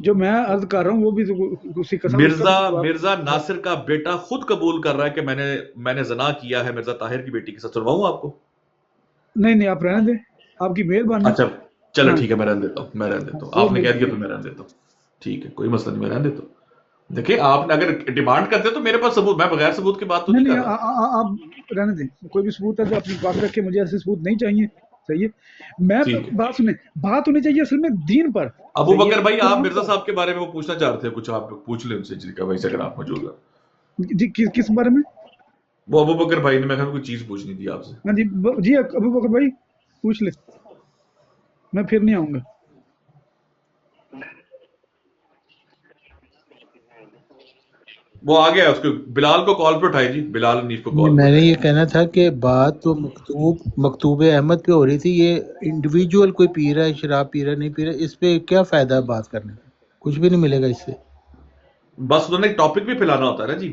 جو میں عرض کر رہا ہوں وہ بھی سیکر صاحب اس کا بھی جواب. مرزا ناصر کا بیٹا خود قبول کر رہا ہے کہ میں نے زنا کیا ہے مرزا طاہر کی بیٹی کے ساتھ. سنواؤں آپ کو؟ نہیں آپ رہنے دیں، آپ کی مہربانی. اچھا چلو ہاں ٹھیک ہے میں رہنے دیتا ہوں وہ آپ نے کہہ دیا تو میں رہنے دیتا ہوں. ٹھیک ہے کوئی مسئلہ نہیں، میں رہنے دیتا ہوں. دیکھیں آپ نے اگر ڈیمانڈ کرتے تو میرے پاس ثبوت، میں بغیر ثبوت کی بات تو نہیں کر رہا. آپ رہنے دیں، کوئی بھی ثبوت ہے تو اپنی بات رکھ کے، مجھے ایسے ثبوت نہیں چاہیے. صحیح ہے، میں ٹھیک ہے. بات سنیں، بات ہونی چاہیے اصل میں دین پر. ابو صحیح بکر ہے، بھائی آپ قرآن مرزا پر. صاحب کے بارے میں وہ پوچھنا چاہتے ہیں کچھ، آپ پوچھ لیں ان سے جنیکا بھائی سے اگر آپ موجود ہیں. جی کس بارے میں؟ وہ ابو بکر بھائی نے میں کوئی چیز پوچھنی تھی آپ سے. ہاں جی ابو بکر بھائی پوچھ لے، میں پھر نہیں آؤں گا. وہ आ गया उसको बिलाल को कॉल पे उठाई जी बिलाल हनीफ को कॉल पे मैंने उठाई ये कहना था कि बात तो मकतूब अहमद पे हो रही थी, ये इंडिविजुअल कोई पी रहा है शराब पी रहा है नहीं पी रहा है, इस पे क्या फायदा है बात करने का? कुछ भी नहीं मिलेगा इससे। बस उन्होंने एक टॉपिक भी फैलाना होता है ना जी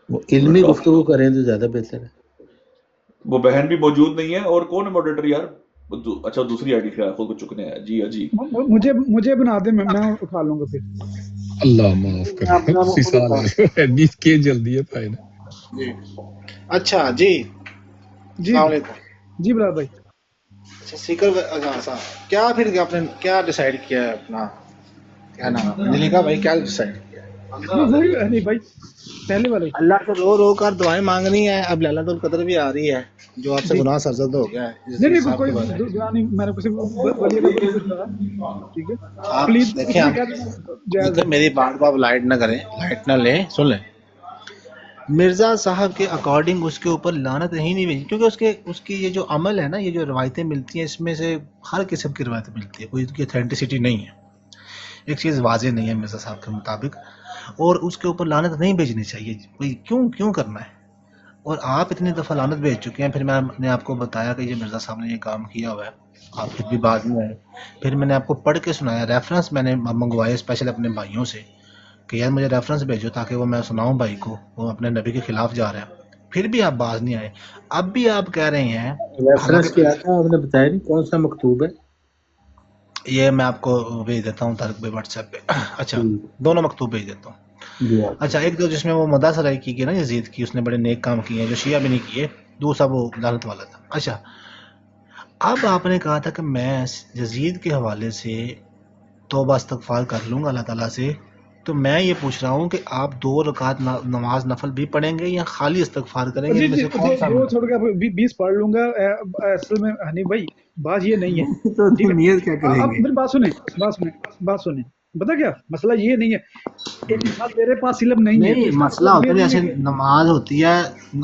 वो इल्मी गुफ्तगू करें तो ज्यादा बेहतर है। वो बहन भी मौजूद नहीं है और कौन है मॉडरेटर यार अच्छा दूसरी आईडी का खुद को चुकने है जी अजी मुझे बना दे, मैं उठा लूंगा फिर। अल्लाह माफ करे उसी साल हदीस के जल्दी है फायदा जी अच्छा जी जी अस्सलाम वालेकुम जी बिलाल भाई। अच्छा सीकर अच्छा क्या फिर आपने क्या डिसाइड किया है अपना क्या नाम है अंजलिका भाई क्या डिसाइड किया है वही नहीं भाई पहले वाले अल्लाह से रो कर दुआएं मांगनी है अब लैलतुल कद्र भी आ रही है जो आपसे गुनाह सरजद हो गया है नहीं कोई दुआ नहीं, मैंने कुछ वली का कुछ कहा, ठीक है आप प्लीज देखें आप मेरी बात को आप लाइट ना करें लाइट ना ले सुन लें मिर्ज़ा साहब के अकॉर्डिंग उसके ऊपर लानत ही नहीं भेजी क्योंकि उसकी ये जो अमल है ना ये जो रवायतें मिलती हैं इसमें से हर किस्म की रवायतें मिलती है कोई उसकी अथेंटिसिटी नहीं है एक चीज़ वाज़ेह नहीं है मिर्ज़ा साहब के मुताबिक और उसके ऊपर लानत नहीं भेजनी चाहिए भाई क्यों करना है और आप इतनी दफ़ा लानत भेज चुके हैं फिर मैंने आपको बताया कि ये मिर्ज़ा साहब ने ये काम किया हुआ है आप फिर भी बात में आए फिर मैंने आपको पढ़ के सुनाया रेफरेंस मैंने मंगवाए स्पेशल अपने भाइयों से कि यार मुझे रेफरेंस भेजो ताकि वो मैं सुनाऊं भाई को वो अपने नबी के खिलाफ जा रहा है फिर भी आप बाज नहीं आए अब भी आप कह रहे हैं रेफरेंस क्या था आपने बताया नहीं कौन सा मकतूब है ये मैं आपको भेज देता हूँ तारिक भाई व्हाट्सएप पे अच्छा दोनों मकतूब भेज देता हूँ अच्छा एक तो जिसमें वो मदा सराई की ना यजीद की उसने बड़े नेक काम किए हैं जो शिया भी नहीं किए दूसरा वो लानत वाला था अच्छा अब आपने कहा था कि मैं यजीद के हवाले से तौबा इस्तगफार कर लूँगा अल्लाह ताला से तो मैं ये पूछ रहा हूँ कि आप 2 रकात नमाज नफल भी पढ़ेंगे या खाली इस्तगफार करेंगे इनमें से कौन सा वो छोड़ के 20 पढ़ लूंगा असल में हनी भाई बात ये नहीं है तो नियत क्या आप करेंगे मेरी बात सुने बता क्या मसला ये नहीं है एक इंसान मेरे पास इल्म नहीं है नहीं मसला होता है जैसे नमाज होती है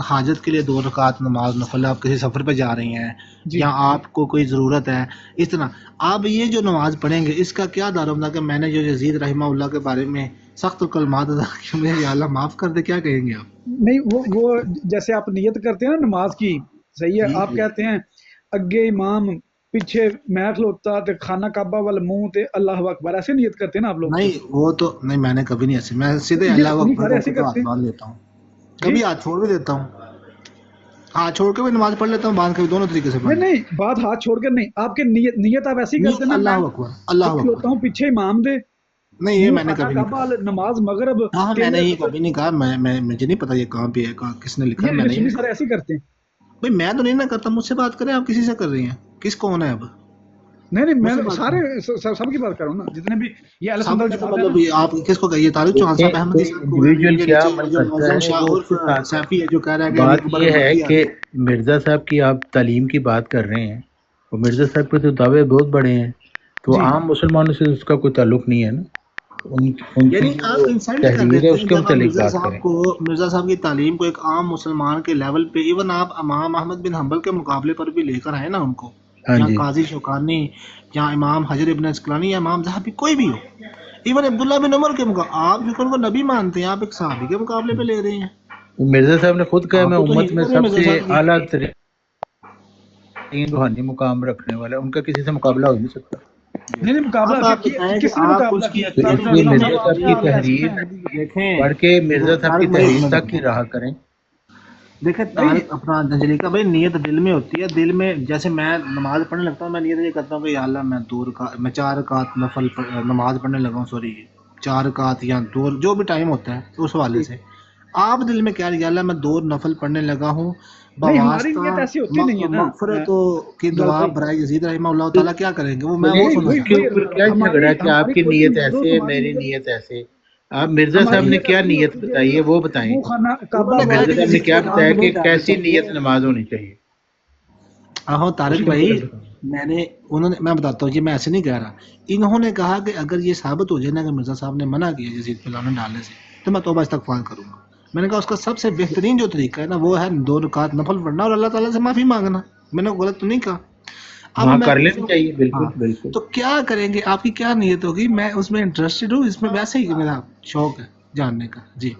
हाजत के लिए 2 रकात नमाज नफल आप किसी सफर पे जा रही हैं या आपको कोई ज़रूरत है इस तरह आप ये जो नमाज पढ़ेंगे इसका क्या दारोमदार कि मैंने जो यजीद रहमहुल्लाह के बारे में सख्त कलमात अदा किए मुझे या अल्लाह माफ़ कर दे क्या कहेंगे आप नहीं वो जैसे आप नियत करते हैं ना नमाज की सही है आप कहते हैं अगे इमाम पीछे मैं खलोता ते खाना काबा वाल मुंह ते अल्लाह अकबर ऐसे नियत करते हैं ना आप लोग नहीं वो तो नहीं मैंने कभी नहीं ऐसे मैं सीधे अल्लाह अकबर ऐसे को हाथ बांध लेता हूँ कभी हाथ छोड़ भी देता हूँ हाथ छोड़ के भी नमाज पढ़ लेता हूँ बांध के दोनों तरीके से नहीं बात हाथ छोड़ कर नहीं आपके नियत आप ऐसी करते हैं अल्लाह अकबर अल्लाह अकबर खलोता हूँ पीछे इमाम दे नहीं ये मैंने कभी नहीं कहा नमाज मगरब हाँ मैंने ये कभी नहीं कहा मैं मुझे नहीं पता ये कहाँ पे है किसने लिखा है मैंने सर ऐसे करते हैं भाई मैं तो नहीं ना करता मुझसे बात करें आप किसी से कर रही हैं किस कौन है अब नहीं मैं सारे सबकी बात कर रहा हूँ ना जितने भी ये मतलब आप किसको कहिए तारिक चौहान साहब अहमदी साहब सैफी है जो कह रहा है बात ये है कि मिर्जा साहब की आप तालीम की बात कर रहे हैं और मिर्जा साहब के तो दावे बहुत बड़े हैं तो आम मुसलमानों से उसका कोई ताल्लुक नहीं है ना मिर्जा साहब की तालीम को एक आम मुसलमान के लेवल पे इवन आप इमाम अहमद बिन हंबल के मुकाबले पर भी लेकर आए ना उनको या काजी शौकानी या इमाम हजर इब्न अस्कलानी या इमाम ज़हाबी कोई भी हो इवन अब्दुल्ला बिन उमर के मुकाबले आप जो उनको नबी मानते हैं आप एक सहाबी के मुकाबले पे ले रहे हैं मिर्जा साहब ने खुद कहा मैं उम्मत में सबसे आला तरीन रूहानी मुकाम रखने वाला उनका किसी से मुकाबला हो नहीं सकता नहीं मुकाबला किसने मुकाबला किया मिर्जा साहब की तहरीर पढ़ के मिर्जा साहब की तहरीर तक की राह करें देखें तारिक अपना अंजलिका भाई नियत दिल में होती है दिल में जैसे मैं नमाज पढ़ने लगता हूँ मैं नियत ये करता हूँ कि या अल्लाह मैं 4 रकात नफल नमाज पढ़ने लगा हूँ 4 रकात या 2 जो भी टाइम होता है उस हवाले से आप दिल में क्या या अल्लाह मैं 2 नफल पढ़ने लगा हूँ की दुआ बराए यजीद रहमहुल्लाह ताला क्या करेंगे वो मैं वो सुना क्या झगड़ा कि आपकी नीयत ऐसे मेरी नीयत ऐसे आप मिर्जा साहब ने क्या नीयत बताई है वो बताएं मिर्जा साहब ने क्या बताया कि कैसी नीयत नमाज होनी चाहिए आहो तारिक भाई मैं बताता हूँ जी मैं ऐसे नहीं कह रहा इन्होंने कहा कि अगर ये साबित हो जाए ना कि मिर्जा साहब ने मना किया यजीद पे लानत डालने से तो मैं तौबा इस्तगफार करूंगा मैंने कहा उसका सबसे बेहतरीन जो तरीका है ना वो है 2 रकात नफल पढ़ना और अल्लाह ताला से माफ़ी मांगना मैंने गलत तो नहीं कहा وہاں میں کر لینی چاہیے، بالکل ہاں بالکل۔ تو کیا کریں گے، آپ کی کیا نیت ہوگی؟ میں اس میں انٹرسٹڈ ہوں، اس میں ویسے ہی میرا شوق ہے جاننے کا جی۔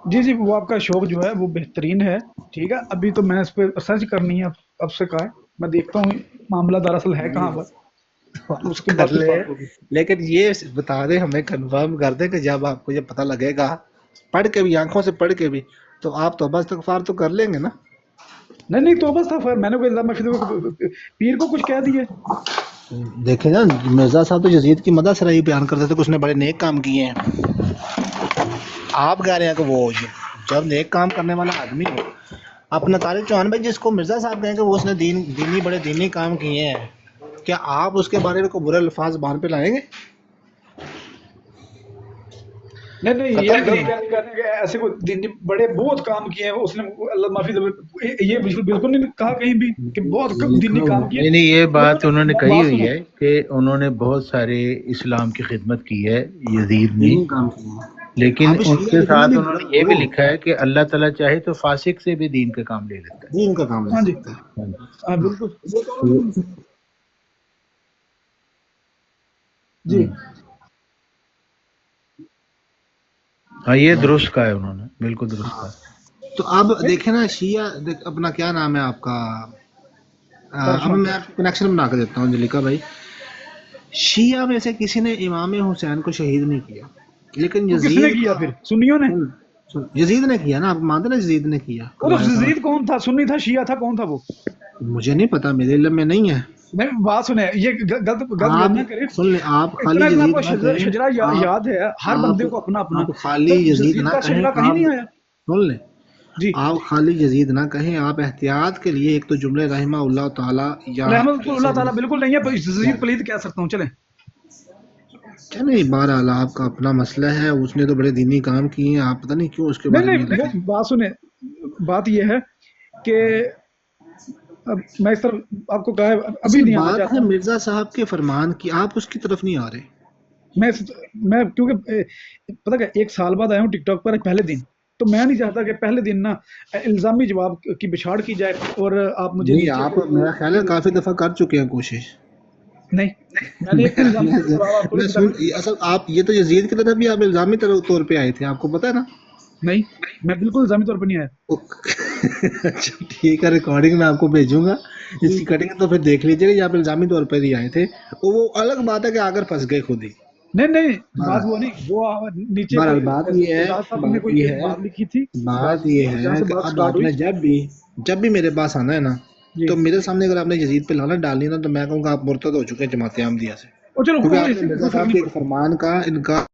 جی وہ آپ کا شوق جو ہے وہ بہترین ہے، ٹھیک ہے، ابھی تو میں نے اس پہ سرچ کرنی ہے اب سے کہا ہے، میں دیکھتا ہوں معاملہ دراصل ہے کہاں پر، تو اس کے کر بعد پھر لے، بات ہوگی۔ لیکن یہ بتا دیں ہمیں، کنفرم کر دیں کہ جب آپ کو یہ پتہ لگے گا پڑھ کے بھی، آنکھوں سے پڑھ کے بھی، تو آپ توبہ استغفار تو کر لیں گے نا؟ نہیں تو بس تھا، میں نے کوئی پیر کو کچھ کہہ دیے؟ دیکھیں نا، مرزا صاحب تو یزید کی مدح سے ہی بیان کرتے تھے کہ اس نے بڑے نیک کام کیے ہیں، آپ کہہ رہے ہیں کہ وہ جب نیک کام کرنے والا آدمی ہو، اپنا طارق چوہان بھائی جس کو مرزا صاحب کہیں کہ وہ اس نے بڑے دینی کام کیے ہیں، کیا آپ اس کے بارے میں کوئی برے الفاظ بان پہ لائیں گے؟ نہیں یہ غلط بیان کرنے کے، ایسے کوئی بڑے بہت کام کیے ہیں اس نے، اللہ معافی دے، یہ بالکل نہیں کہا کہیں بھی کہ بہت دینی کام کیے۔ نہیں یہ بات انہوں نے کہی ہوئی ہے کہ انہوں نے بہت سارے اسلام کی خدمت کی ہے یزید نے، لیکن ان کے ساتھ انہوں نے یہ بھی لکھا ہے کہ اللہ تعالیٰ چاہے تو فاسق سے بھی دین کا کام لے لیتا ہے، دین کا کام لے سکتا ہے۔ ہاں بالکل جی ہاں یہ درست کہا ہے انہوں نے، بالکل درست کہا ہے۔ تو اب دیکھیں نا، شیعہ اپنا کیا نام ہے آپ کا، اب میں آپ کو کنیکشن بنا کے دیتا ہوں جلیکا بھائی، شیعہ میں سے کسی نے امام حسین کو شہید نہیں کیا، لیکن کس نے کیا پھر؟ سنیوں نے؟ یزید نے کیا نا، آپ مانتے نا یزید نے کیا؟ یزید کون تھا؟ سنی تھا، شیعہ تھا، کون تھا وہ؟ مجھے نہیں پتا، میرے علم میں نہیں ہے۔ نہیں بات سنیں، یہ غلط نہ کریں، سن لیں، آپ خالی یزید نہ کہیں، شجرا یاد ہے ہر بندے کو اپنا اپنا، آپ خالی یزید نہ کہیں، کہیں نہیں آیا۔ سن لیں جی آپ خالی یزید نہ کہیں، آپ احتیاط کے لیے ایک تو جملے رحمہ اللہ تعالیٰ یا رحمۃ اللہ تعالیٰ بالکل نہیں ہے، یزید پلید کہہ سکتا ہوں، چلیں چلیں، بہرحال آپ کا اپنا مسئلہ ہے، اس نے تو بڑے دینی کام کیے ہیں، آپ پتہ نہیں کیوں اس کے بارے میں نہیں بات سنیں، بات یہ ہے کہ میں اس طرح آپ کو کہا ہے ابھی نہیں آنا بات ہے مرزا صاحب کے فرمان کی، آپ اس کی طرف نہیں آ رہے۔ میں کیونکہ پتہ کہ 1 سال بعد آیا ہوں ٹک ٹاک پر پہلے دن، تو میں نہیں چاہتا کہ پہلے دن نا الزامی جواب کی بچھاڑ کی جائے اور آپ مجھے نہیں، آپ میرا خیال ہے کافی دفعہ کر چکے ہیں کوشش۔ نہیں میں نے ایک اصل آپ یہ تو یزید کی طرف بھی آپ الزامی طور پہ آئے تھے، آپ کو پتا ہے نا؟ نہیں میں بالکل الزامی طور پہ نہیں آیا۔ اچھا ٹھیک ہے، ریکارڈنگ میں آپ کو بھیجوں گا، اس کی کٹنگ تو پھر دیکھ لیجیے کہ آپ الزامی طور پر ہی آئے تھے، وہ الگ بات ہے کہ آ کر پھنس گئے خود ہی۔ نہیں بات وہ نہیں، وہ نیچے بات یہ ہے کہ اب آپ نے جب بھی میرے پاس آنا ہے نا، تو میرے سامنے اگر آپ نے یزید پہ لعنت ڈالنی ہے نا، تو میں کہوں گا آپ مرتد ہو چکے ہیں جماعت احمدیہ سے، کیونکہ آپ نے مرزا صاحب کے فرمان کا انکار،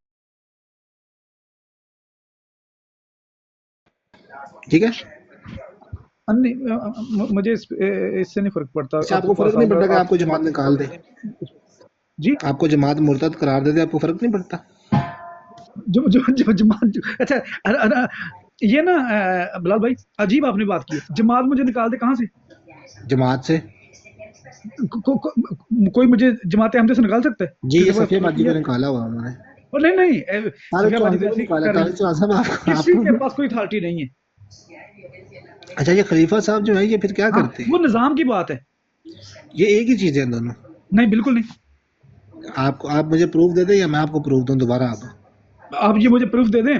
ٹھیک ہے؟ مجھے اس سے نہیں فرق پڑتا۔ آپ کو فرق نہیں پڑتا کہ آپ کو جماعت نکال دے؟ جی آپ کو جماعت مرتد قرار دے دے، آپ کو فرق نہیں پڑتا؟ جماعت اچھا یہ نا بلال بھائی عجیب آپ نے بات کی، جماعت مجھے نکال دے کہاں سے؟ جماعت سے کوئی مجھے جماعت احمدیہ سے نکال سکتا ہے؟ جی، یہ صفیہ باجی کو نکالا ہوا انہوں نے۔ نہیں کسی کے پاس کوئی اتھارٹی نہیں ہے۔ اچھا یہ خلیفہ صاحب جو ہے یہ پھر کیا کرتے ہیں؟ وہ نظام کی بات ہے، یہ ایک ہی چیز ہے دونوں؟ نہیں بالکل نہیں۔ آپ مجھے پروف دے دیں یا میں آپ کو پروف دوں دوبارہ؟ آپ یہ مجھے پروف دے دیں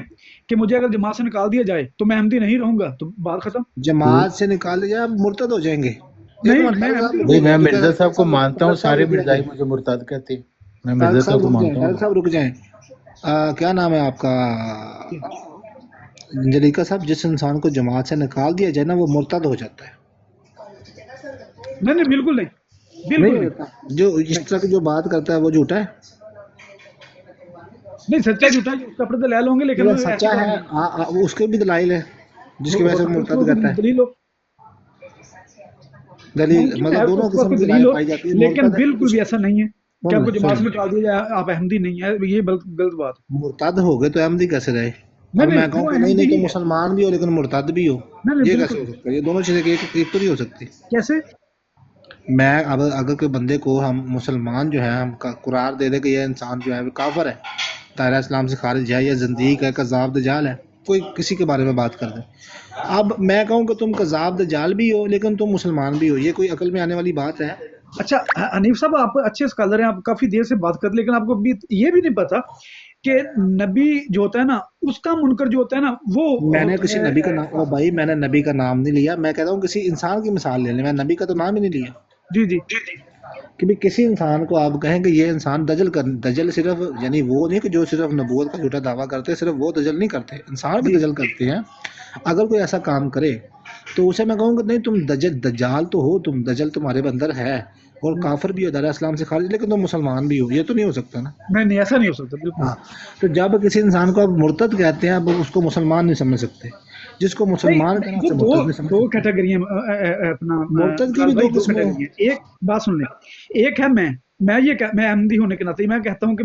کہ مجھے اگر جماعت سے نکال دیا جائے تو میں احمدی نہیں رہوں گا، تو بات ختم۔ جماعت سے نکال دیا جائے آپ مرتد ہو جائیں گے؟ نہیں میں مرزا صاحب کو مانتا ہوں، سارے مرزائی مجھے مرتد کہتے ہیں، میں مرزا صاحب کو مانتا ہوں۔ صاحب رک جائیں، کیا نام ہے آپ کا جلیکا صاحب؟ جس انسان کو جماعت سے نکال دیا جائے نا وہ مرتد ہو جاتا ہے۔ نہیں بالکل نہیں، بالکل جو اس طرح کی جو بات کرتا ہے وہ جھوٹا ہے؟ نہیں سچا جھوٹا کپڑے تو لے لوں گے، لیکن سچا ہے، اس کے بھی دلائل ہے جس کی وجہ سے مرتد کرتا ہے؟ دلیل مطلب دونوں قسم کی دلیل پائی جاتی ہے، لیکن بالکل بھی ایسا نہیں ہے کہ آپ کو جماعت سے نکال دیا جائے آپ احمدی نہیں ہے، یہ غلط بات۔ مرتد ہو گئے تو احمدی کیسے رہے؟ اور میں کہوں کہ نہیں تو مسلمان بھی ہو لیکن مرتد بھی ہو، یہ کیسے ہو سکتا ہے؟ یہ دونوں چیزیں ایک تو نہیں ہو سکتی۔ کیسے؟ میں اگر کوئی بندے کو ہم مسلمان جو ہے ہم قرار دے دے کہ یہ انسان جو ہے وہ کافر ہے، دائرہ اسلام سے خارج ہے، یا زندیق ہے، کذاب دجال ہے، کوئی کسی کے بارے میں بات کر دیں. اب میں کہوں کہ تم کذاب دجال بھی ہو لیکن تم مسلمان بھی ہو، یہ کوئی عقل میں آنے والی بات ہے؟ اچھا حنیف صاحب، آپ اچھے اسکالر ہیں، آپ کافی دیر سے بات کرتے، لیکن آپ کو یہ بھی نہیں پتا کہ نبی جو ہوتا ہے نا، اس کا منکر جو ہوتا ہے نا، وہ میں نے کسی نبی کا نام، او بھائی میں نے نبی کا نام نہیں لیا، میں کہتا ہوں کسی انسان کی مثال لے لیں، میں نبی کا تو نام ہی نہیں لیا. جی جی کہ بھی کسی انسان کو آپ کہیں کہ یہ انسان دجل صرف یعنی وہ نہیں کہ جو صرف نبوت کا جھوٹا دعویٰ کرتے ہیں، صرف وہ دجل نہیں کرتے، انسان بھی دجل کرتے ہیں. اگر کوئی ایسا کام کرے تو اسے میں کہوں کہ نہیں تم دجال تو ہو، تم دجل تمہارے اندر ہے اور کافر بھی ہو، دائرہ اسلام سے خارج، لیکن تم مسلمان بھی ہو، یہ تو نہیں ہو سکتا نا. نہیں ایسا نہیں ہو سکتا بالکل. ہاں، تو جب کسی انسان کو آپ مرتد کہتے ہیں، آپ اس کو مسلمان نہیں سمجھ سکتے. جس کو مسلمان کہنا سے مرتد نہیں سمجھ دو سکتے. کیٹیگری اپنا مرتد کی بھی دو قسمیں ہیں. ایک بات سن لیں، ایک ہے میں احمدی ہونے کے ناطے میں کہتا ہوں کہ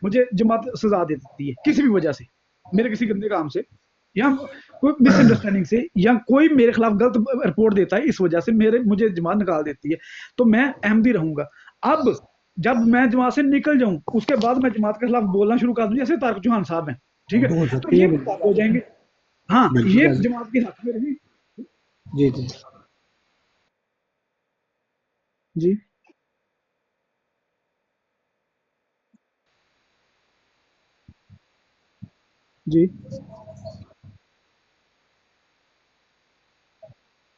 مجھے جماعت سزا دے دیتی ہے کسی بھی وجہ سے، میرے کسی گندے کام سے یا کوئی مس انڈرسٹینڈنگ سے، یا کوئی میرے خلاف غلط رپورٹ دیتا ہے، اس وجہ سے مجھے جماعت نکال دیتی ہے، تو میں احمدی رہوں گا. اب جب میں جماعت سے نکل جاؤں اس کے بعد میں جماعت کے خلاف بولنا شروع کر دوں، جیسے طارق چوہان صاحب ہیں، ٹھیک ہے، تو یہ ہو جائیں گے. ہاں یہ جماعت کے حق میں رہی. جی جی جی جی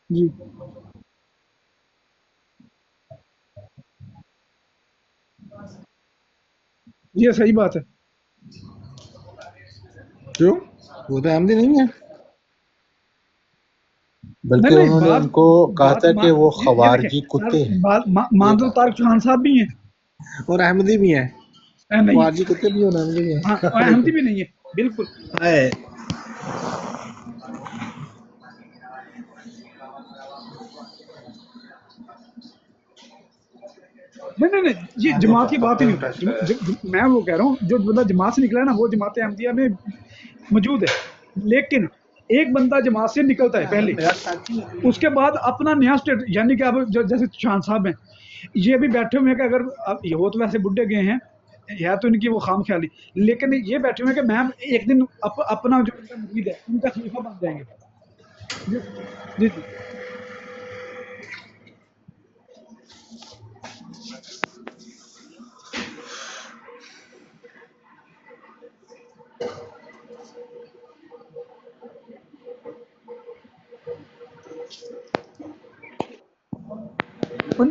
جی یہ صحیح بات ہے. کیوں؟ وہ تو احمدی نہیں ہے. بلکہ انہوں نے ان کو کہا تھا کہ وہ خوارجی کتے ہیں. مان تو طارق چوہان صاحب بھی ہیں اور احمدی بھی ہیں، نہیں، خوارجی کتے بھی اور احمدی بھی ہیں. ہاں احمدی بھی نہیں ہے بالکل. نہیں یہ جماعت کی بات ہی نہیں ہوتی. میں وہ کہہ رہا ہوں جو بندہ جماعت سے نکلا ہے نا، وہ جماعت احمدیہ میں موجود ہے، لیکن ایک بندہ جماعت سے نکلتا ہے پہلے، اس کے بعد اپنا نیا اسٹیٹ، یعنی کہ اب جیسے شان صاحب ہیں، یہ ابھی بیٹھے ہوئے ہیں کہ اگر وہ تو ویسے بڈھے گئے ہیں، ہے تو ان کی وہ خام خیالی، لیکن یہ بیٹھے ہوئے ہیں کہ میم ایک دن اپنا جو ان کا مرید ہے ان کا خلیفہ بن جائیں گے. جی جی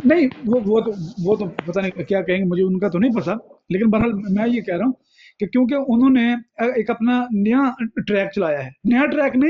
نہیں وہ تو پتہ نہیں کیا کہیں گے، مجھے ان کا تو نہیں پتا، لیکن بہرحال میں یہ کہہ رہا ہوں کہ کیونکہ انہوں نے ایک اپنا نیا ٹریک چلایا ہے، نیا ٹریک نہیں